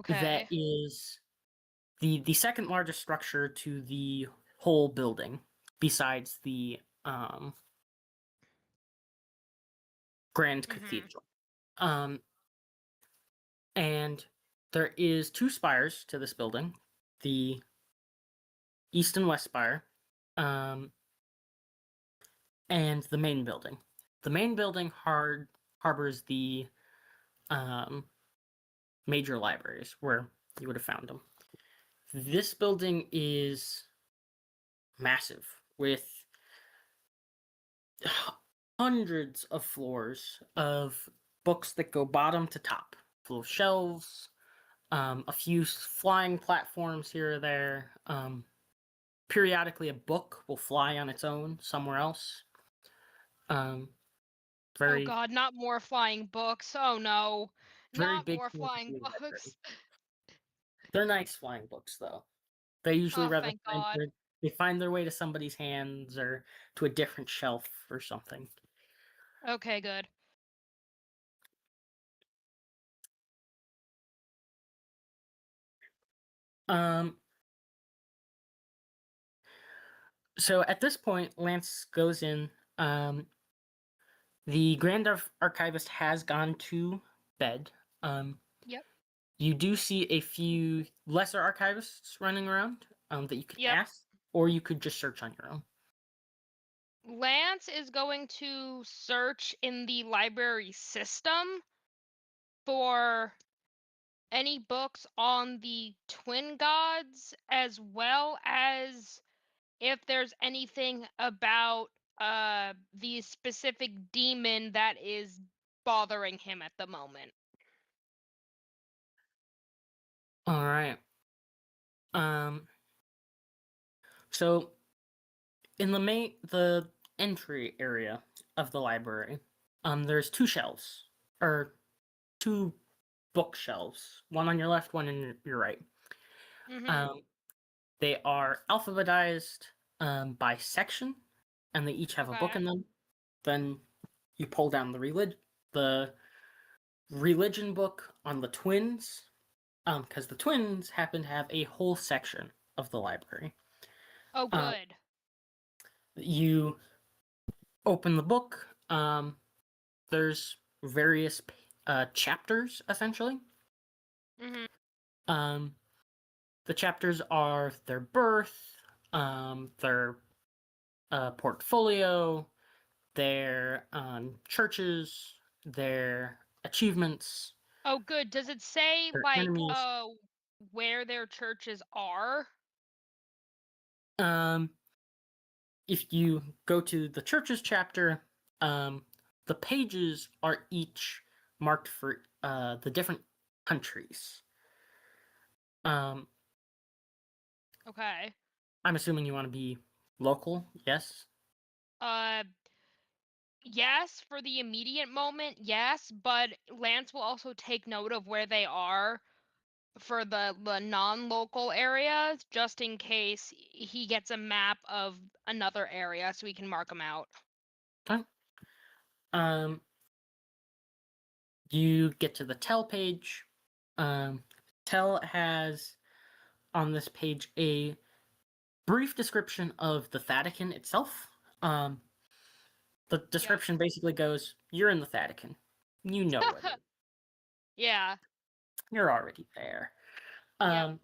That is the second largest structure to the whole building, besides the Grand Cathedral. And there is two spires to this building, the east and west spire, and the main building. The main building harbors the major libraries where you would have found them. This building is massive, with hundreds of floors of books that go bottom to top, full of shelves, a few flying platforms here or there. Periodically, a book will fly on its own somewhere else. Very, oh god, not more flying books. Oh no. very Not big more thing to flying see in library. books. They're nice flying books, though. They usually Oh, rather thank God. they find their way to somebody's hands or to a different shelf or something. Okay, good. Um. So at this point, Lance goes in. The Grand Archivist has gone to bed. Yep. You do see a few lesser archivists running around that you could Yep. ask, or you could just search on your own. Lance is going to search in the library system for any books on the twin gods, as well as if there's anything about the specific demon that is bothering him at the moment. All right. So in the entry area of the library, there's two shelves or two bookshelves, one on your left, one on your right. Mm-hmm. They are alphabetized by section, and they each have a book Okay. in them. Then you pull down the religion book on the twins, because the twins happen to have a whole section of the library. Oh, Uh, good. you open the book. There's various chapters essentially. Mm-hmm. The chapters are their birth, their portfolio, their churches, their achievements, Oh, good. Does it say their like enemies. where their churches are? Um, if you go to the churches chapter, the pages are each marked for the different countries. Um, Okay. I'm assuming you want to be local, yes? Uh yes, for the immediate moment, yes, but Lance will also take note of where they are for the non-local areas, just in case he gets a map of another area so he can mark them out. Okay. Um, you get to the Tell page. Tell has on this page a brief description of the Vatican itself. The Yep. description basically goes, "You're in the Vatican. You know what it is. Yeah. You're already there." Yep. Um,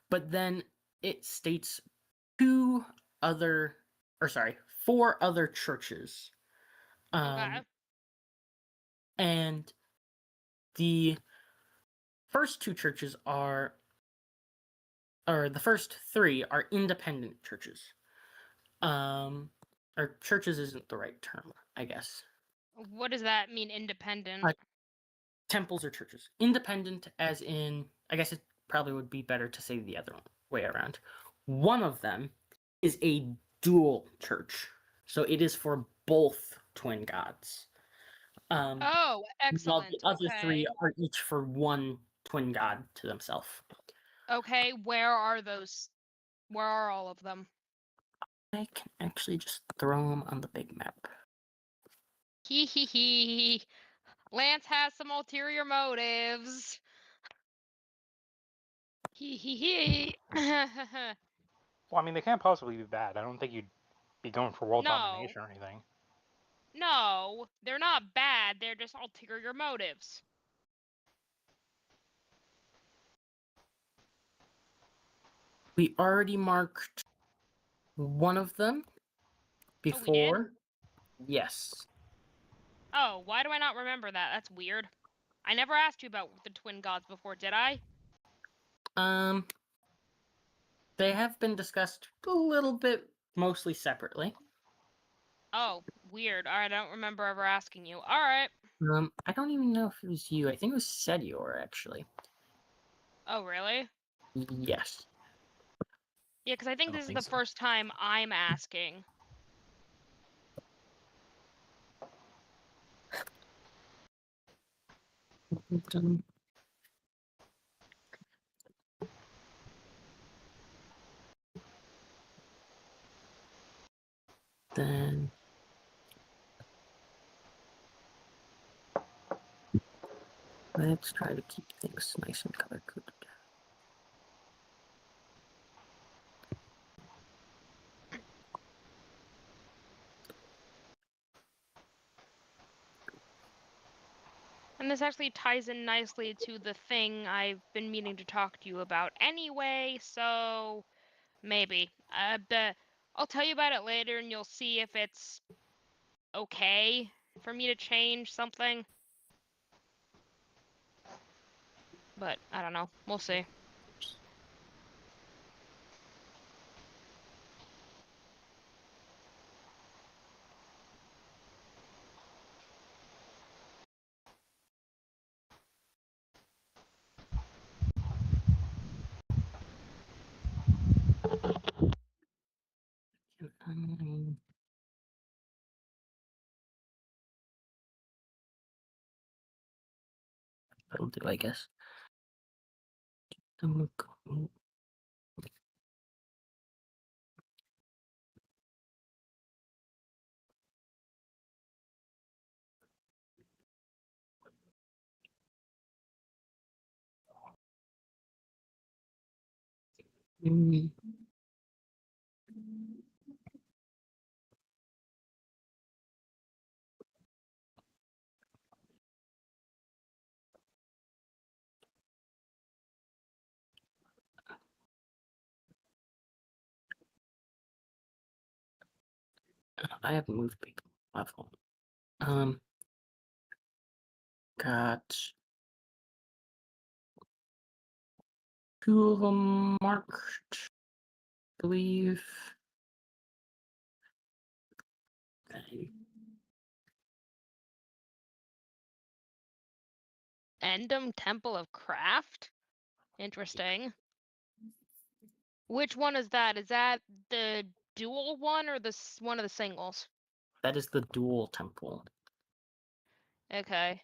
but then it states two other, or sorry, four other churches. Okay. And the first two churches are, or the first three are independent churches. Or churches isn't the right term, I guess. What does that mean, independent? Temples or churches. Independent, as in, I guess it probably would be better to say the other way around. One of them is a dual church, so it is for both twin gods. Oh, While the excellent. other three Okay. are each for one twin god to themselves. Okay, where are those? Where are all of them? I can actually just throw them on the big map. Hee hee hee. Lance has some ulterior motives. Hee hee hee. Well, I mean, they can't possibly be bad. I don't think you'd be going for world No. domination or anything. No, they're not bad. They're just ulterior motives. We already marked one of them Oh, we did? before. Yes. Oh, why do I not remember that? That's weird. I never asked you about the twin gods before, did I? They have been discussed a little bit, mostly separately. Oh, weird. I don't remember ever asking you. Alright. I don't even know if it was you. I think it was Sedior, actually. Oh, really? Yes. Yeah, because I I think don't this is think the so. first time I'm asking. Let's try to keep things nice and color coded. And this actually ties in nicely to the thing I've been meaning to talk to you about anyway, so maybe. I'll tell you about it later and you'll see if it's okay for me to change something. But I don't know. We'll see. That'll do, I guess. I haven't moved people. My fault. Got 2 of them marked, I believe. Okay. Endem Temple of Craft? Interesting. Which one is that? Is that the dual one or one of the singles? That is the dual temple. Okay.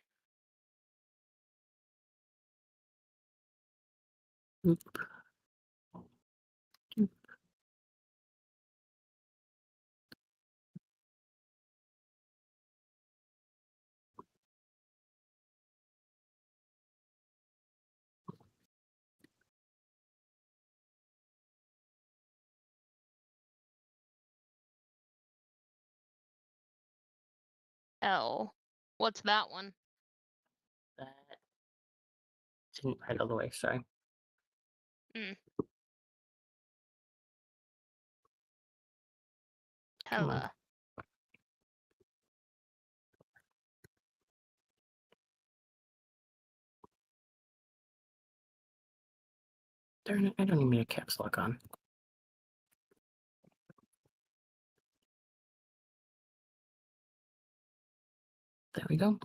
Oop. Oop. L. What's that one? That didn't write all the way, sorry. Come on. Hella. Darn it, I don't even need a caps lock on. There we go.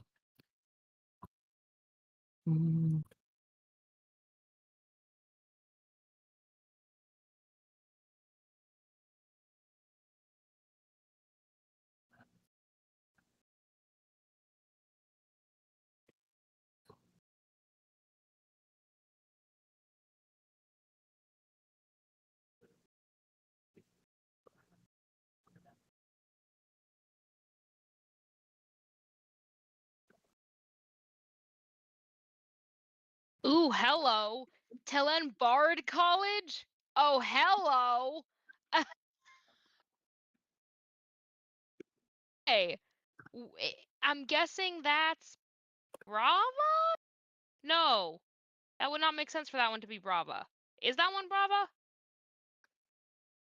Ooh, hello. Telen Bard College? Oh, hello. Hey, I'm guessing that's Brava? No, that would not make sense for that one to be Brava. Is that one Brava?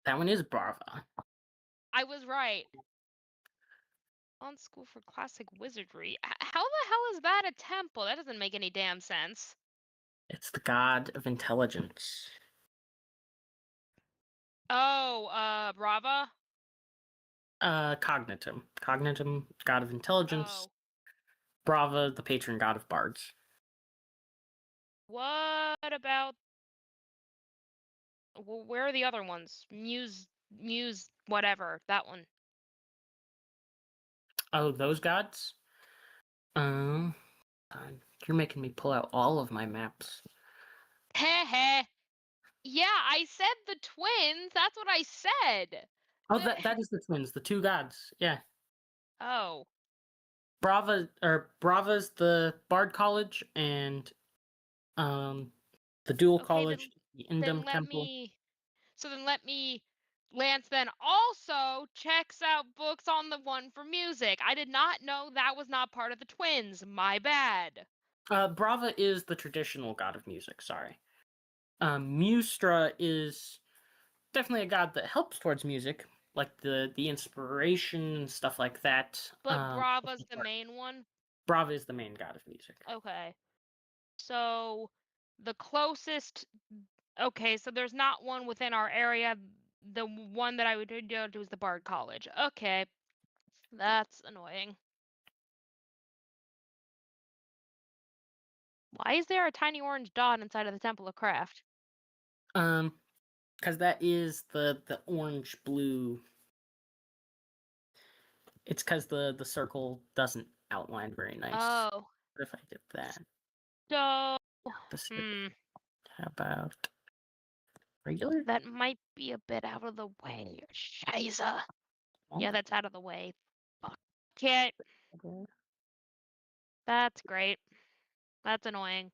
That one is Brava. I was right. On school for classic wizardry. How the hell is that a temple? That doesn't make any damn sense. It's the god of intelligence. Oh, Brava? Cognitum. Cognitum, god of intelligence. Oh. Brava, the patron god of bards. What about... Where are the other ones? Muse, whatever. That one. Oh, those gods? God, you're making me pull out all of my maps. Heh heh. Yeah, I said the twins. That's what I said. Oh, that is the twins, the 2 gods. Yeah. Oh. Brava's the Bard College, and the Dual Okay, College, the then Indum let Temple. me. So then let me. Lance then also checks out books on the one for music. I did not know that was not part of the twins. My bad. Brava is the traditional god of music. Sorry. Mustra is definitely a god that helps towards music, like the inspiration and stuff like that. But Brava's the main one. Brava is the main god of music. Okay. So the closest. Okay, so there's not one within our area. The one that I would go to is the Bard College. Okay, that's annoying. Why is there a tiny orange dot inside of the Temple of Craft? Because that is the orange blue. It's because the circle doesn't outline very nice. Oh. What if I did that? So, How about regular? that might be a bit out of the way. Scheiße. Yeah, that's out of the way. Fuck it. That's great. That's annoying.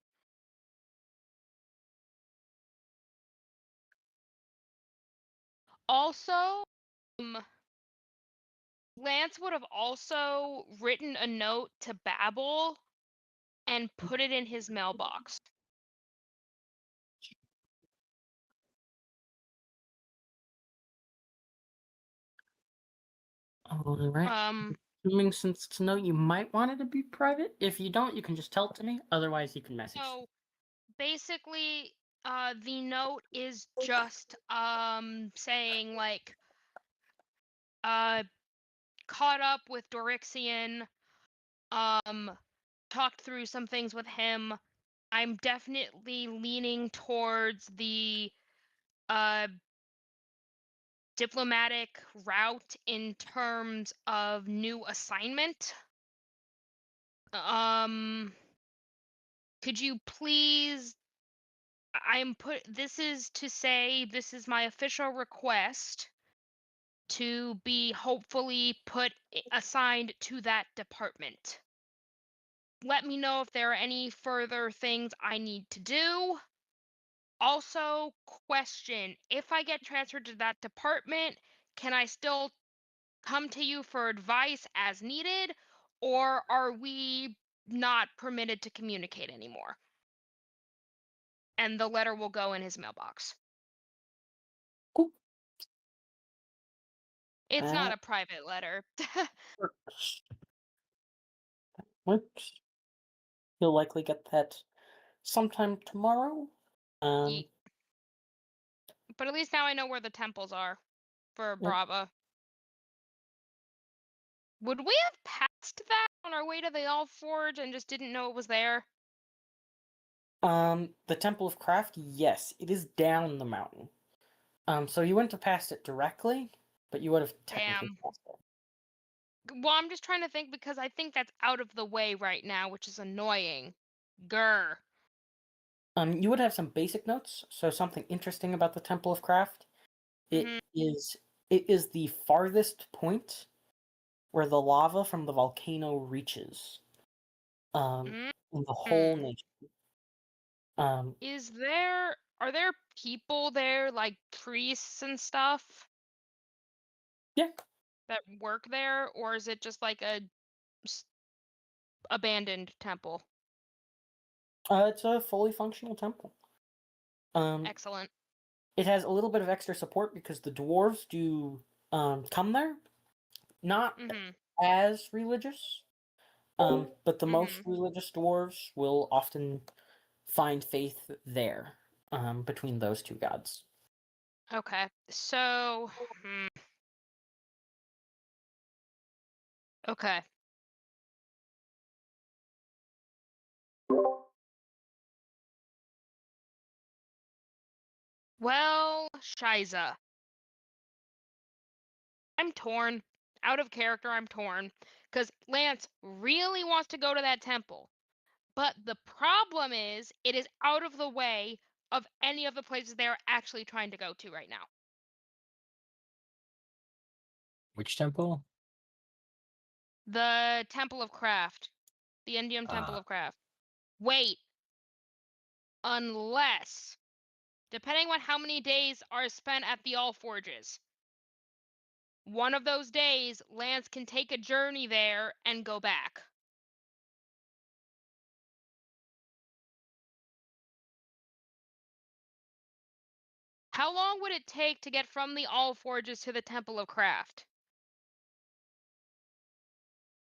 Also, Lance would have also written a note to Babel and put it in his mailbox. All right. Assuming since it's a note, you might want it to be private. If you don't, you can just tell it to me. Otherwise, you can message. So basically, the note is just saying like caught up with Dorixian, talked through some things with him. I'm definitely leaning towards the diplomatic route in terms of new assignment. Could you please this is to say this is my official request to be hopefully assigned to that department. Let me know if there are any further things I need to do. Also, question, if I get transferred to that department, can I still come to you for advice as needed, or are we not permitted to communicate anymore? And the letter will go in his mailbox. Cool. It's not a private letter. Works. Works. You'll likely get that sometime tomorrow. But at least now I know where the temples are for Brava. Would we have passed that on our way to the All Forge and just didn't know it was there? The Temple of Craft, yes, it is down the mountain. So you wouldn't have passed it directly, but you would have technically passed it. Well, I'm just trying to think because I think that's out of the way right now, which is annoying. Grr. You would have some basic notes. So something interesting about the Temple of Craft, it is the farthest point where the lava from the volcano reaches. In the whole nation. Are there people there, like priests and stuff? Yeah. That work there, or is it just like a abandoned temple? It's a fully functional temple. Excellent. It has a little bit of extra support because the dwarves do come there. Not as religious, but the most religious dwarves will often find faith there, between those two gods. Okay, so okay. Well, Shiza. I'm torn. Out of character, I'm torn. Because Lance really wants to go to that temple. But the problem is, it is out of the way of any of the places they're actually trying to go to right now. Which temple? The Temple of Craft. The Indian Temple of Craft. Wait. Unless, depending on how many days are spent at the All Forges, one of those days, Lance can take a journey there and go back. How long would it take to get from the All Forges to the Temple of Craft?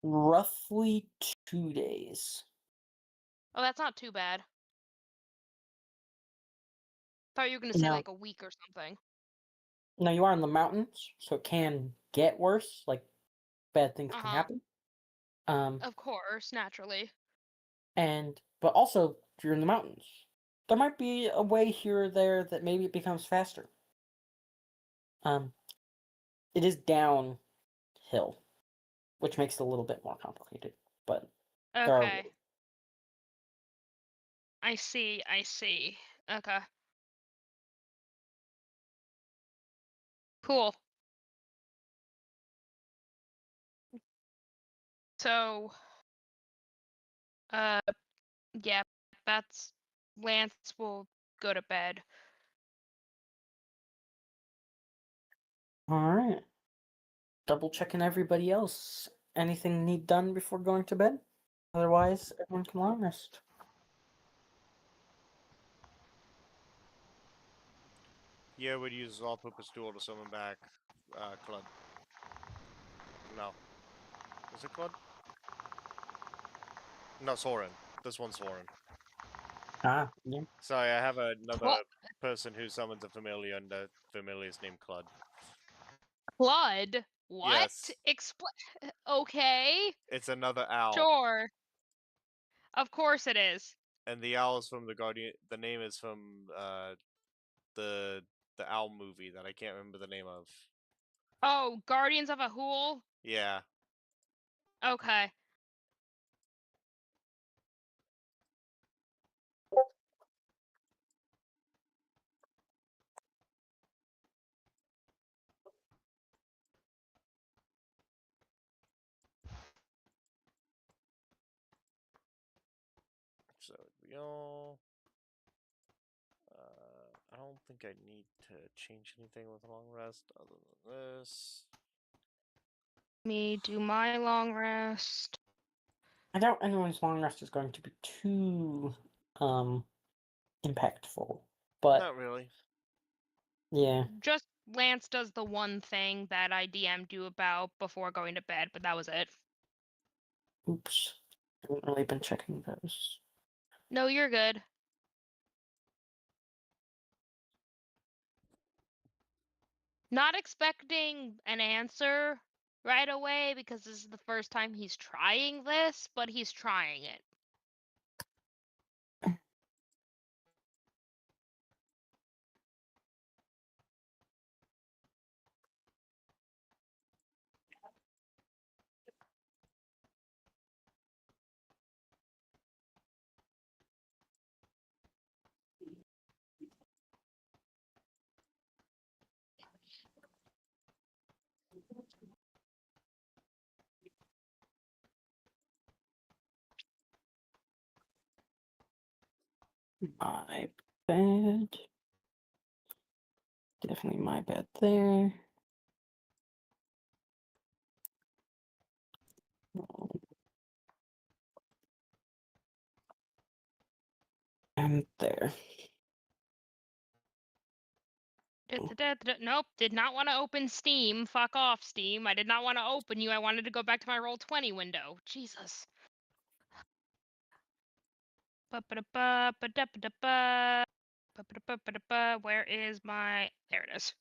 Roughly 2 days. Oh, that's not too bad. Thought you were gonna say Now, like a week or something. now you are in the mountains, so it can get worse. Like bad things can happen. Of course, naturally. But also if you're in the mountains, there might be a way here or there that maybe it becomes faster. It is downhill, which makes it a little bit more complicated. But there are Okay. I see. Okay. Cool. So, yeah, that's Lance will go to bed. all right. Double checking everybody else. Anything need done before going to bed? Otherwise, everyone can long rest. Yeah, we'd use all-purpose tool to summon back Clud. No. Is it Clud? No, Soren. This one's Soren. Ah, yeah. Sorry, I have another Cl- person who summons a familiar, and the familiar's named Clud. Blood? What? Yes. Okay. It's another owl. Sure. Of course it is. And the owl is from the Guardian. The name is from the owl movie that I can't remember the name of. Oh, Guardians of Ahul? Yeah. Okay. So we all. I don't think I need to change anything with long rest other than this. Me do my long rest. I doubt anyone's long rest is going to be too impactful. But Not really. yeah. Just Lance does the one thing that I DM'd you about before going to bed, but that was it. Oops. I haven't really been checking those. No, you're good. Not expecting an answer right away because this is the first time he's trying this, but he's trying it. My bad. Definitely my bad there. And there. Nope, did not want to open Steam. Fuck off, Steam. I did not want to open you. I wanted to go back to my Roll20 window. Jesus. Where is my... There it is.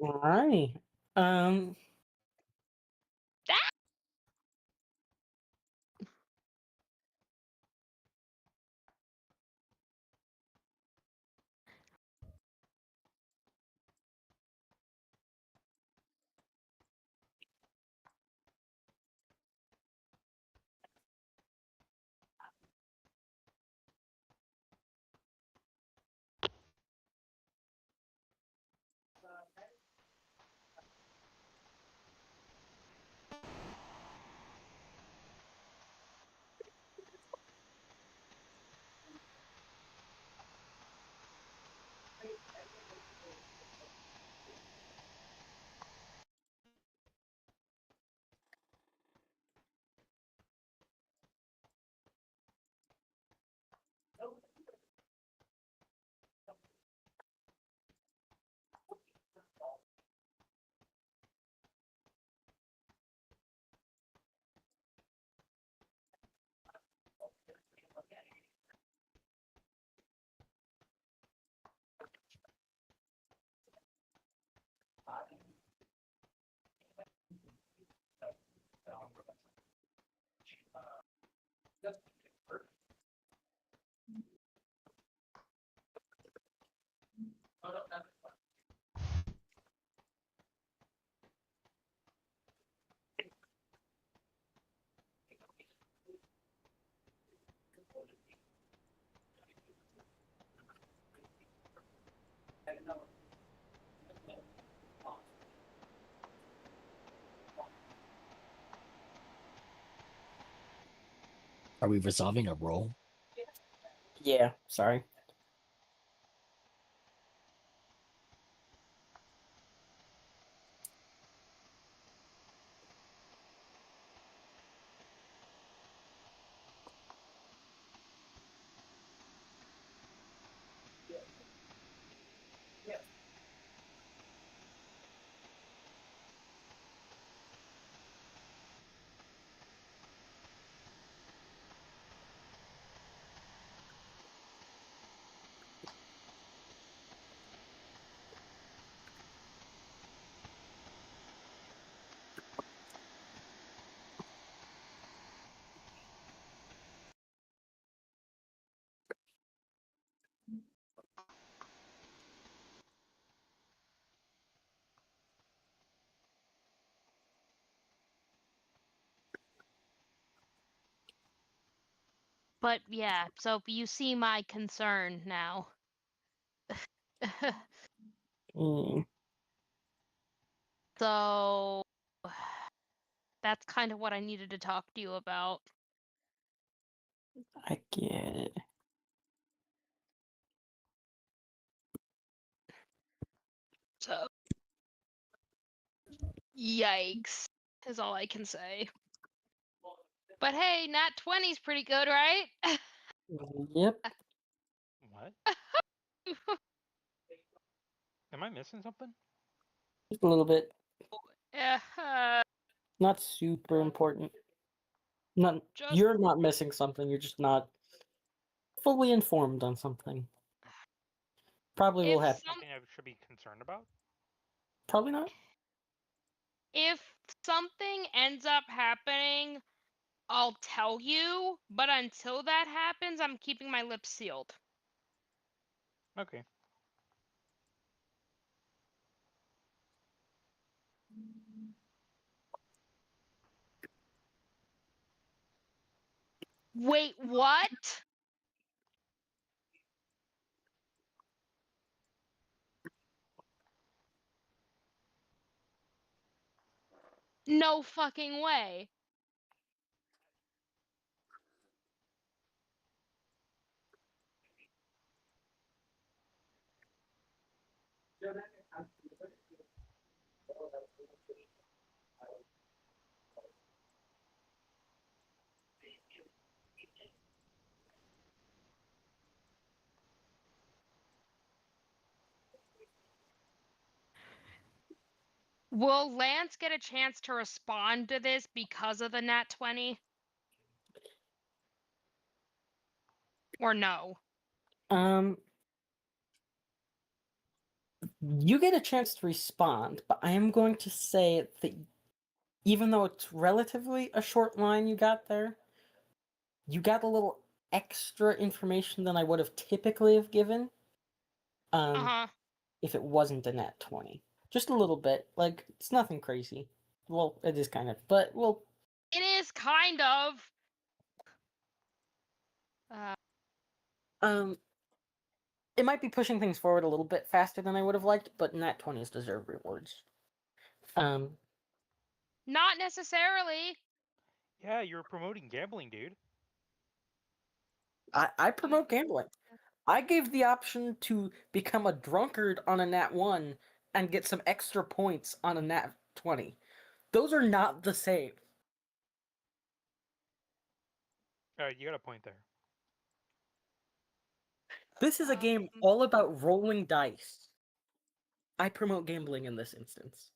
Alright. Ah! Are we resolving a roll? Yeah, sorry. But yeah, so you see my concern now. Mm, So that's kind of what I needed to talk to you about. I get it. So yikes is all I can say. But hey, Nat 20's pretty good, right? Yep. What? Am I missing something? Just a little bit. Yeah, Not super important. Not just you're not missing something. You're just not fully informed on something. Probably will if happen. some Something I should be concerned about? Probably not. if something ends up happening, I'll tell you, but until that happens, I'm keeping my lips sealed. Okay. Wait, what? No fucking way. Will Lance get a chance to respond to this because of the Nat 20? Or no? Um, you get a chance to respond, but I am going to say that even though it's relatively a short line you got there, you got a little extra information than I would have typically have given. Uh-huh. If it wasn't a nat 20. Just a little bit. Like, it's nothing crazy. Well, it is kind of, but well, It is kind of. um, it might be pushing things forward a little bit faster than I would have liked, but nat 20s deserve rewards. Um, Not necessarily. Yeah, you're promoting gambling, dude. I promote gambling. I gave the option to become a drunkard on a nat 1 and get some extra points on a nat 20. Those are not the same. You got a point there. This is a game all about rolling dice. I promote gambling in this instance.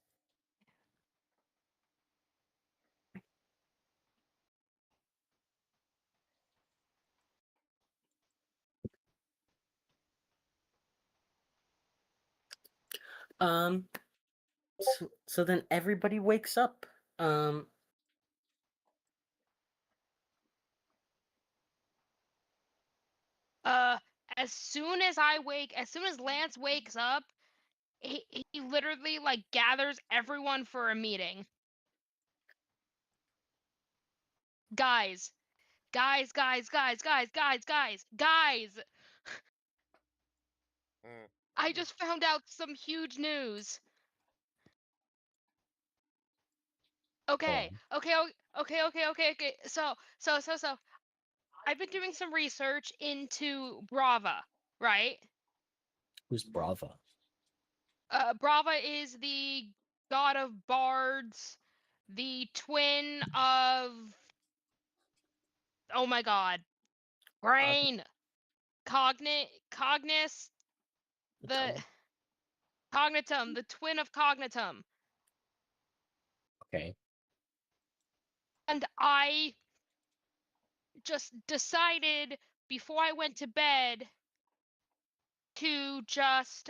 Um, so then everybody wakes up. Um, Uh, as soon as Lance wakes up, he literally like gathers everyone for a meeting. Guys, guys, guys, guys, guys, guys, guys, guys! Mm. I just found out some huge news. Okay, Um, okay, okay, okay, okay, okay. So. I've been doing some research into Brava, right? Who's Brava? Brava is the god of bards, the twin of, oh my god, brain, cognis, the Tum? cognitum, the twin of cognitum. Okay. And I just decided before I went to bed to just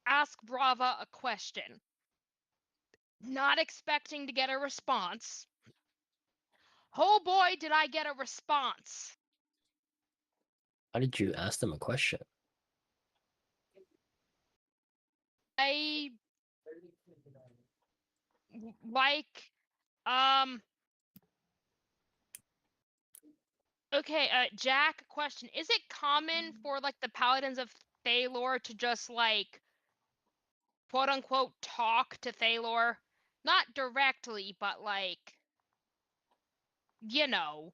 ask Brava a question, not expecting to get a response. Oh boy, did I get a response. How did you ask them a question? I like okay, Jack, question. Is it common for like the paladins of Thalor to just like quote unquote talk to Thalor? Not directly, but like, you know.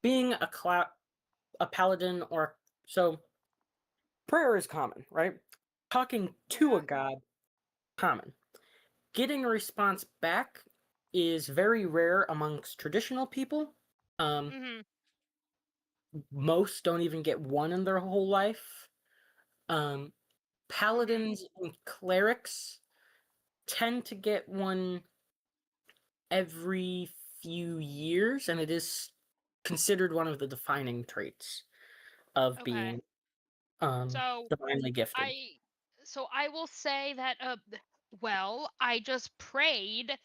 Being a paladin or so, prayer is common, right? Talking to a god, common. Getting a response back is very rare amongst traditional people. Mm-hmm. Most don't even get one in their whole life. Paladins and clerics tend to get one every few years, and it is considered one of the defining traits of Okay. being So divinely gifted. I will say that well, I just prayed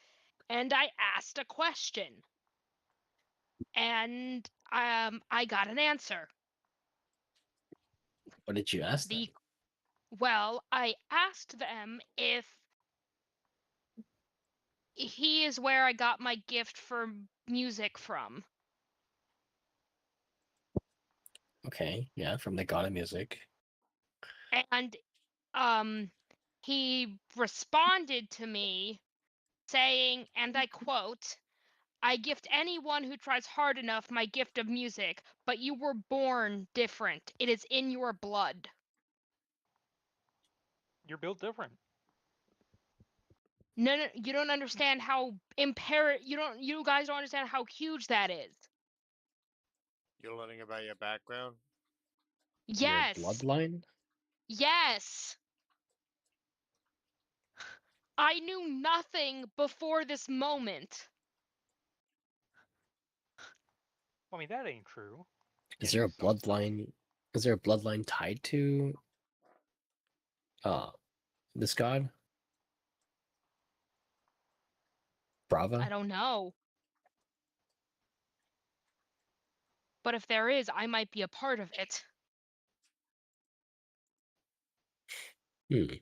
and I asked a question. And I got an answer. What did you ask them? Well, I asked them if he is where I got my gift for music from. Okay, yeah, from the god of music. And he responded to me saying, and I quote, "I gift anyone who tries hard enough my gift of music, but you were born different. It is in your blood." You're built different. No, you don't understand how you guys don't understand how huge that is. You're learning about your background. Your Yes. bloodline? Yes. I knew nothing before this moment. I mean, that ain't true. Is there a bloodline? Is there a bloodline tied to this god? Brava? I don't know. But if there is, I might be a part of it. Hmm.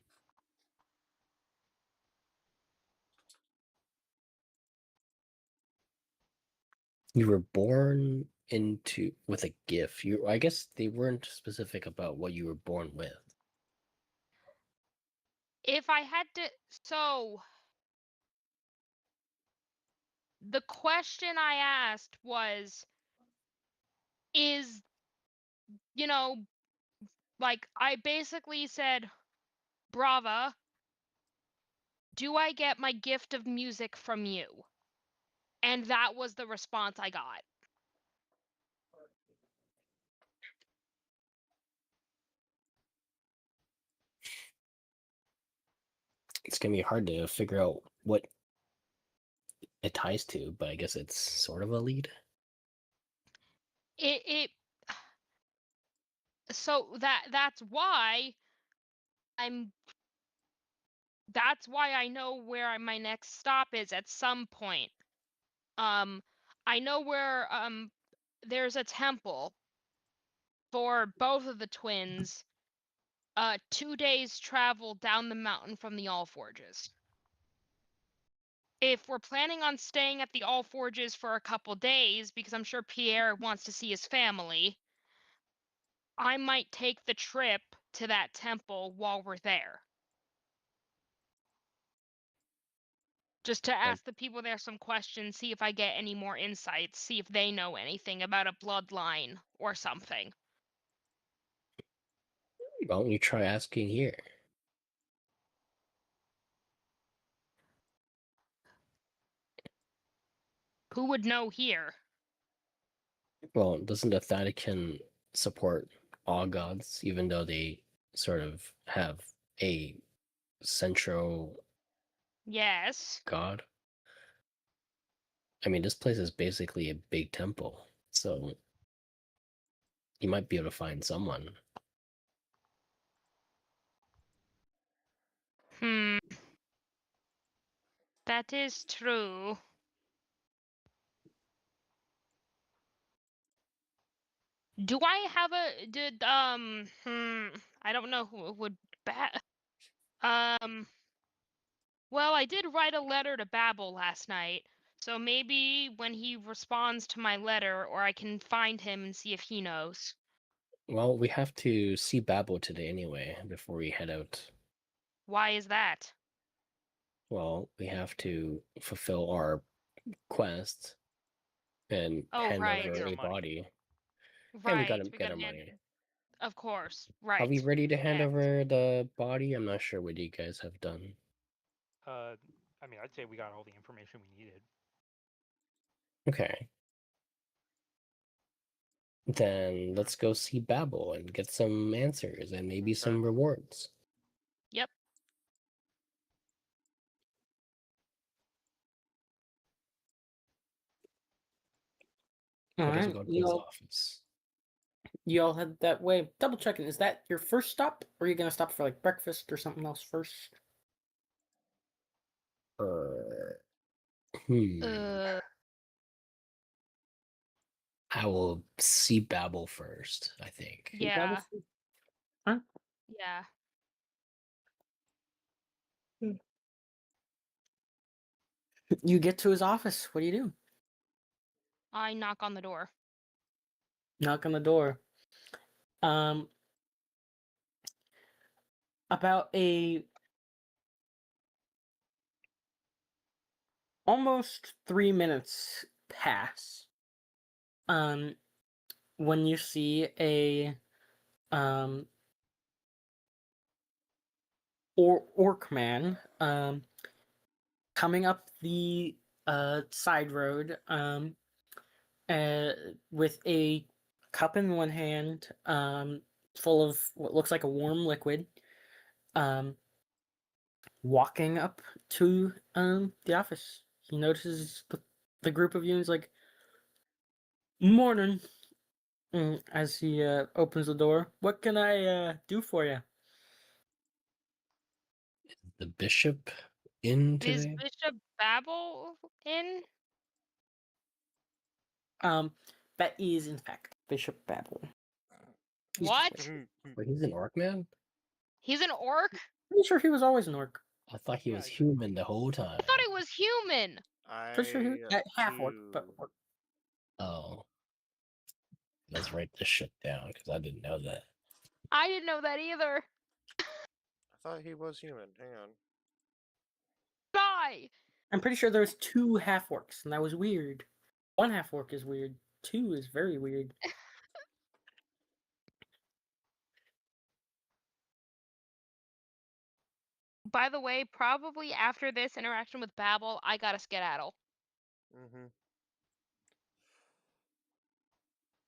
You were born into with a gift. I guess they weren't specific about what you were born with. If I had to, so the question I asked was, is, like I basically said, Brava, do I get my gift of music from you? And that was the response I got. It's gonna be hard to figure out what it ties to, but I guess it's sort of a lead. It so that's why I'm that's why I know where my next stop is at some point. I know where there's a temple for both of the twins. 2 days travel down the mountain from the All Forges. If we're planning on staying at the All Forges for a couple days, because I'm sure Pierre wants to see his family, I might take the trip to that temple while we're there. Just to ask the people there some questions, see if I get any more insights, see if they know anything about a bloodline or something. Why don't you try asking here? Who would know here? Well, doesn't the Vatican support all gods, even though they sort of have a central Yes. god? I mean, this place is basically a big temple, so you might be able to find someone. Hmm. That is true. Do I have I don't know who would well, I did write a letter to Babel last night, so maybe when he responds to my letter, or I can find him and see if he knows. Well, we have to see Babel today anyway, before we head out. Why is that? Well, we have to fulfill our quest and Oh, hand right. over Get our a money. body. And we Right, gotta we get gotta our hand. money. Of course, Are we right. ready to hand Yes. over the body? I'm not sure what you guys have done. I mean, I'd say we got all the information we needed. Okay. Then let's go see Babel and get some answers and maybe Okay. some rewards. Yep. All Let us right, go to his office. you all head that way. Double checking, is that your first stop, or are you gonna stop for like breakfast or something else first? Hmm. Uh, I will see Babel first, I think. You got yeah. it? Huh? Yeah. You get to his office. What do you do? I knock on the door. Knock on the door. About a almost 3 minutes pass. When you see a orc man coming up the side road with a cup in one hand full of what looks like a warm liquid, um walking up to the office. He notices the group of you and he's like, "Morning." As he opens the door, "What can I do for you?" The bishop in Is today? Bishop Babel in? Um, that is in fact Bishop Babel. He's just What? like, Wait, he's an orc man? He's an orc? pretty sure he was always an orc. I thought he Yeah, was he's human the whole time. I thought he was human. Pretty sure he was I half orc, but too. orc. Oh. Let's write this shit down because I didn't know that. I didn't know that either. I thought he was human. Hang on. Die. I'm pretty sure there's two half orcs, and that was weird. One half orc is weird. Two is very weird. By the way, probably after this interaction with Babel, I gotta skedaddle. Mm-hmm.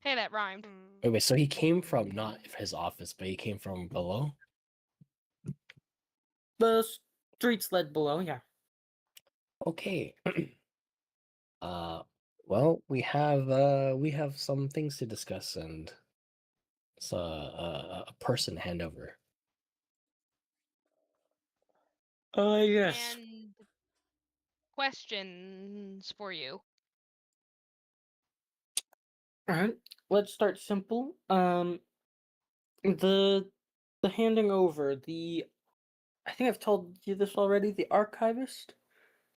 Hey, that rhymed. Wait, so he came from not his office, but he came from below? The streets led below, yeah. Okay. Well, we have some things to discuss and it's a person handover. Yes. And questions for you. Alright, let's start simple. The handing over, I think I've told you this already, the archivist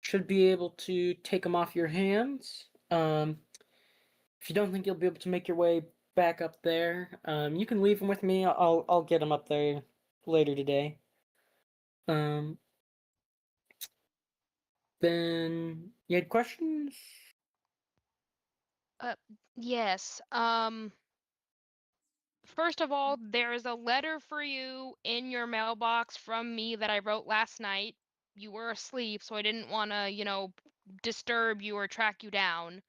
should be able to take them off your hands. If you don't think you'll be able to make your way back up there, you can leave them with me. I'll get them up there later today. Um, Ben, you had questions? Yes. First of all, there is a letter for you in your mailbox from me that I wrote last night. You were asleep, so I didn't want to, disturb you or track you down.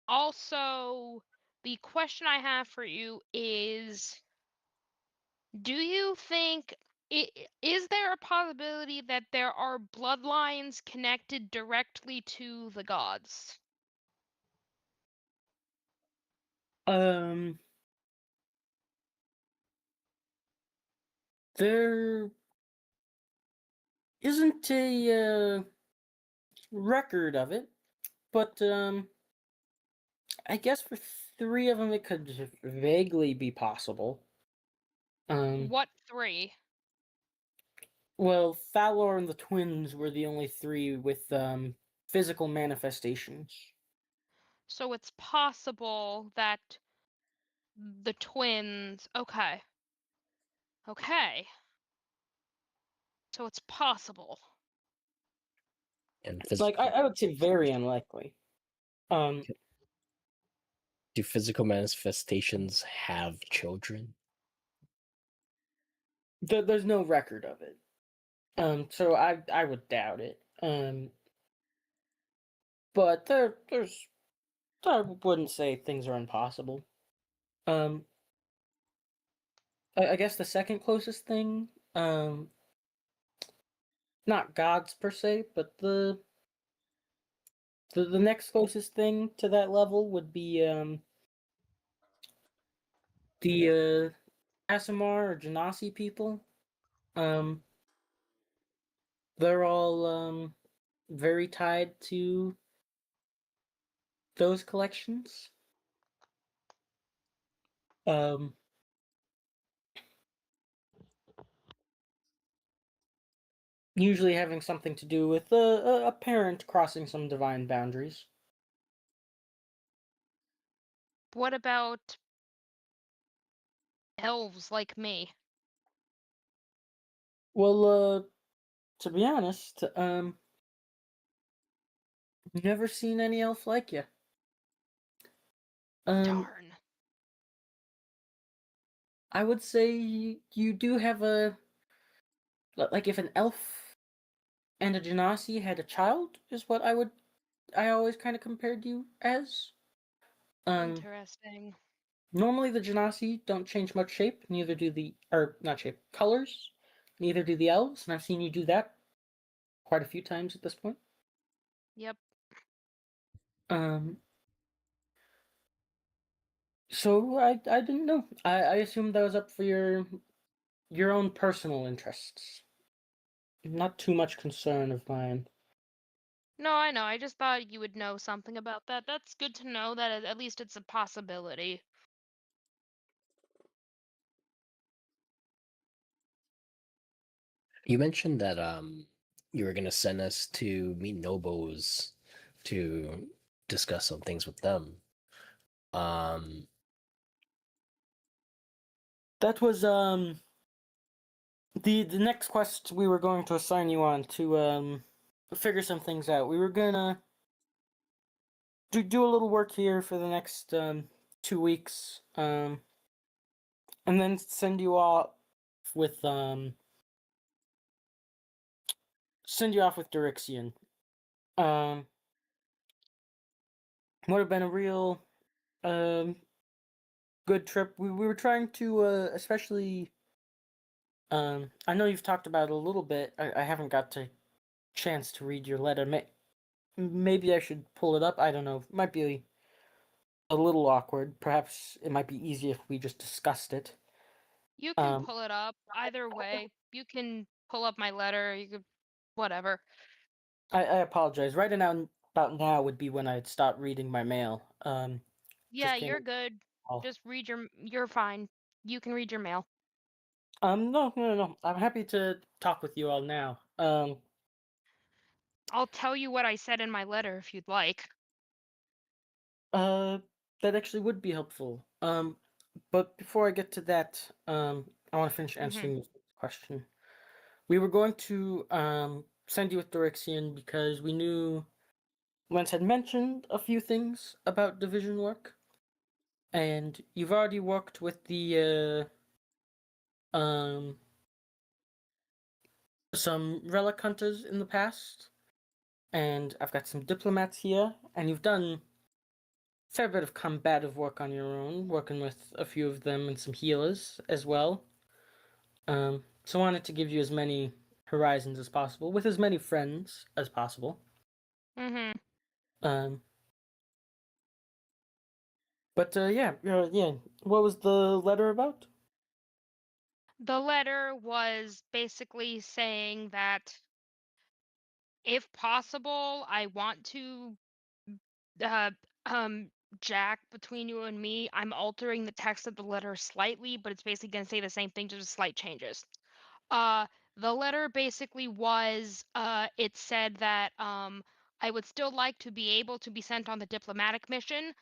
Also, the question I have for you is, do you think is there a possibility that there are bloodlines connected directly to the gods? Um, there isn't a record of it, but I guess for three of them it could vaguely be possible. What three? Well, Thalor and the twins were the only three with physical manifestations. So it's possible that the twins. Okay. Okay. So it's possible. And Like I would say very unlikely. Um, do physical manifestations have children? there's no record of it. So I would doubt it. But there's I wouldn't say things are impossible. Um, I guess the second closest thing, not gods per se, but the next closest thing to that level would be the Asimar or Genasi people. Um, they're all very tied to those collections. Um, usually having something to do with a parent crossing some divine boundaries. What about elves like me? Well, to be honest, never seen any elf like you. Darn. I would say you do have a like if an elf and a genasi had a child is what I always kind of compared you as. Interesting. Normally the genasi don't change much shape, neither do the or not shape colors, neither do the elves, and I've seen you do that quite a few times at this point. Yep. Um, so I didn't know. I assumed that was up for your own personal interests. Not too much concern of mine. No, I know. I just thought you would know something about that. That's good to know that at least it's a possibility. You mentioned that you were gonna send us to meet Nobos to discuss some things with them. Um, That was the next quest we were going to assign you on to figure some things out. We were gonna do a little work here for the next 2 weeks, and then send you off with Dirixian. Um, would have been a real um good trip. We were trying to especially I know you've talked about it a little bit. I haven't got to chance to read your letter. Maybe I should pull it up. I don't know. Might be a little awkward. Perhaps it might be easier if we just discussed it. You can Um, pull it up either way. You can pull up my letter. You could, whatever. I apologize. Right now, about now would be when I'd start reading my mail. Yeah, Just came. you're good. Just read you're fine. You can read your mail. No. I'm happy to talk with you all now. I'll tell you what I said in my letter if you'd like. Uh, that actually would be helpful. But before I get to that, I want to finish Mhm. answering this question. We were going to send you with Dorixian because we knew Lance had mentioned a few things about division work, and you've already worked with the some relic hunters in the past, and I've got some diplomats here, and you've done a fair bit of combative work on your own, working with a few of them and some healers as well. So I wanted to give you as many horizons as possible, with as many friends as possible. Mm-hmm. Um, but yeah. What was the letter about? The letter was basically saying that if possible, I want to uh Jack, between you and me, I'm altering the text of the letter slightly, but it's basically going to say the same thing, just slight changes. Uh, the letter basically was, it said that I would still like to be able to be sent on the diplomatic mission,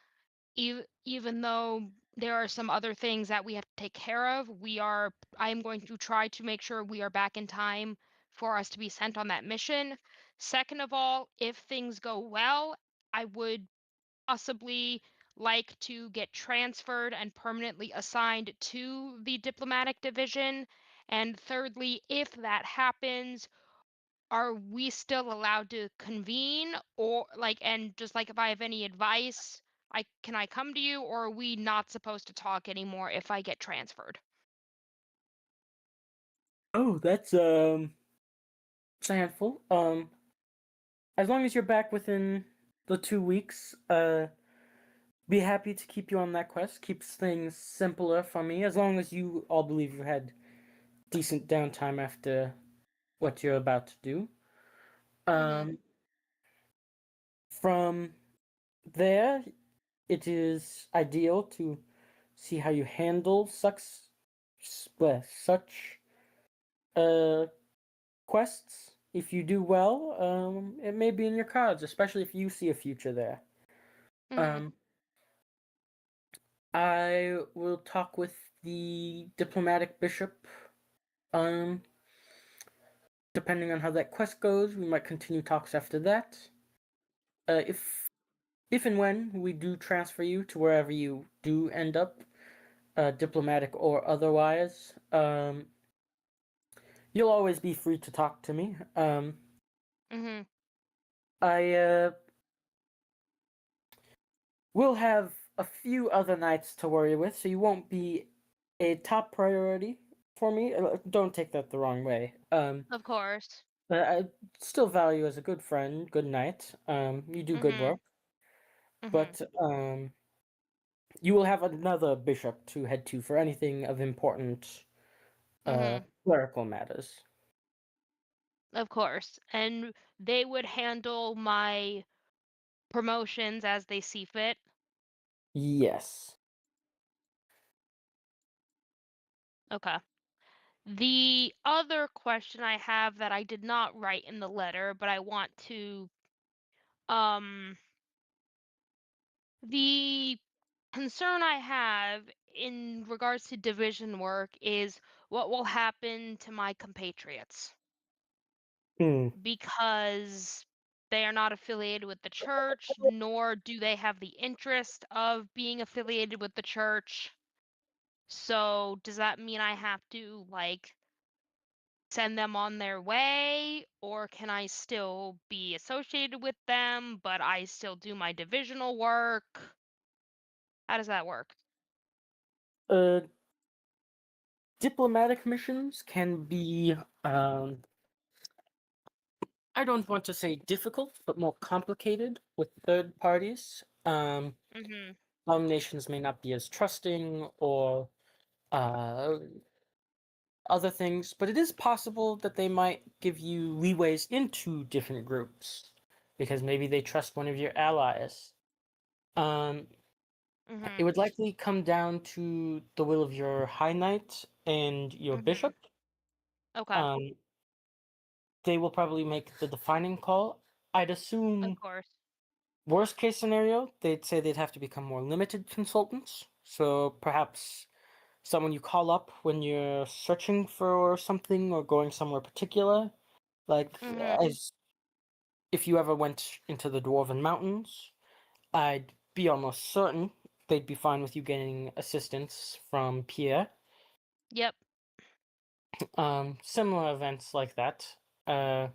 even though there are some other things that we have to take care of. I am going to try to make sure we are back in time for us to be sent on that mission. Second of all, if things go well, I would possibly like to get transferred and permanently assigned to the diplomatic division. And thirdly, if that happens, are we still allowed to convene, or like, and just like if I have any advice, I come to you, or are we not supposed to talk anymore if I get transferred? Oh, that's it's a handful. As long as you're back within the 2 weeks, be happy to keep you on that quest. Keeps things simpler for me. As long as you all believe you had decent downtime after what you're about to do. Mm-hmm. From there, it is ideal to see how you handle such uh quests. If you do well, it may be in your cards, especially if you see a future there. Mm-hmm. Um, I will talk with the diplomatic bishop. Um, Depending on how that quest goes, we might continue talks after that. If and when we do transfer you to wherever you do end up, diplomatic or otherwise, you'll always be free to talk to me. Mm-hmm. I will have a few other knights to worry with, so you won't be a top priority for me. Don't take that the wrong way. Of course. I still value you as a good friend, good knight. You do good Mm-hmm. work, Mm-hmm. but you will have another bishop to head to for anything of important Mm-hmm. clerical matters. Of course. And they would handle my promotions as they see fit. Yes. Okay. The other question I have that I did not write in the letter, but I want to, um, the concern I have in regards to division work is what will happen to my compatriots, Hmm. because they are not affiliated with the church, nor do they have the interest of being affiliated with the church. So does that mean I have to like send them on their way, or can I still be associated with them, but I still do my divisional work? How does that work? Uh, Diplomatic missions can be, I don't want to say difficult, but more complicated with third parties. Mhm. Some nations may not be as trusting or uh, other things, but it is possible that they might give you leeways into different groups because maybe they trust one of your allies. Um, it Mhm. would likely come down to the will of your High Knight and your Mhm. Bishop. Okay. Um, they will probably make the defining call. I'd Of assume course. worst case scenario, they'd say they'd have to become more limited consultants. So perhaps someone you call up when you're searching for something or going somewhere particular, Like, Mhm. as if you ever went into the Dwarven Mountains, I'd be almost certain they'd be fine with you getting assistance from Pierre. Yep. Similar events like that. But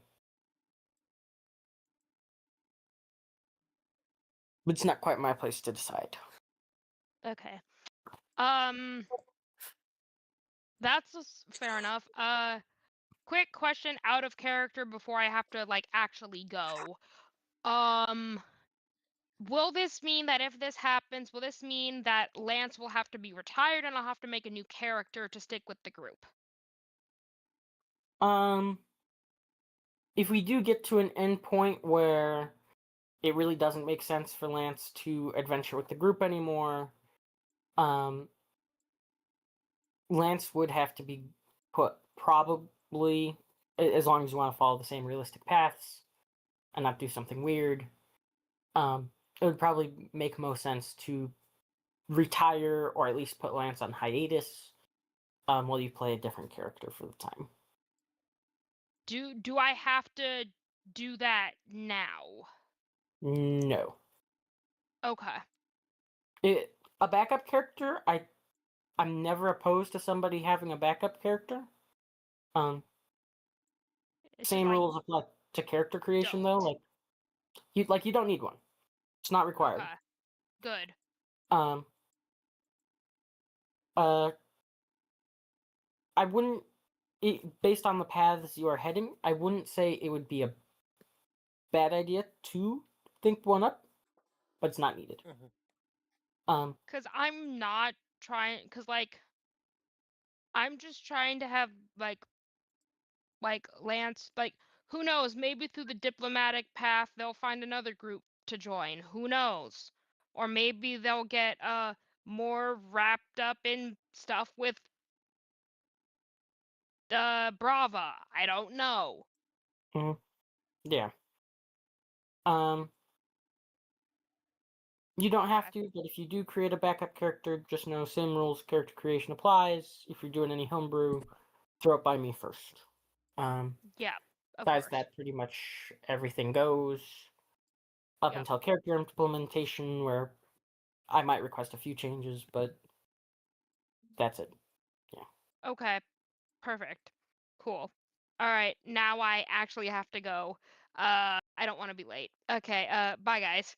it's not quite my place to decide. Okay. That's fair enough. Quick question out of character before I have to like actually go. Um, will this mean that if this happens, will this mean that Lance will have to be retired and I'll have to make a new character to stick with the group? If we do get to an end point where it really doesn't make sense for Lance to adventure with the group anymore, Lance would have to be put probably, as long as you want to follow the same realistic paths and not do something weird. It would probably make most sense to retire or at least put Lance on hiatus while you play a different character for the time. Do I have to do that now? No. Okay. A backup character, I'm never opposed to somebody having a backup character. Um, It's just Same I rules apply to character creation though. don't. You don't need one. It's not required. Okay. Good. Um, uh, I wouldn't, based on the paths you are heading, I wouldn't say it would be a bad idea to think one up, but it's not needed. Mhm. Cause I'm not trying. Cause like I'm just trying to have like Lance, like who knows, maybe through the diplomatic path they'll find another group to join. Who knows? Or maybe they'll get more wrapped up in stuff with Brava. I don't know. Yeah. Um, you don't have Okay. to, but if you do create a backup character, just know same rules character creation applies. If you're doing any homebrew, throw it by me first. Yeah, of Besides course. that, pretty much everything goes up Yep. until character implementation, where I might request a few changes, but that's it. Okay. Perfect. Cool. All right, now I actually have to go. I don't want to be late. Okay, bye guys.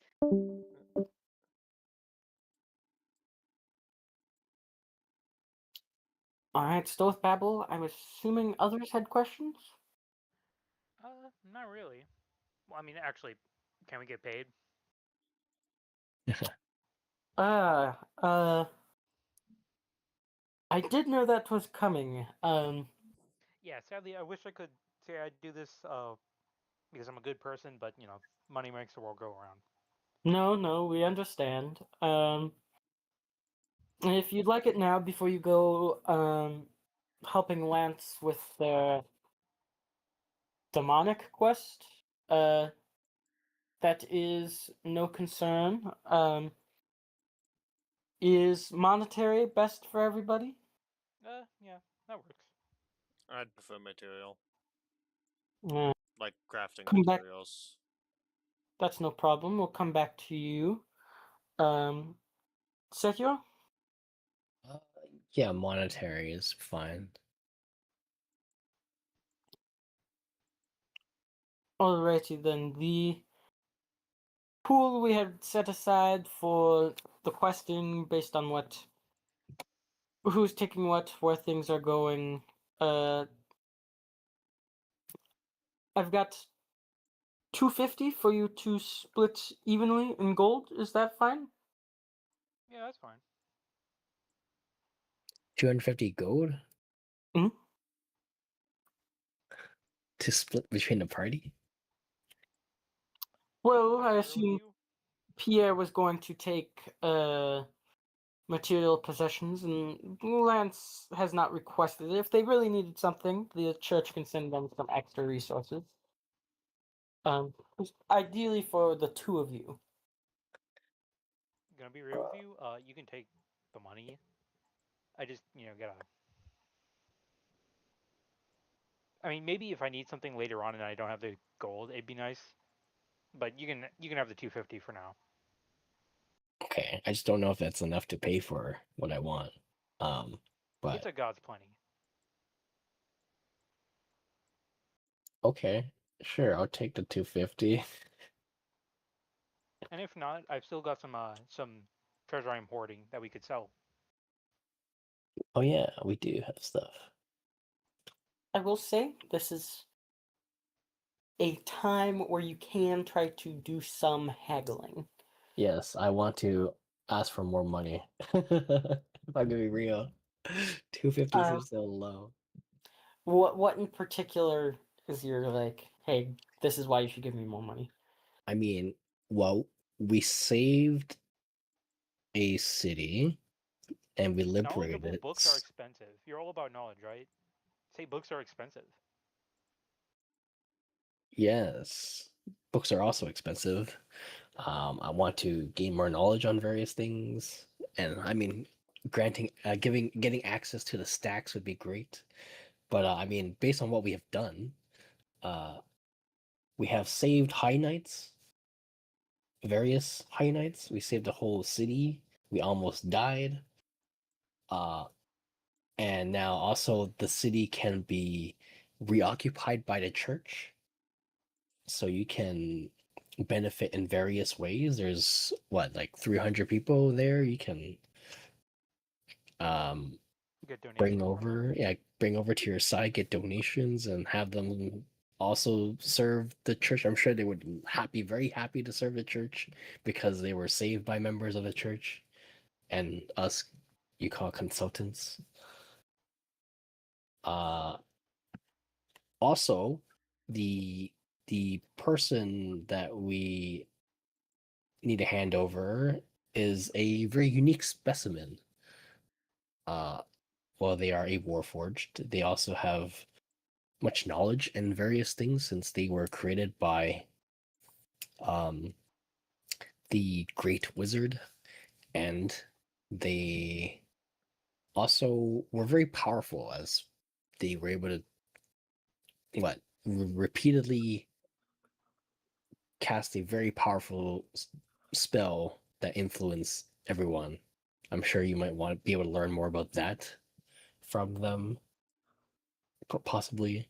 Alright, still with Babel. I'm assuming others had questions? Not really. Well, I mean, actually, can we get paid? Uh, uh, I did know that was coming. Yeah, sadly, I wish I could say I'd do this because I'm a good person, but money makes the world go around. No, we understand. If you'd like it now, before you go, helping Lance with the demonic quest, that is no concern. Is monetary best for everybody? Yeah, that works. I'd prefer material, Uh, like crafting come back. materials. That's no problem. We'll come back to you. Sekiro? Uh, yeah, monetary is fine. Alrighty then. The pool we had set aside for the questing based on who's taking what, where things are going. I've got 250 for you to split evenly in gold. Is that fine? Yeah, that's fine. 250 gold Mhm. to split between the party? Well, Can I I be real with assume you? Pierre was going to take material possessions, and Lance has not requested it. If they really needed something, the church can send them some extra resources. Um, Ideally for the two of you. Gonna be real with you. You can take the money. I just, gotta. I mean, maybe if I need something later on and I don't have the gold, it'd be nice. But you can have the 250 for now. Okay, I just don't know if that's enough to pay for what I want. But It's a God's plenty. okay, sure, I'll take the 250. And if not, I've still got some treasure I'm hoarding that we could sell. Oh yeah, we do have stuff. I will say this is a time where you can try to do some haggling. Yes, I want to ask for more money. If I'm gonna be real, 250 Um, seems so low. what in particular is your like? Hey, this is why you should give me more money. I mean, well, we saved a city and we liberated Knowledgeable it. books are expensive. You're all about knowledge, right? Say books are expensive. Yes, books are also expensive. I want to gain more knowledge on various things, and I mean, getting access to the stacks would be great. But I mean, based on what we have done, uh, we have saved High Knights, various High Knights. We saved a whole city. We almost died. Uh, and now also the city can be reoccupied by the church, so you can benefit in various ways. There's what, like 300 people there. You can um Get bring donations from them. over, yeah, bring over to your side, get donations, and have them also serve the church. I'm sure they would be very happy to serve the church because they were saved by members of the church and us, you call consultants. Uh, Also, the person that we need to hand over is a very unique specimen. Uh, while they are a warforged, they also have much knowledge in various things since they were created by um, the Great Wizard, and they also were very powerful as they were able to repeatedly cast a very powerful spell that influenced everyone. I'm sure you might want to be able to learn more about that from them, possibly.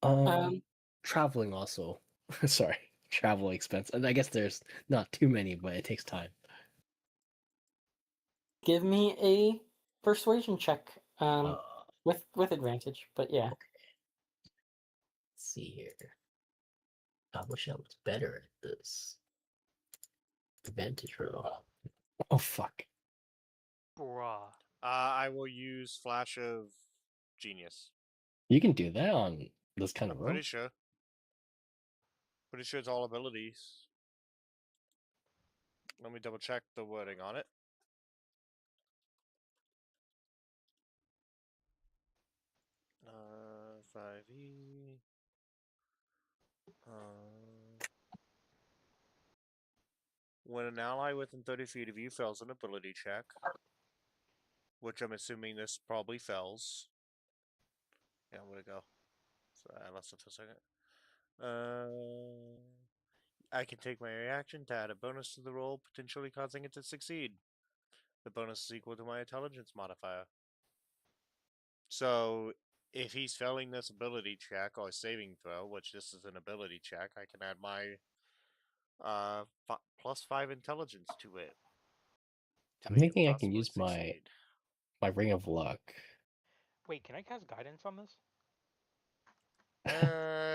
Um, Traveling also. Sorry, travel expense. And I guess there's not too many, but it takes time. give me a persuasion check. Uh, With advantage, but yeah. let's see here. I wish I was better at this. Advantage roll. Oh fuck. Bruh. I will use Flash of Genius. You can do that on this kind of roll. Pretty sure. Pretty sure it's all abilities. Let me double check the wording on it. Uh, 5e. When an ally within 30 feet of you fails an ability check, which I'm assuming this probably fails. Yeah, where'd it go? Sorry, I lost it for a second. I can take my reaction to add a bonus to the roll, potentially causing it to succeed. The bonus is equal to my intelligence modifier. So, if he's failing this ability check or saving throw, which this is an ability check, I can add my +5 intelligence to it. To I'm make it thinking I can possibly use succeed. my ring of luck. Wait, can I cast guidance on this?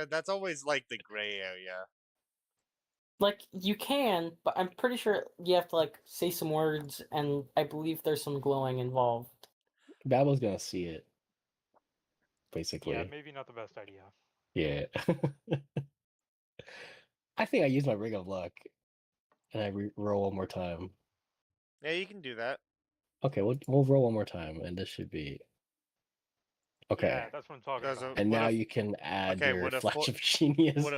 That's always like the gray area. Like you can, but I'm pretty sure you have to like say some words, and I believe there's some glowing involved. Babel's gonna see it, Yeah, basically. maybe not the best idea. Yeah. I think I use my ring of luck, and I roll one more time. Yeah, you can do that. Okay, we'll roll one more time, and this should be okay. Yeah, that's what I'm talking Does about. And what now if you can add okay? your What if flash of genius. what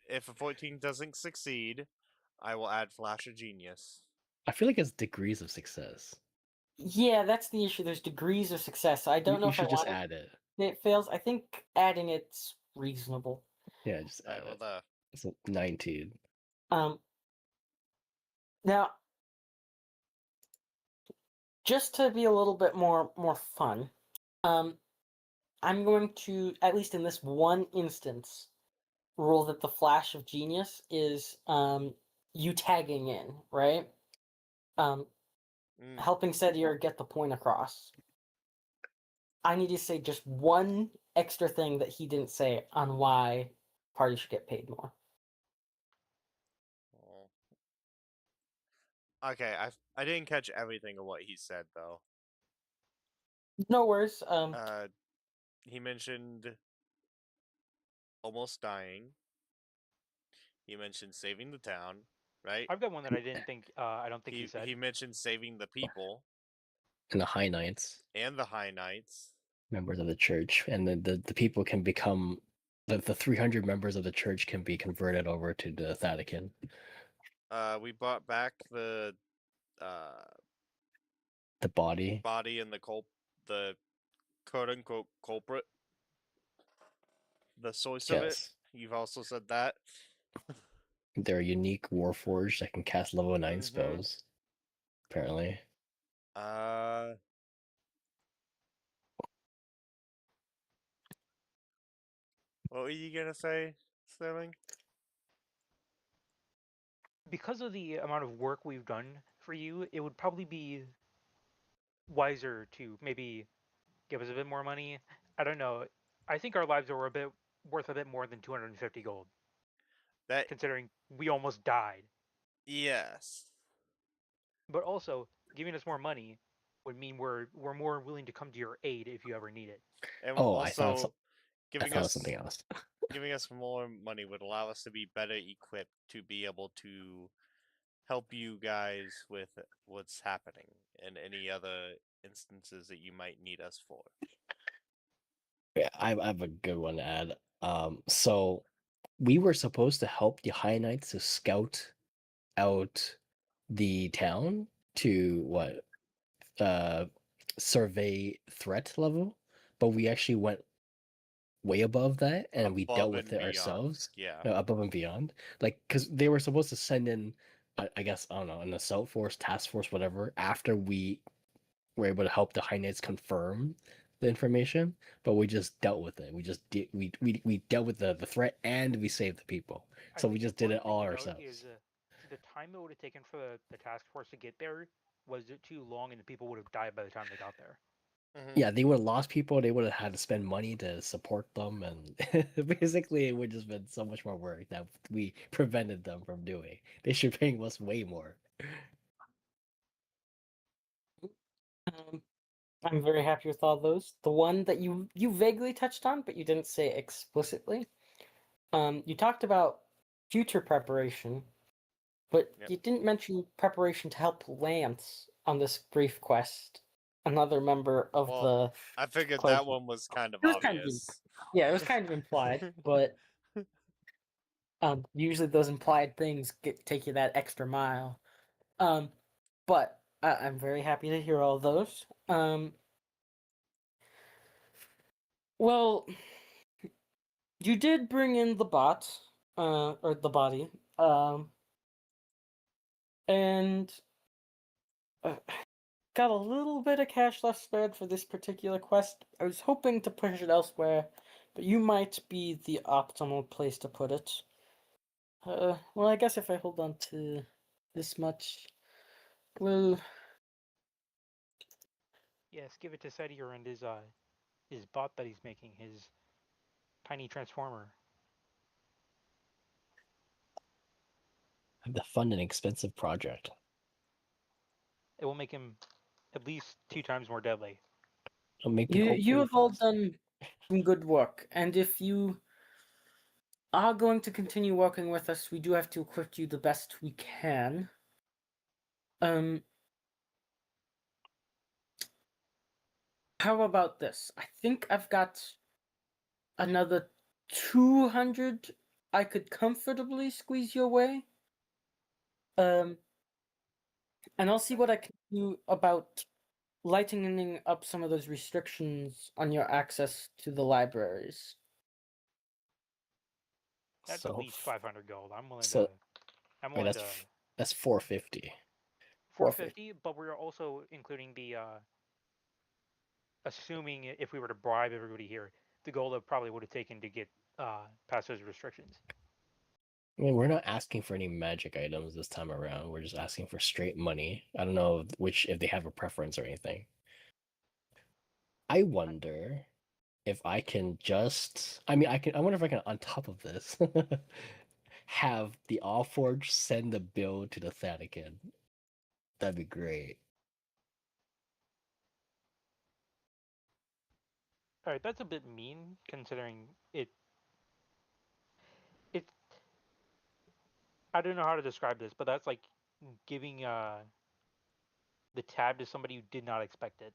if a 14 doesn't succeed? I will add Flash of Genius. I feel like it's degrees of success. Yeah, that's the issue. There's degrees of success. I don't know You if I should just want add it. it fails. I think adding it's reasonable. Yeah, just Alright, add well it. there. It's 19. Um, now, just to be a little bit more fun, I'm going to, at least in this one instance, rule that the flash of genius is you tagging in, right? Mm. Helping Setier get the point across. I need to say just one extra thing that he didn't say on why parties should get paid more. Well, okay, I didn't catch everything of what he said though. No worries. He mentioned almost dying. He mentioned saving the town, right? I've got one that I didn't think. I don't think he said. He mentioned saving the people And the High Knights, and the High Knights. members of the church, and the people can become the 300 members of the church can be converted over to the Vatican. We brought back the The body. body and the quote unquote culprit. The source of it. Yes. You've also said that. They're a unique warforged that can cast level 9 Mhm. spells. Apparently. What were you gonna say, Sterling? Because of the amount of work we've done for you, it would probably be wiser to maybe give us a bit more money. I don't know. I think our lives are a bit worth a bit more than 250 gold, That considering we almost died. yes. But also, giving us more money would mean we're more willing to come to your aid if you ever need it. And Oh, also I giving thought of us something else. giving us more money would allow us to be better equipped to be able to help you guys with what's happening and any other instances that you might need us for. Yeah, I have a good one to add. So we were supposed to help the High Knights to scout out the town to what survey threat level, but we actually went way above that and we dealt Above with and it beyond. ourselves. Yeah. No, above and beyond. Like, because they were supposed to send in, I guess, I don't know, an assault force, task force, whatever, after we were able to help the High Knights confirm the information, but we just dealt with it. We just did, we dealt with the threat and we saved the people. I So we think just did it important thing all to note ourselves. is the time it would have taken for the task force to get there was too long, and the people would have died by the time they got there. Yeah, they would have lost people. They would have had to spend money to support them, and basically, it would just been so much more work that we prevented them from doing. They should pay us way more. I'm very happy with all those. The one that you vaguely touched on, but you didn't say explicitly. You talked about future preparation, but Yep. you didn't mention preparation to help Lance on this brief quest. Another member of Well, the I figured clergy. that one was kind of It was kind of obvious. yeah, it was kind of implied, but usually those implied things take you that extra mile. But I'm very happy to hear all those. Well, you did bring in the bot, or the body, and got a little bit of cash left spared for this particular quest. I was hoping to push it elsewhere, but you might be the optimal place to put it. Well, I guess if I hold on to this much, well, Yes, give it to Setier and his bot that he's making, his tiny transformer. The fun and expensive project. It will make him at least 2 times more deadly. It'll make them you hopefully have all fast. done some good work, and if you are going to continue working with us, we do have to equip you the best we can. Um, how about this? I think I've got another 200 I could comfortably squeeze your way. And I'll see what I can do about lightening up some of those restrictions on your access to the libraries. That's So at least 500 gold. I'm willing so to. I'm wait, willing to. that's 450. 450, but we're also including the assuming if we were to bribe everybody here, the gold that probably would have taken to get past those restrictions. I mean, we're not asking for any magic items this time around. We're just asking for straight money. I don't know if they have a preference or anything. I wonder if I can just. I mean, I wonder if I can, on top of this, have the Allforge send the bill to the Vatican. That'd be great. All right, that's a bit mean considering it. It. I don't know how to describe this, but that's like giving the tab to somebody who did not expect it.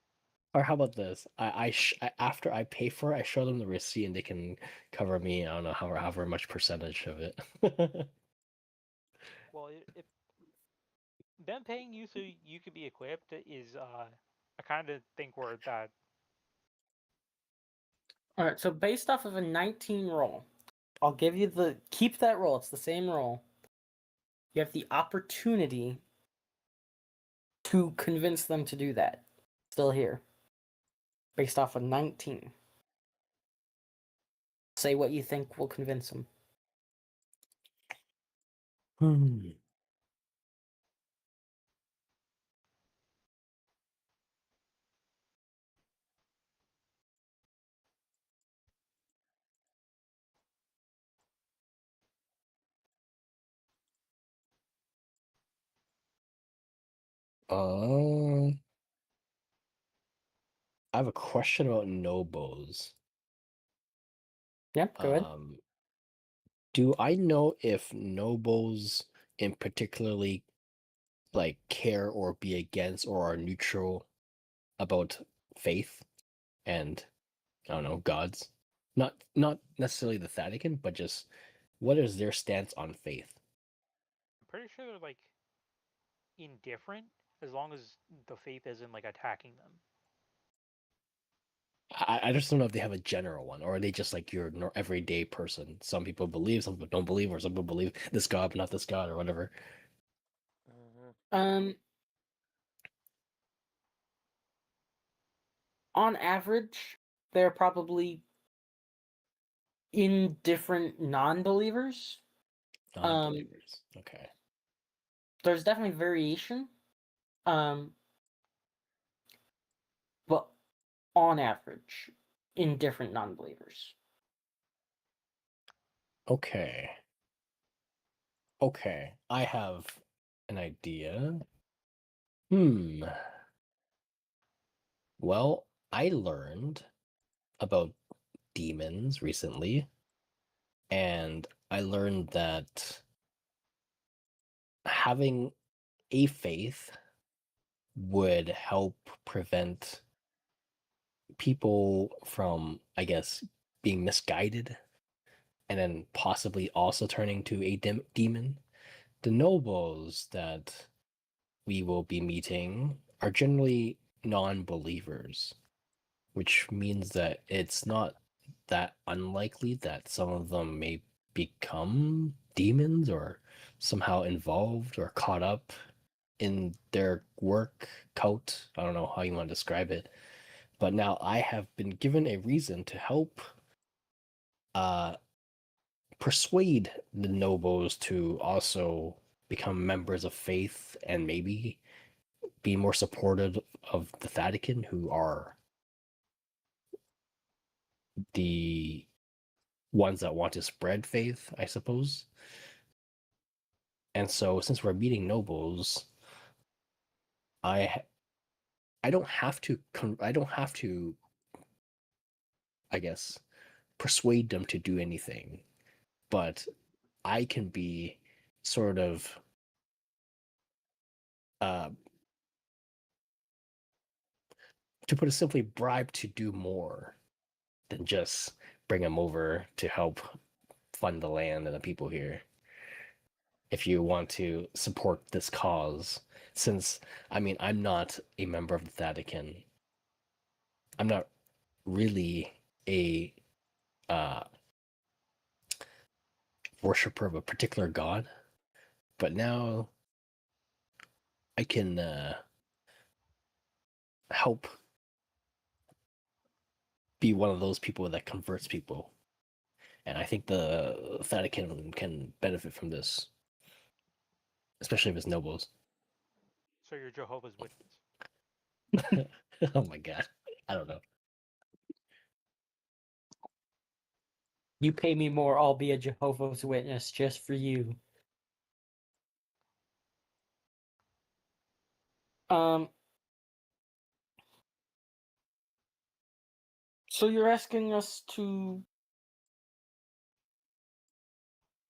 Or how about this? After I pay for it, I show them the receipt and they can cover me. I don't know however much percentage of it. Well, if them paying you so you could be equipped is, I kind of think we're at that. All right, so based off of a 19 roll, I'll give you the keep that roll. It's the same roll. You have the opportunity to convince them to do that. Still here. Based off of 19. Say what you think will convince them. Hmm. I have a question about nobles. Yep, go ahead. Do I know if nobles in particularly like care or be against or are neutral about faith and I don't know, gods? Not necessarily the Vatican, but just what is their stance on faith? I'm pretty sure they're like indifferent as long as the faith isn't like attacking them. I just don't know if they have a general one, or are they just like your everyday person? Some people believe, some people don't believe, or some people believe this god but not this god, or whatever. Um, on average, they're probably indifferent non-believers. Non-believers. Okay. There's definitely variation. But on average, indifferent non-believers. Okay. Okay. I have an idea. Well, I learned about demons recently, and I learned that having a faith would help prevent people from, I guess, being misguided and then possibly also turning to a demon. The nobles that we will be meeting are generally non believers, which means that it's not that unlikely that some of them may become demons or somehow involved or caught up in their work cult. I don't know how you want to describe it. But now I have been given a reason to help persuade the nobles to also become members of faith and maybe be more supportive of the Vatican, who are the ones that want to spread faith, I suppose. And so, since we're meeting nobles, I I don't have to I guess persuade them to do anything, but I can be sort of uh, to put it simply, bribe to do more than just bring them over to help fund the land and the people here. If you want to support this cause, since I mean I'm not a member of the Vatican. I'm not really a worshiper of a particular god, but now I can help be one of those people that converts people, and I think the Vatican can benefit from this, especially if it's nobles. So you're Jehovah's Witness. Oh my god, I don't know. You pay me more, I'll be a Jehovah's Witness just for you. Um. So you're asking us to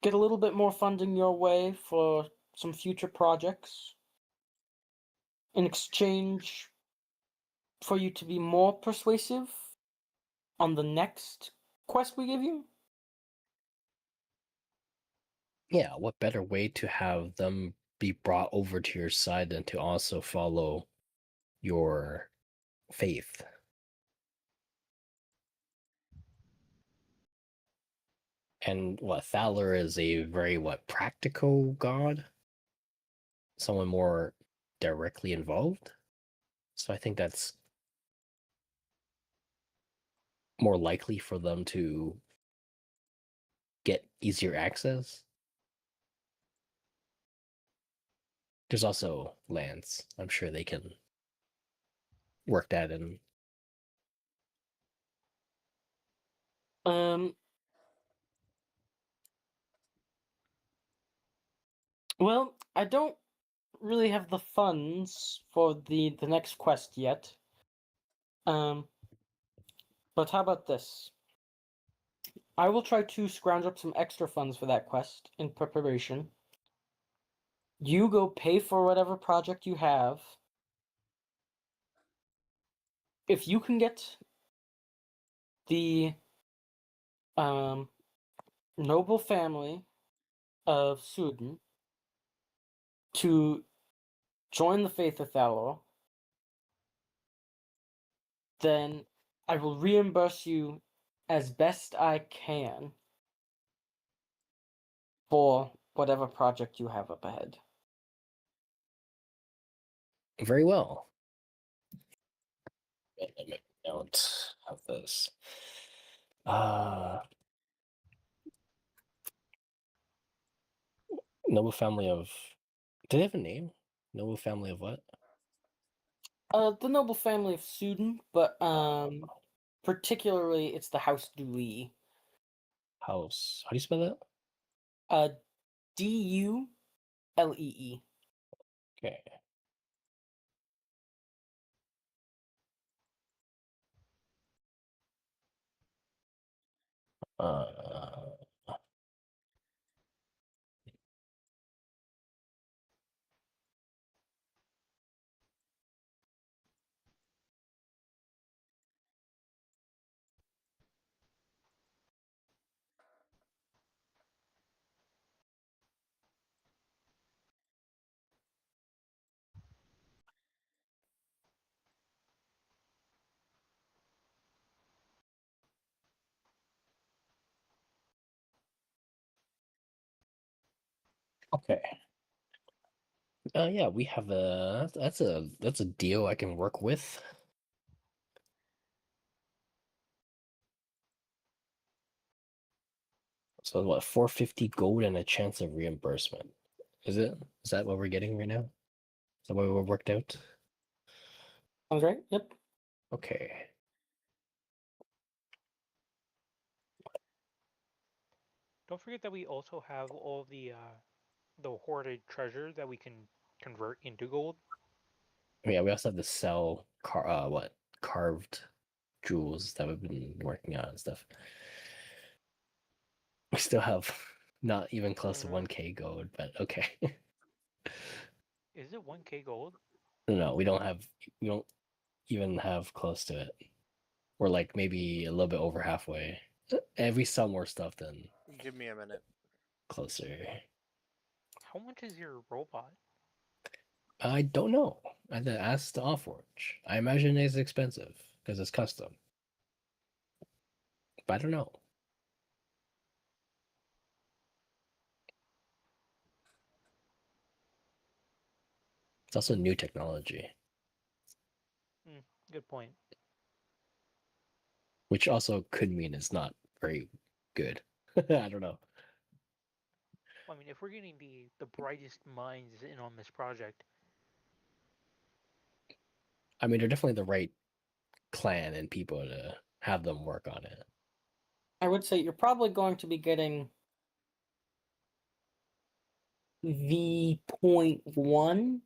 get a little bit more funding your way for some future projects in exchange for you to be more persuasive on the next quest we give you? Yeah, what better way to have them be brought over to your side than to also follow your faith? And what Thaler is a very practical god, someone more directly involved. So I think that's more likely for them to get easier access. There's also lands. I'm sure they can work that in. Um. Well, I don't really have the funds for the next quest yet. But how about this? I will try to scrounge up some extra funds for that quest in preparation. You go pay for whatever project you have. If you can get the noble family of Sudan to join the faith of Thalor, then I will reimburse you as best I can for whatever project you have up ahead. Very well. Let me make note of this. Noble family of. Do they have a name? Noble family of what? The noble family of Sudan, but particularly it's the House Duli. House. How do you spell that? Dulee. Okay. Uh, okay. Yeah, we have a that's a deal I can work with. So what, 450 gold and a chance of reimbursement. Is it? Is that what we're getting right now? Is that what we worked out? Sounds right? Yep. Okay. Don't forget that we also have all the hoarded treasure that we can convert into gold. Yeah, we also have to sell carved jewels that we've been working on and stuff. We still have not even close to 1k gold, but okay. Is it 1k gold? No, we don't even have close to it. We're like maybe a little bit over halfway. If we sell more stuff, then Give me a minute. closer. How much is your robot? I don't know. I had to ask the Offforge. I imagine it's expensive because it's custom. But I don't know. It's also new technology, Good point. which also could mean it's not very good. I don't know. Well, I mean, if we're getting the brightest minds in on this project, I mean, they're definitely the right clan and people to have them work on it. I would say you're probably going to be getting V.1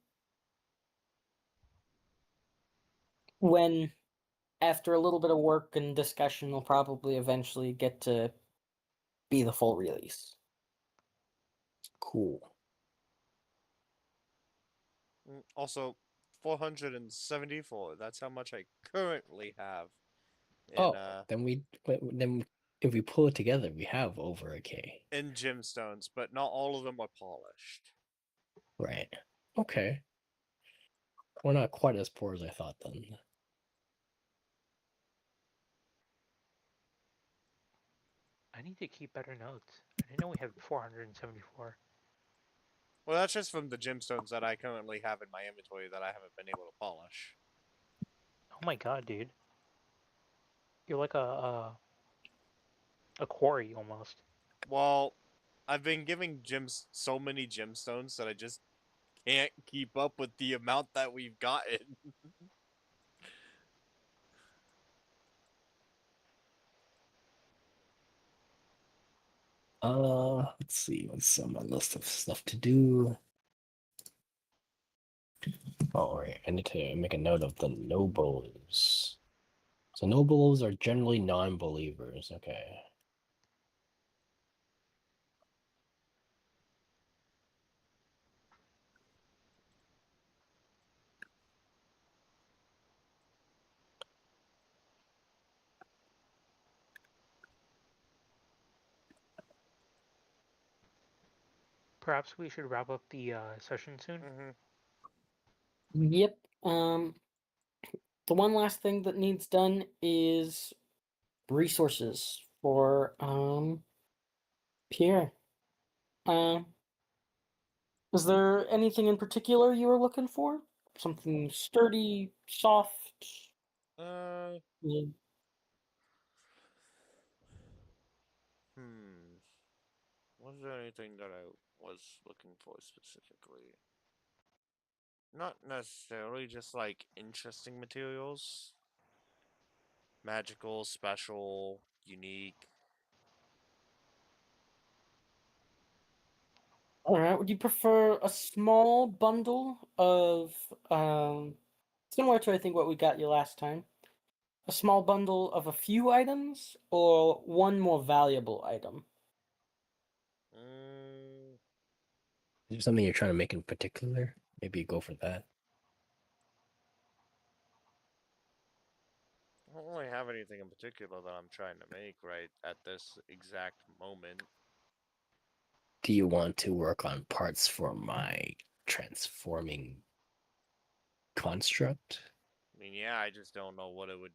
when, after a little bit of work and discussion, will probably eventually get to be the full release. Cool. Also, 474. That's how much I currently have. Oh, then if we pull it together, we have over a K. In gemstones, but not all of them are polished. Right. Okay. We're not quite as poor as I thought then. I need to keep better notes. I didn't know we had 474. Well, that's just from the gemstones that I currently have in my inventory that I haven't been able to polish. Oh my god, dude. You're like a quarry almost. Well, I've been giving gems so many gemstones that I just can't keep up with the amount that we've gotten. Let's see. What's on my list of stuff to do? Oh, right. I need to make a note of the nobles. So nobles are generally non-believers. Okay. Perhaps we should wrap up the session soon. Yep. The one last thing that needs done is resources for Pierre. Is there anything in particular you were looking for? Something sturdy, soft? Uh, Yeah. Was there anything that I was looking for specifically? Not necessarily, just like interesting materials. Magical, special, unique. All right. Would you prefer a small bundle of similar to I think what we got you last time? A small bundle of a few items, or one more valuable item? Mm, Is there something you're trying to make in particular? Maybe go for that. I don't really have anything in particular that I'm trying to make right at this exact moment. Do you want to work on parts for my transforming construct? I mean, yeah, I just don't know what it would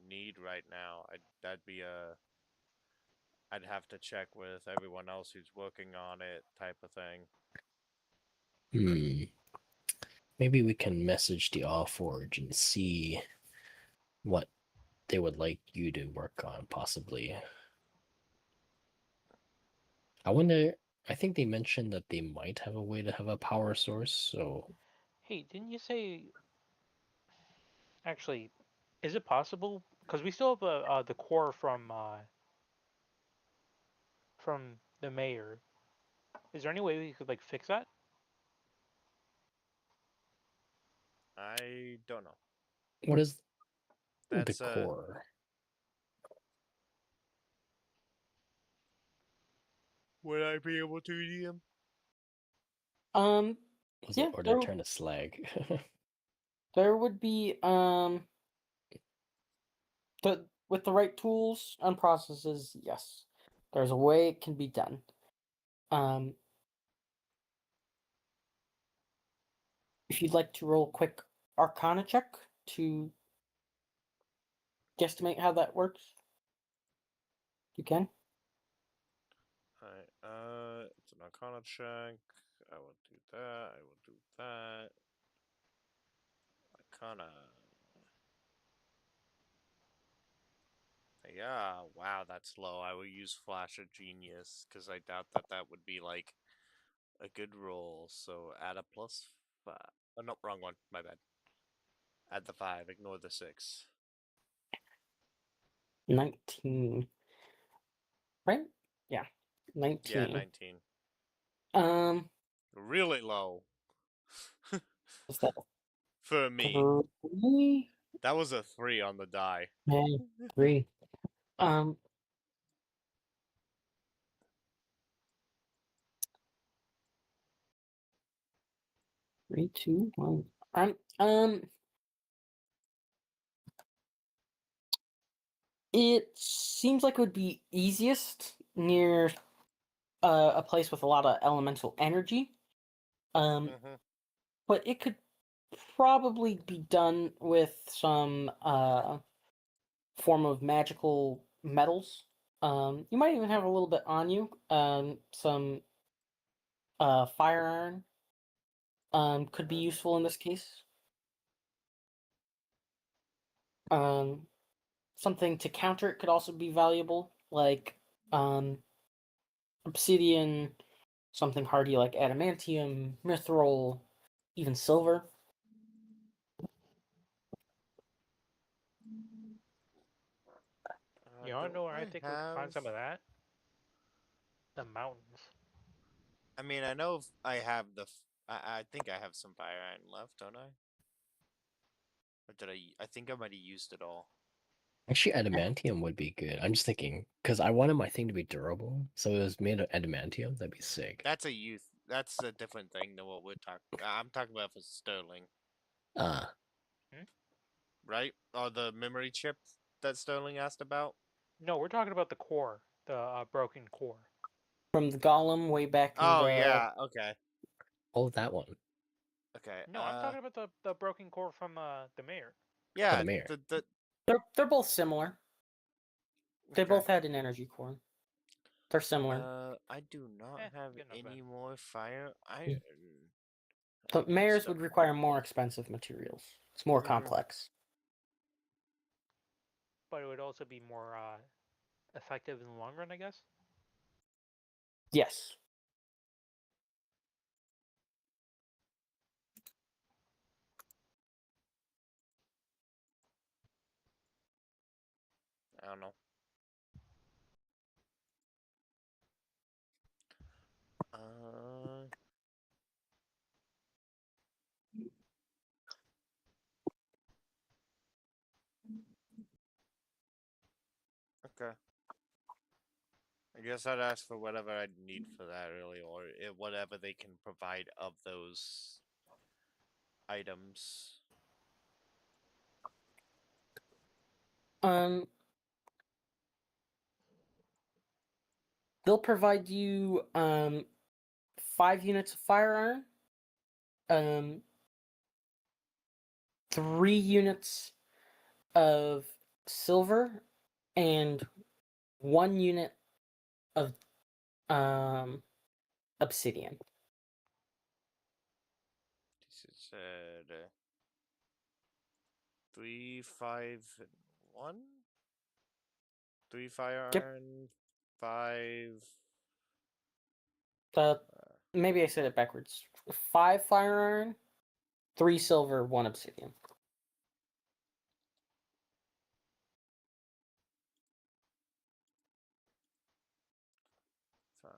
need right now. That'd be I'd have to check with everyone else who's working on it, type of thing. Maybe we can message the Allforge and see what they would like you to work on, possibly. I wonder, I think they mentioned that they might have a way to have a power source, so Hey, didn't you say? Actually, is it possible? Because we still have the core from the mayor. Is there any way we could like fix that? I don't know. what is the That's core? Would I be able to, DM? Was Yeah, it, or did I turn to slag? there would be with the right tools and processes, yes. There's a way it can be done. Um If you'd like to roll a quick Arcana check to guesstimate how that works, you can. Alright, it's an Arcana check. I will do that. I will do that. Arcana. Yeah, wow, that's low. I will use Flash of Genius because I doubt that that would be like a good roll. So add a +5. Oh, no, wrong one. My bad. Add the 5. Ignore the 6. 19. Right? Yeah. Yeah, 19. 19. Um, Really low was that for me. 3? That was a 3 on the die. Yeah, 3. Um, 3, 2, 1. It seems like it would be easiest near a place with a lot of elemental energy. Mm-hmm. But it could probably be done with some form of magical metals. You might even have a little bit on you. Some fire iron could be useful in this case. Something to counter it could also be valuable, like obsidian, something hardy like adamantium, mithril, even silver. You wanna know where I Don't think we can have... find some of that? The mountains. I mean, I know I have the... I think I have some fire iron left, don't I? Or did I think I might have used it all. Actually, adamantium would be good. I'm just thinking because I wanted my thing to be durable, so it was made of adamantium. That'd be sick. That's a youth. That's a different thing than what we're talking. I'm talking about for Sterling, Ah, right? Or the memory chip that Sterling asked about. No, we're talking about the core, the broken core. From the golem way back in Oh the yeah. Okay. oh, that one Okay. No, I'm talking about the broken core from the mayor. for the Yeah. mayor. they're both similar. They Okay. both had an energy core. They're similar. I do not have good enough any then. more fire Hmm. iron. The Good mares stuff. would require more expensive materials. It's more Mhm. complex. But it would also be more effective in the long run, I guess. Yes. I don't know. Uh. Okay. I guess I'd ask for whatever I'd need for that, really, or whatever they can provide of those items. Um, they'll provide you 5 units of fire iron, 3 units of silver, and 1 unit of obsidian. This is 3, 5, and 1. 3 fire Yep. iron, 5. Maybe I said it backwards. 5 fire iron, 3 silver, 1 obsidian. 5.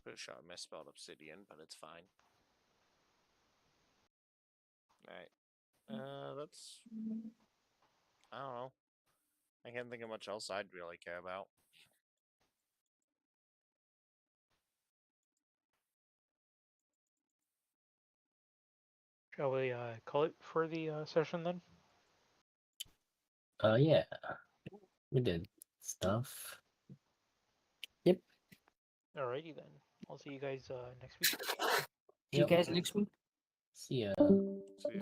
Pretty sure I misspelled obsidian, but it's fine. Alright. That's... I don't know. I can't think of much else I'd really care about. Shall we call it for the session then? Yeah, we did stuff. Alrighty then. I'll see you guys next week. See you Yep. guys next week. See ya. See ya.